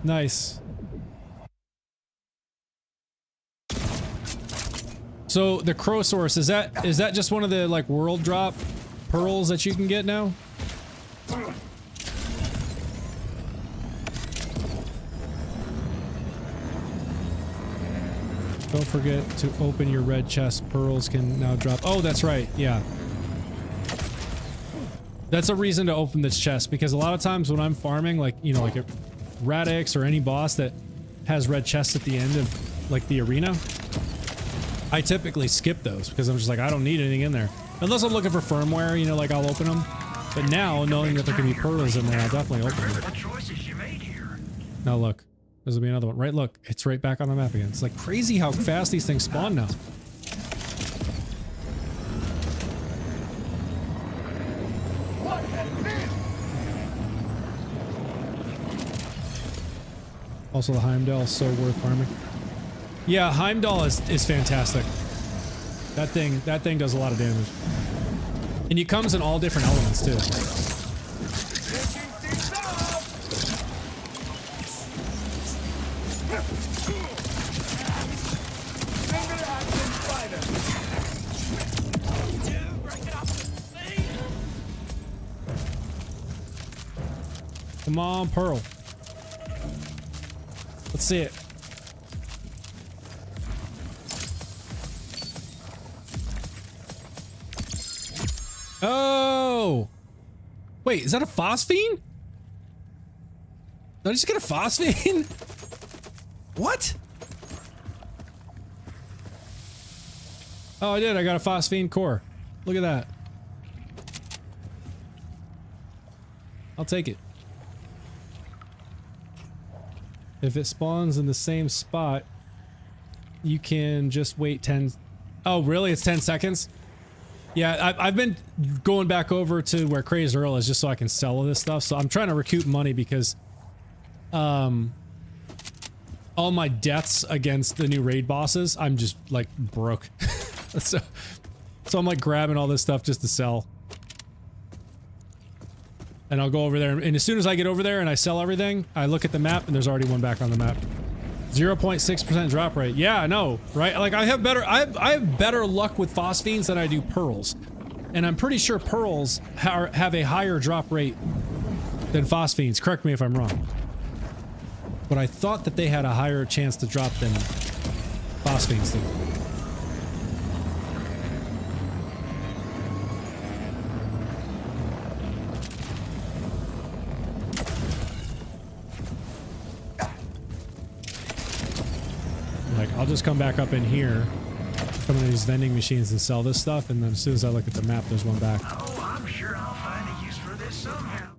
[SPEAKER 1] Nice. So the Crow-source, is that just one of the like world drop pearls that you can get now? Don't forget to open your red chest. Pearls can now drop. Oh, that's right. Yeah. That's a reason to open this chest, because a lot of times when I'm farming, like, you know, like a Radix or any boss that has red chests at the end of like the arena, I typically skip those because I'm just like, I don't need anything in there. Unless I'm looking for firmware, you know, like I'll open them. But now, knowing that there can be pearls in there, I'll definitely open them. Now look. There's gonna be another one. Right, look. It's right back on the map again. It's like crazy how fast these things spawn now. Also, the Heimdall is so worth farming. Yeah, Heimdall is fantastic. That thing does a lot of damage. And it comes in all different elements, too. Come on, Pearl. Let's see it. Oh! Wait, is that a phosphine? Did I just get a phosphine? What? Oh, I did. I got a phosphine core. Look at that. I'll take it. If it spawns in the same spot, you can just wait 10... Oh, really? It's 10 seconds? Yeah, I've been going back over to where Crazed Earl is just so I can sell all this stuff. So I'm trying to recoup money because... all my deaths against the new raid bosses, I'm just, like, broke. so I'm, like, grabbing all this stuff just to sell. And I'll go over there, and as soon as I get over there and I sell everything, I look at the map, and there's already one back on the map. 0.6% drop rate. Yeah, I know, right? Like, I have better luck with phosphines than I do pearls. And I'm pretty sure pearls have a higher drop rate than phosphines. Correct me if I'm wrong. But I thought that they had a higher chance to drop than phosphines do. Like, I'll just come back up in here, come into these vending machines and sell this stuff, and then as soon as I look at the map, there's one back.
[SPEAKER 2] Oh, I'm sure I'll find a use for this somehow.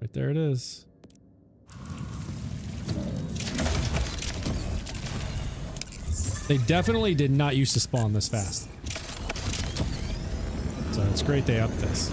[SPEAKER 1] Right there it is. They definitely did not used to spawn this fast. So it's great they upped this.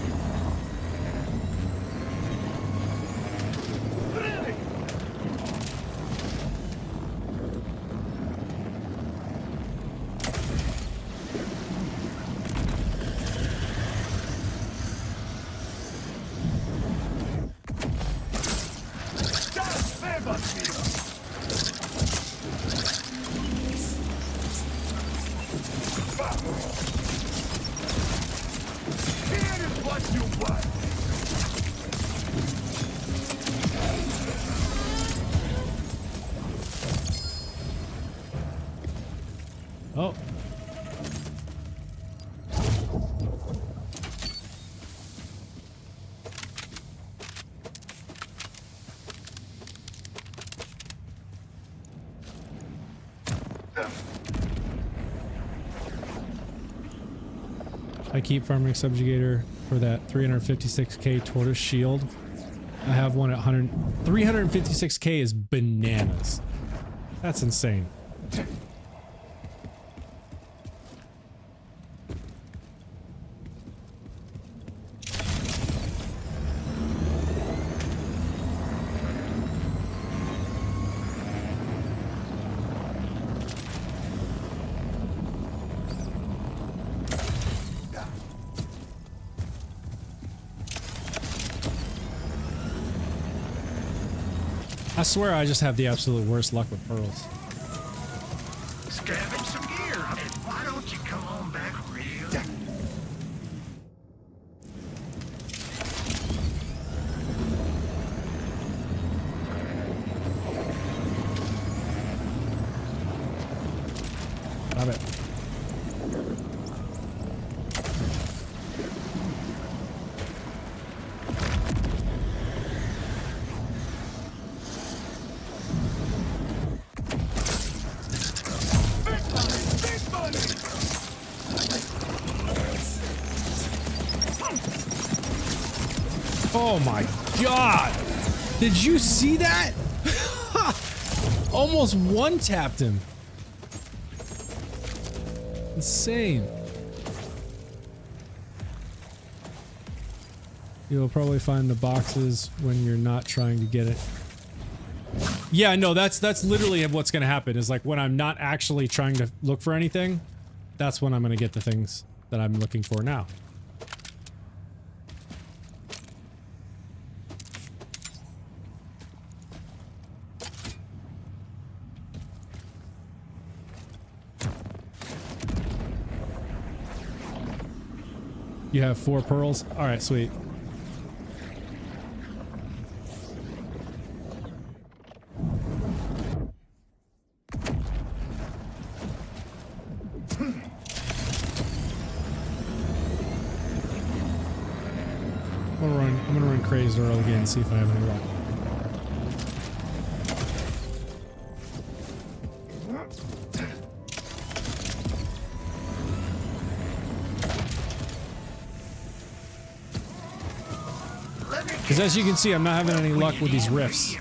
[SPEAKER 1] Oh. I keep farming subjugator for that 356k tortoise shield. I have one at 356k is bananas. That's insane. I swear I just have the absolute worst luck with pearls.
[SPEAKER 2] Scavenge some gear. And why don't you come on back real?
[SPEAKER 1] Love it. Oh my god! Did you see that? Almost one-tapped him. Insane. You'll probably find the boxes when you're not trying to get it. Yeah, no, that's literally what's gonna happen, is like when I'm not actually trying to look for anything, that's when I'm gonna get the things that I'm looking for now. You have 4 pearls? Alright, sweet. I'm gonna run Crazed Earl again and see if I have any luck. Because as you can see, I'm not having any luck with these rifts.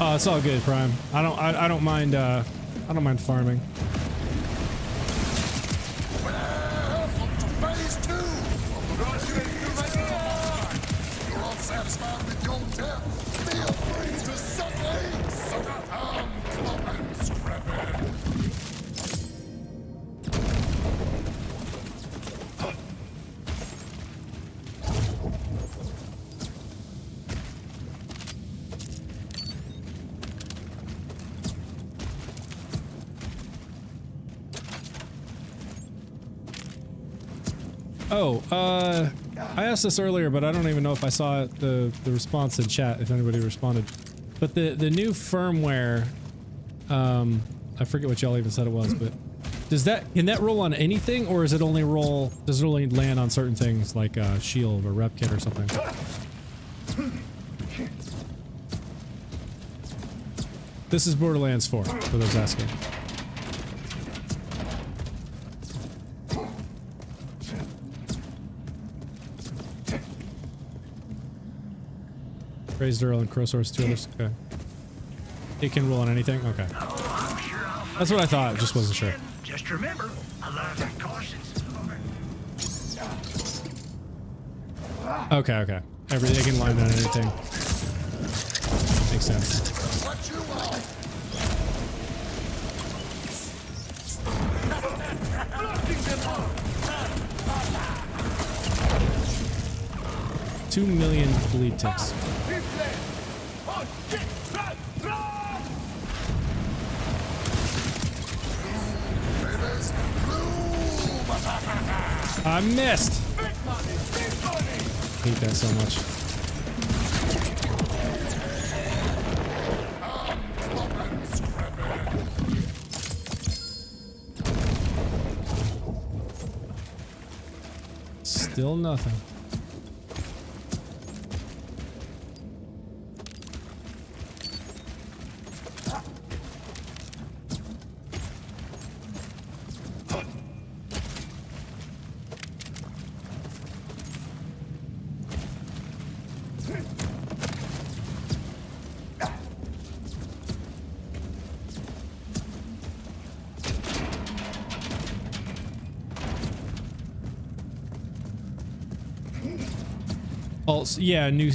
[SPEAKER 1] Oh, it's all good, Prime. I don't mind farming.
[SPEAKER 6] Phase 2 You're all satisfied with your death. Feel free to suck eggs. Club and scrap it.
[SPEAKER 1] Oh, I asked this earlier, but I don't even know if I saw the response in chat, if anybody responded. But the new firmware, I forget what y'all even said it was, but can that roll on anything, or is it only does it only land on certain things like shield or rep kit or something? This is Borderlands 4, for those asking. Raised Earl and Crowsource 2 others. Okay. It can roll on anything? Okay. That's what I thought, just wasn't sure.
[SPEAKER 2] Just remember, a lot of cautions.
[SPEAKER 1] Okay, okay. They can land on anything. Makes sense. $2 million bleed ticks. I missed! Hate that so much. Still nothing. Also, yeah, new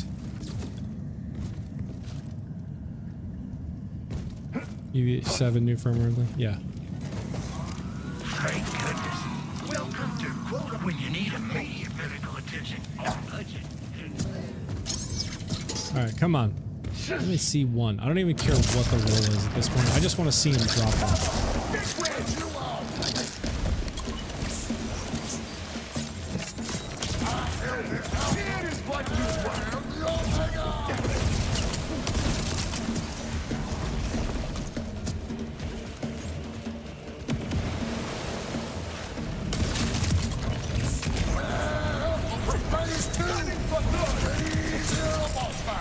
[SPEAKER 1] UVHM7 new firmware. Yeah.
[SPEAKER 2] Thank goodness. Welcome to Quota when you need immediate medical attention on budget.
[SPEAKER 1] All right, come on. Let me see one. I don't even care what the roll is at this point. I just want to see him drop off.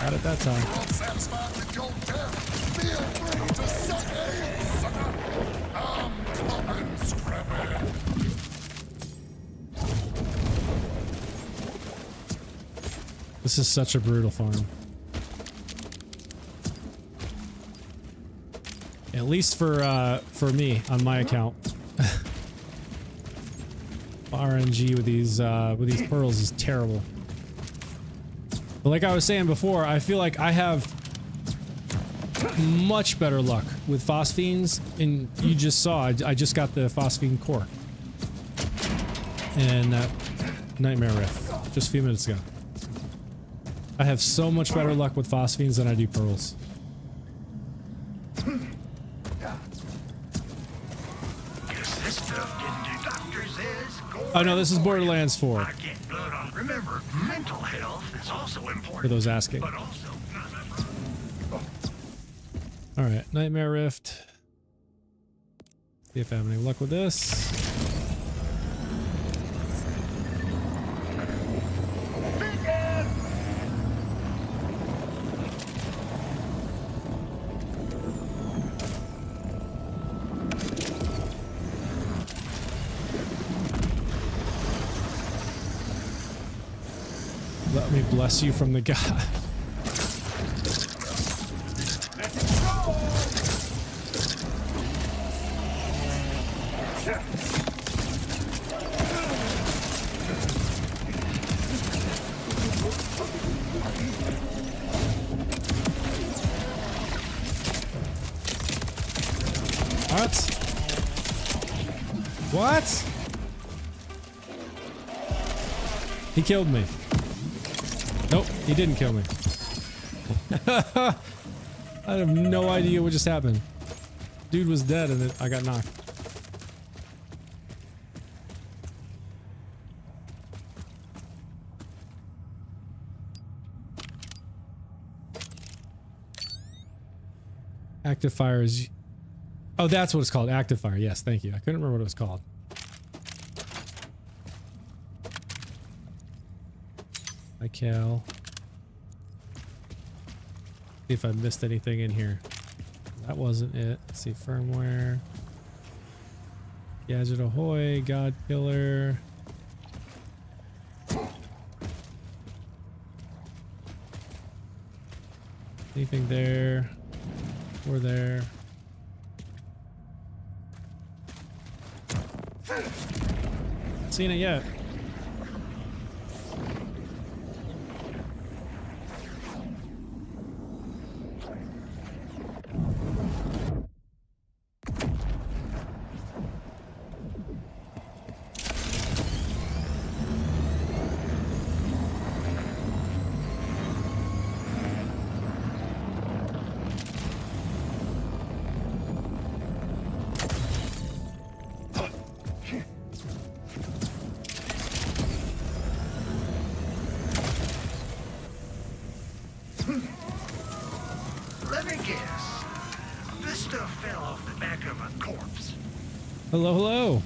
[SPEAKER 1] Not at that time. This is such a brutal farm. At least for me on my account. RNG with these pearls is terrible. But like I was saying before, I feel like I have much better luck with phosphines, and you just saw I just got the phosphine core and that nightmare rift just a few minutes ago. I have so much better luck with phosphines than I do pearls.
[SPEAKER 2] This stuff didn't do. Doctor says go.
[SPEAKER 1] Oh no, this is Borderlands 4.
[SPEAKER 2] I get blood on. Remember, mental health is also important.
[SPEAKER 1] For those asking.
[SPEAKER 2] But also,
[SPEAKER 1] All right, Nightmare Rift. See if I have any luck with this. Let me bless you from the God. What? What? He killed me. Nope, he didn't kill me. I have no idea what just happened. Dude was dead and I got knocked. Active fire is... Oh, that's what it's called. Active fire. Yes, thank you. I couldn't remember what it was called. Hi, Cal. See if I missed anything in here. That wasn't it. Let's see, firmware. Gadget ahoy, God Killer. Anything there? Or there? Not seen it yet.
[SPEAKER 2] let me guess. This stuff fell off the back of a corpse.
[SPEAKER 1] Hello, hello.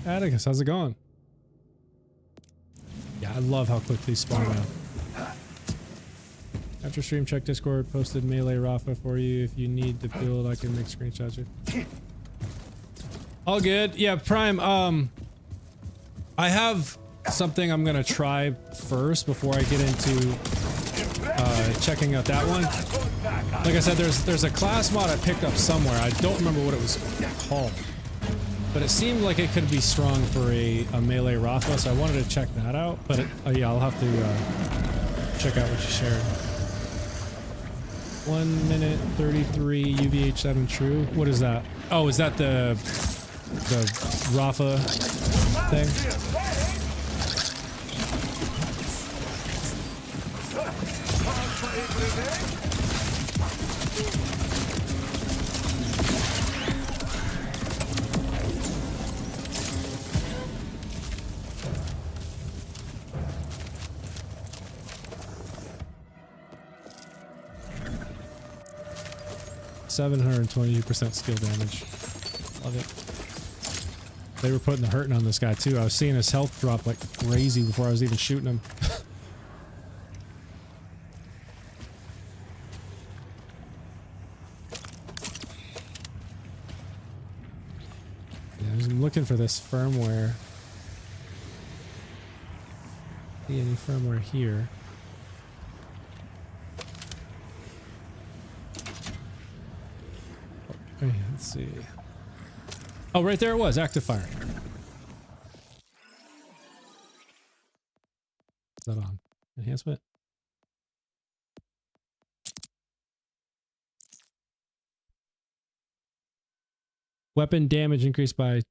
[SPEAKER 1] Atticus, how's it going? Yeah, I love how quick these spawn now. After stream, check Discord, posted Melee Rafa for you. If you need to build, I can make screenshots. All good. Yeah, Prime, I have something I'm gonna try first before I get into checking out that one. Like I said, there's a class mod I picked up somewhere. I don't remember what it was called, but it seemed like it could be strong for a melee Rafa, so I wanted to check that out. But yeah, I'll have to check out what you shared. 1 minute 33 UVH7 true. What is that? Oh, is that the Rafa thing? %722% skill damage. Love it. They were putting the hurting on this guy too. I was seeing his health drop like crazy before I was even shooting him. Yeah, I'm looking for this firmware. See any firmware here? Let's see. Oh, right there it was. Active fire. Is that on? Enhancement? Weapon damage increased by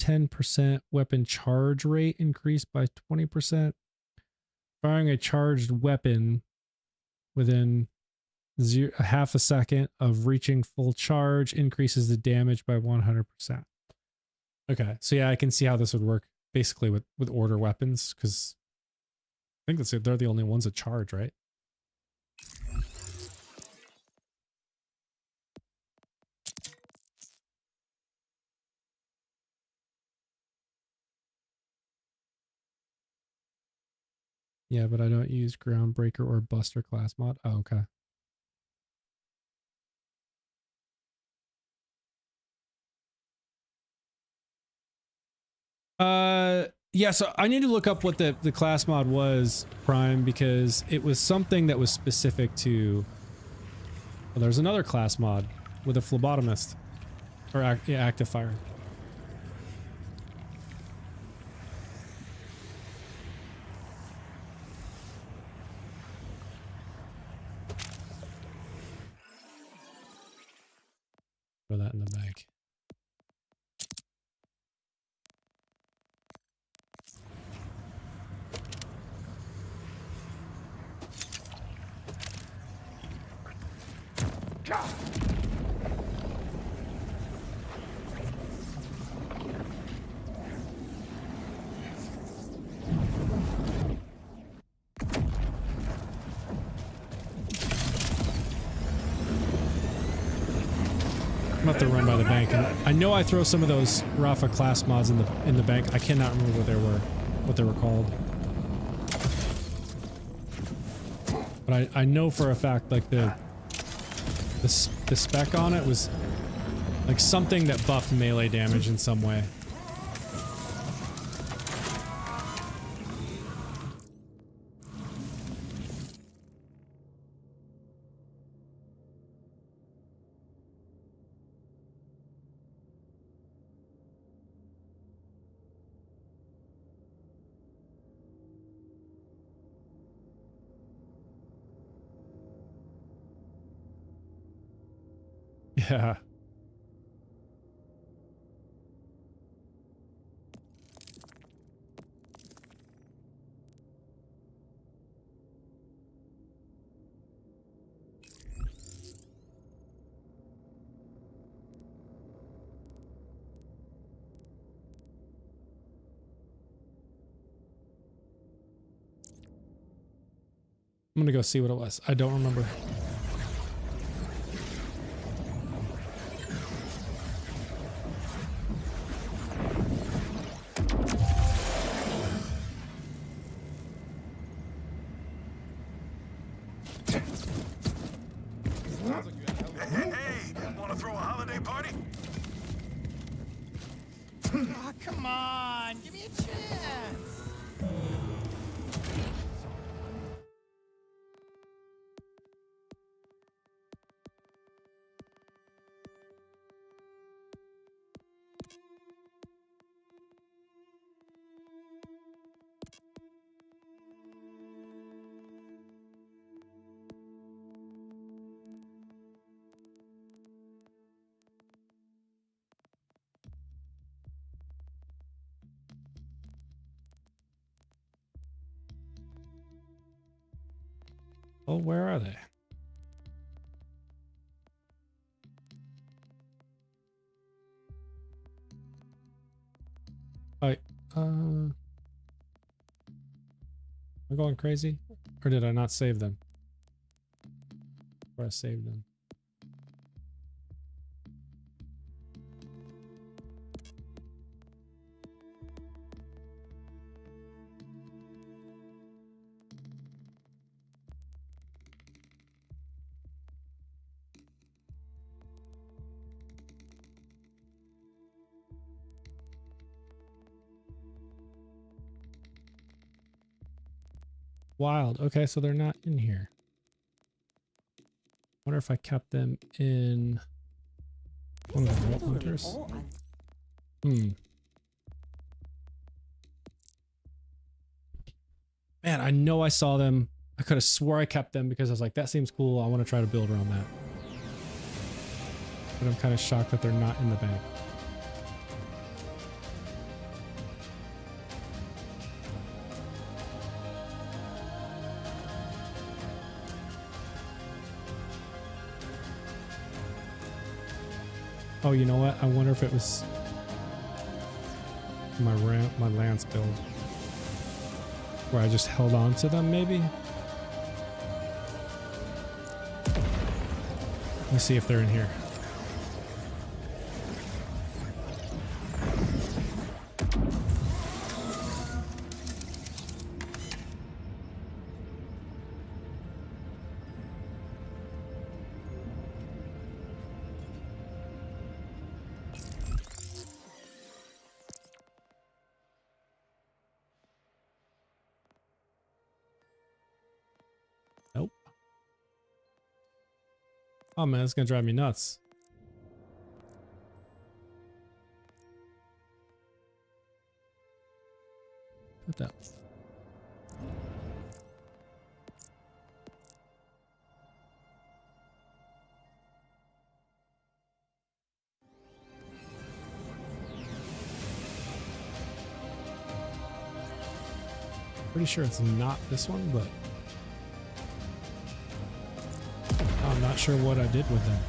[SPEAKER 1] 10%. Weapon charge rate increased by 20%. Firing a charged weapon within half a second of reaching full charge increases the damage by 100%. Okay, so yeah, I can see how this would work basically with order weapons, because I think that's it. They're the only ones that charge, right? Yeah, but I don't use Groundbreaker or Buster class mod. Oh, okay. Yeah, so I need to look up what the class mod was, Prime, because it was something that was specific to... Well, there's another class mod with a phlebotomist. Or active fire. Throw that in the bag. I'm about to run by the bank, and I know I throw some of those Rafa class mods in the bank. I cannot remember what they were called. But I know for a fact, like the spec on it was like something that buffed melee damage in some way. Yeah. I'm gonna go see what it was. I don't remember.
[SPEAKER 2] Hey, wanna throw a holiday party?
[SPEAKER 4] Oh, come on. Give me a chance.
[SPEAKER 1] Oh, where are they? Am I going crazy? Or did I not save them? Or I saved them? Wild. Okay, so they're not in here. Wonder if I kept them in one of the vault hunters. Man, I know I saw them. I could have swore I kept them because I was like, that seems cool. I want to try to build around that. But I'm kind of shocked that they're not in the bank. Oh, you know what? I wonder if it was... my lance build, where I just held on to them maybe. Let's see if they're in here. Nope. Oh man, it's gonna drive me nuts. Put that. Pretty sure it's not this one, but I'm not sure what I did with them.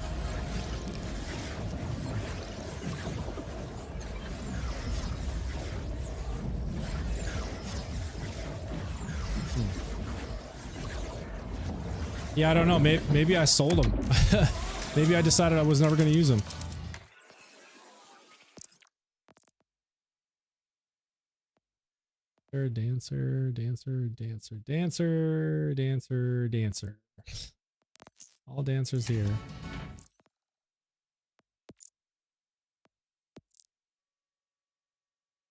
[SPEAKER 1] Yeah, I don't know. Maybe I sold them. Maybe I decided I was never going to use them. Dancer, dancer, dancer, dancer, dancer, dancer. All dancers here.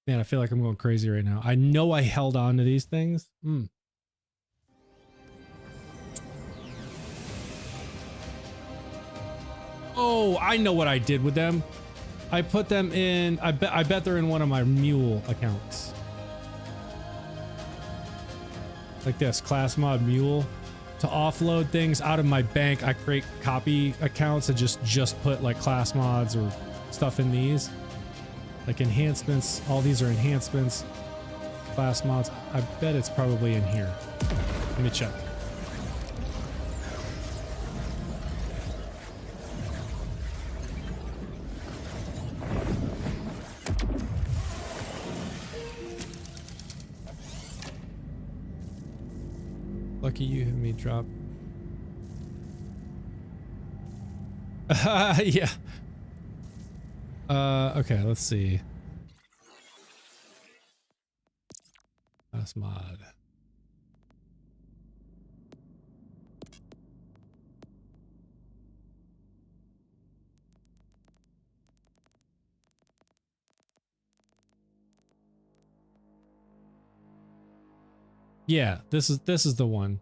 [SPEAKER 1] Man, I feel like I'm going crazy right now. I know I held on to these things. Oh, I know what I did with them. I put them in, I bet they're in one of my mule accounts. Like this, class mod mule. To offload things out of my bank, I create copy accounts and just put like class mods or stuff in these. Like enhancements, all these are enhancements. Class mods, I bet it's probably in here. Let me check. Lucky you had me drop. Yeah. Okay, let's see. Class mod. Yeah, this is the one.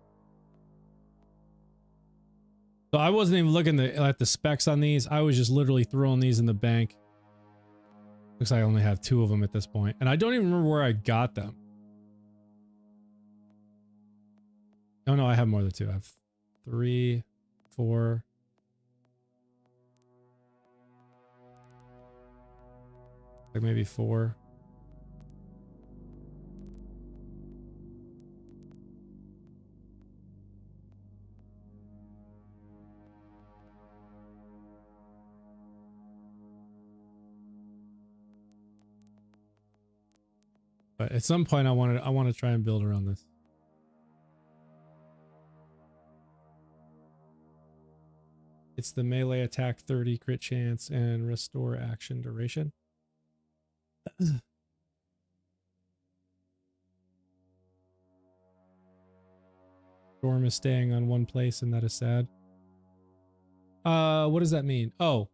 [SPEAKER 1] So I wasn't even looking at the specs on these. I was just literally throwing these in the bank. Looks like I only have 2 of them at this point, and I don't even remember where I got them. Oh no, I have more than 2. I have 3, 4. Like maybe 4. But at some point I want to try and build around this. It's the melee attack 30 crit chance and restore action duration. Storm is staying on one place and that is sad. What does that mean? Oh.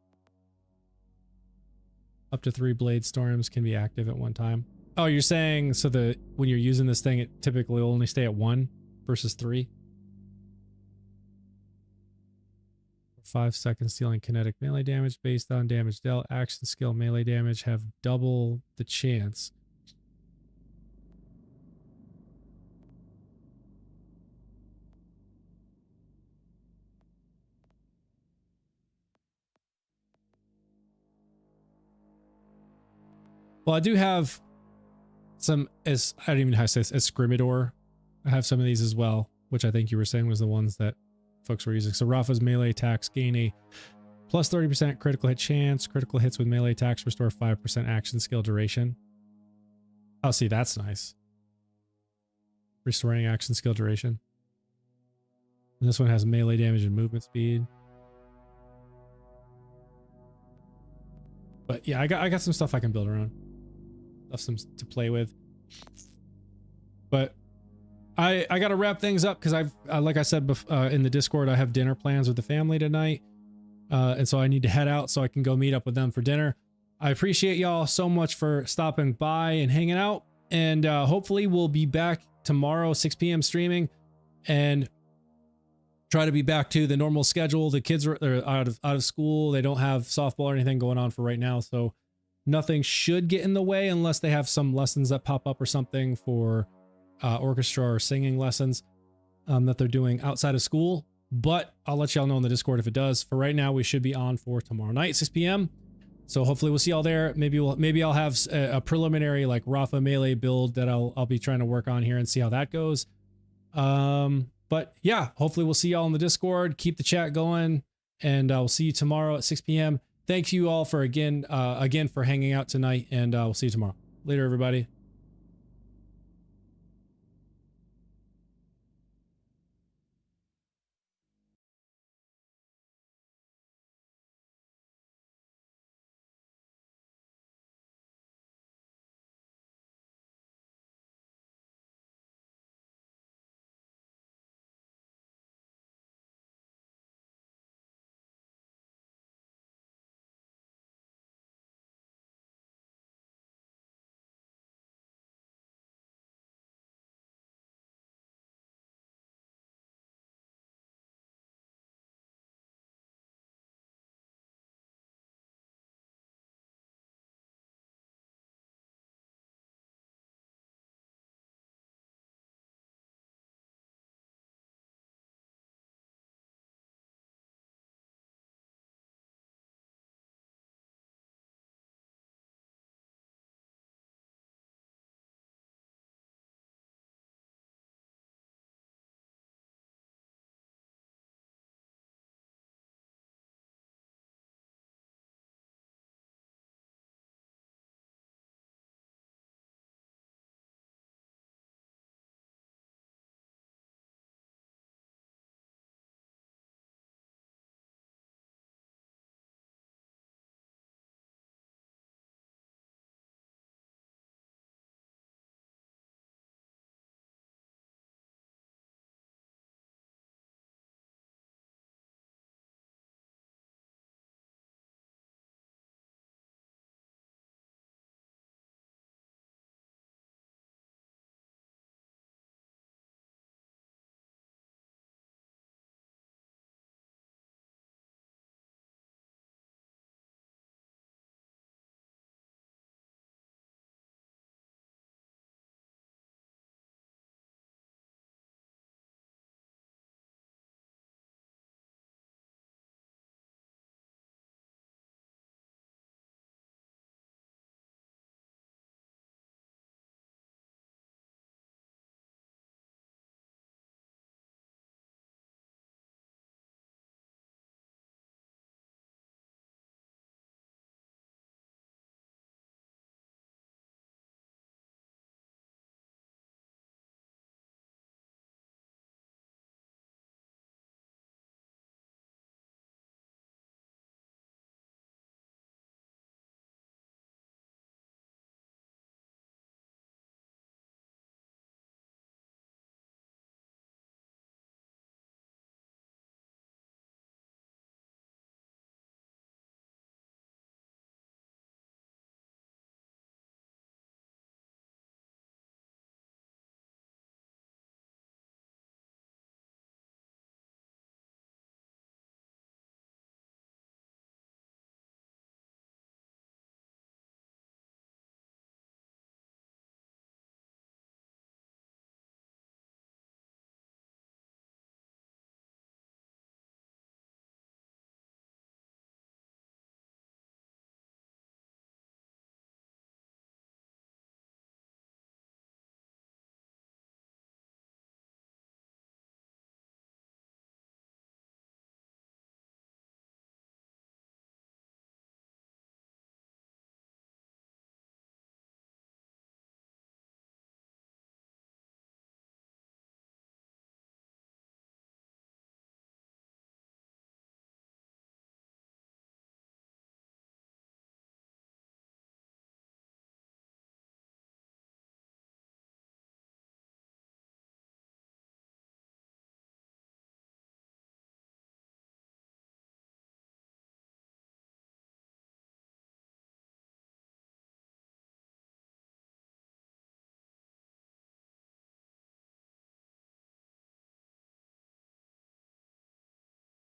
[SPEAKER 1] Up to 3 blade storms can be active at one time. Oh, you're saying so when you're using this thing, it typically will only stay at 1 versus 3? 5 seconds dealing kinetic melee damage based on damage dealt. Action skill melee damage have double the chance. Well, I do have some, as I don't even know how to say this, as Scrimidor. I have some of these as well, which I think you were saying was the ones that folks were using. So Rafa's melee attacks gain a plus 30% critical hit chance. Critical hits with melee attacks restore 5% action skill duration. Oh, see, that's nice. Restoring action skill duration. And this one has melee damage and movement speed. But yeah, I got some stuff I can build around. Stuff some to play with. But I got to wrap things up because I've like I said in the Discord, I have dinner plans with the family tonight. And so I need to head out so I can go meet up with them for dinner. I appreciate y'all so much for stopping by and hanging out. And hopefully we'll be back tomorrow, 6 p.m. streaming, and try to be back to the normal schedule. The kids are out of school. They don't have softball or anything going on for right now. So nothing should get in the way unless they have some lessons that pop up or something for orchestra or singing lessons that they're doing outside of school. But I'll let y'all know in the Discord if it does. For right now, we should be on for tomorrow night, 6 p.m. So hopefully we'll see y'all there. Maybe I'll have a preliminary like Rafa melee build that I'll be trying to work on here and see how that goes. But yeah, hopefully we'll see y'all in the Discord. Keep the chat going, and we'll see you tomorrow at 6 p.m. Thank you all for again for hanging out tonight, and we'll see you tomorrow. Later, everybody.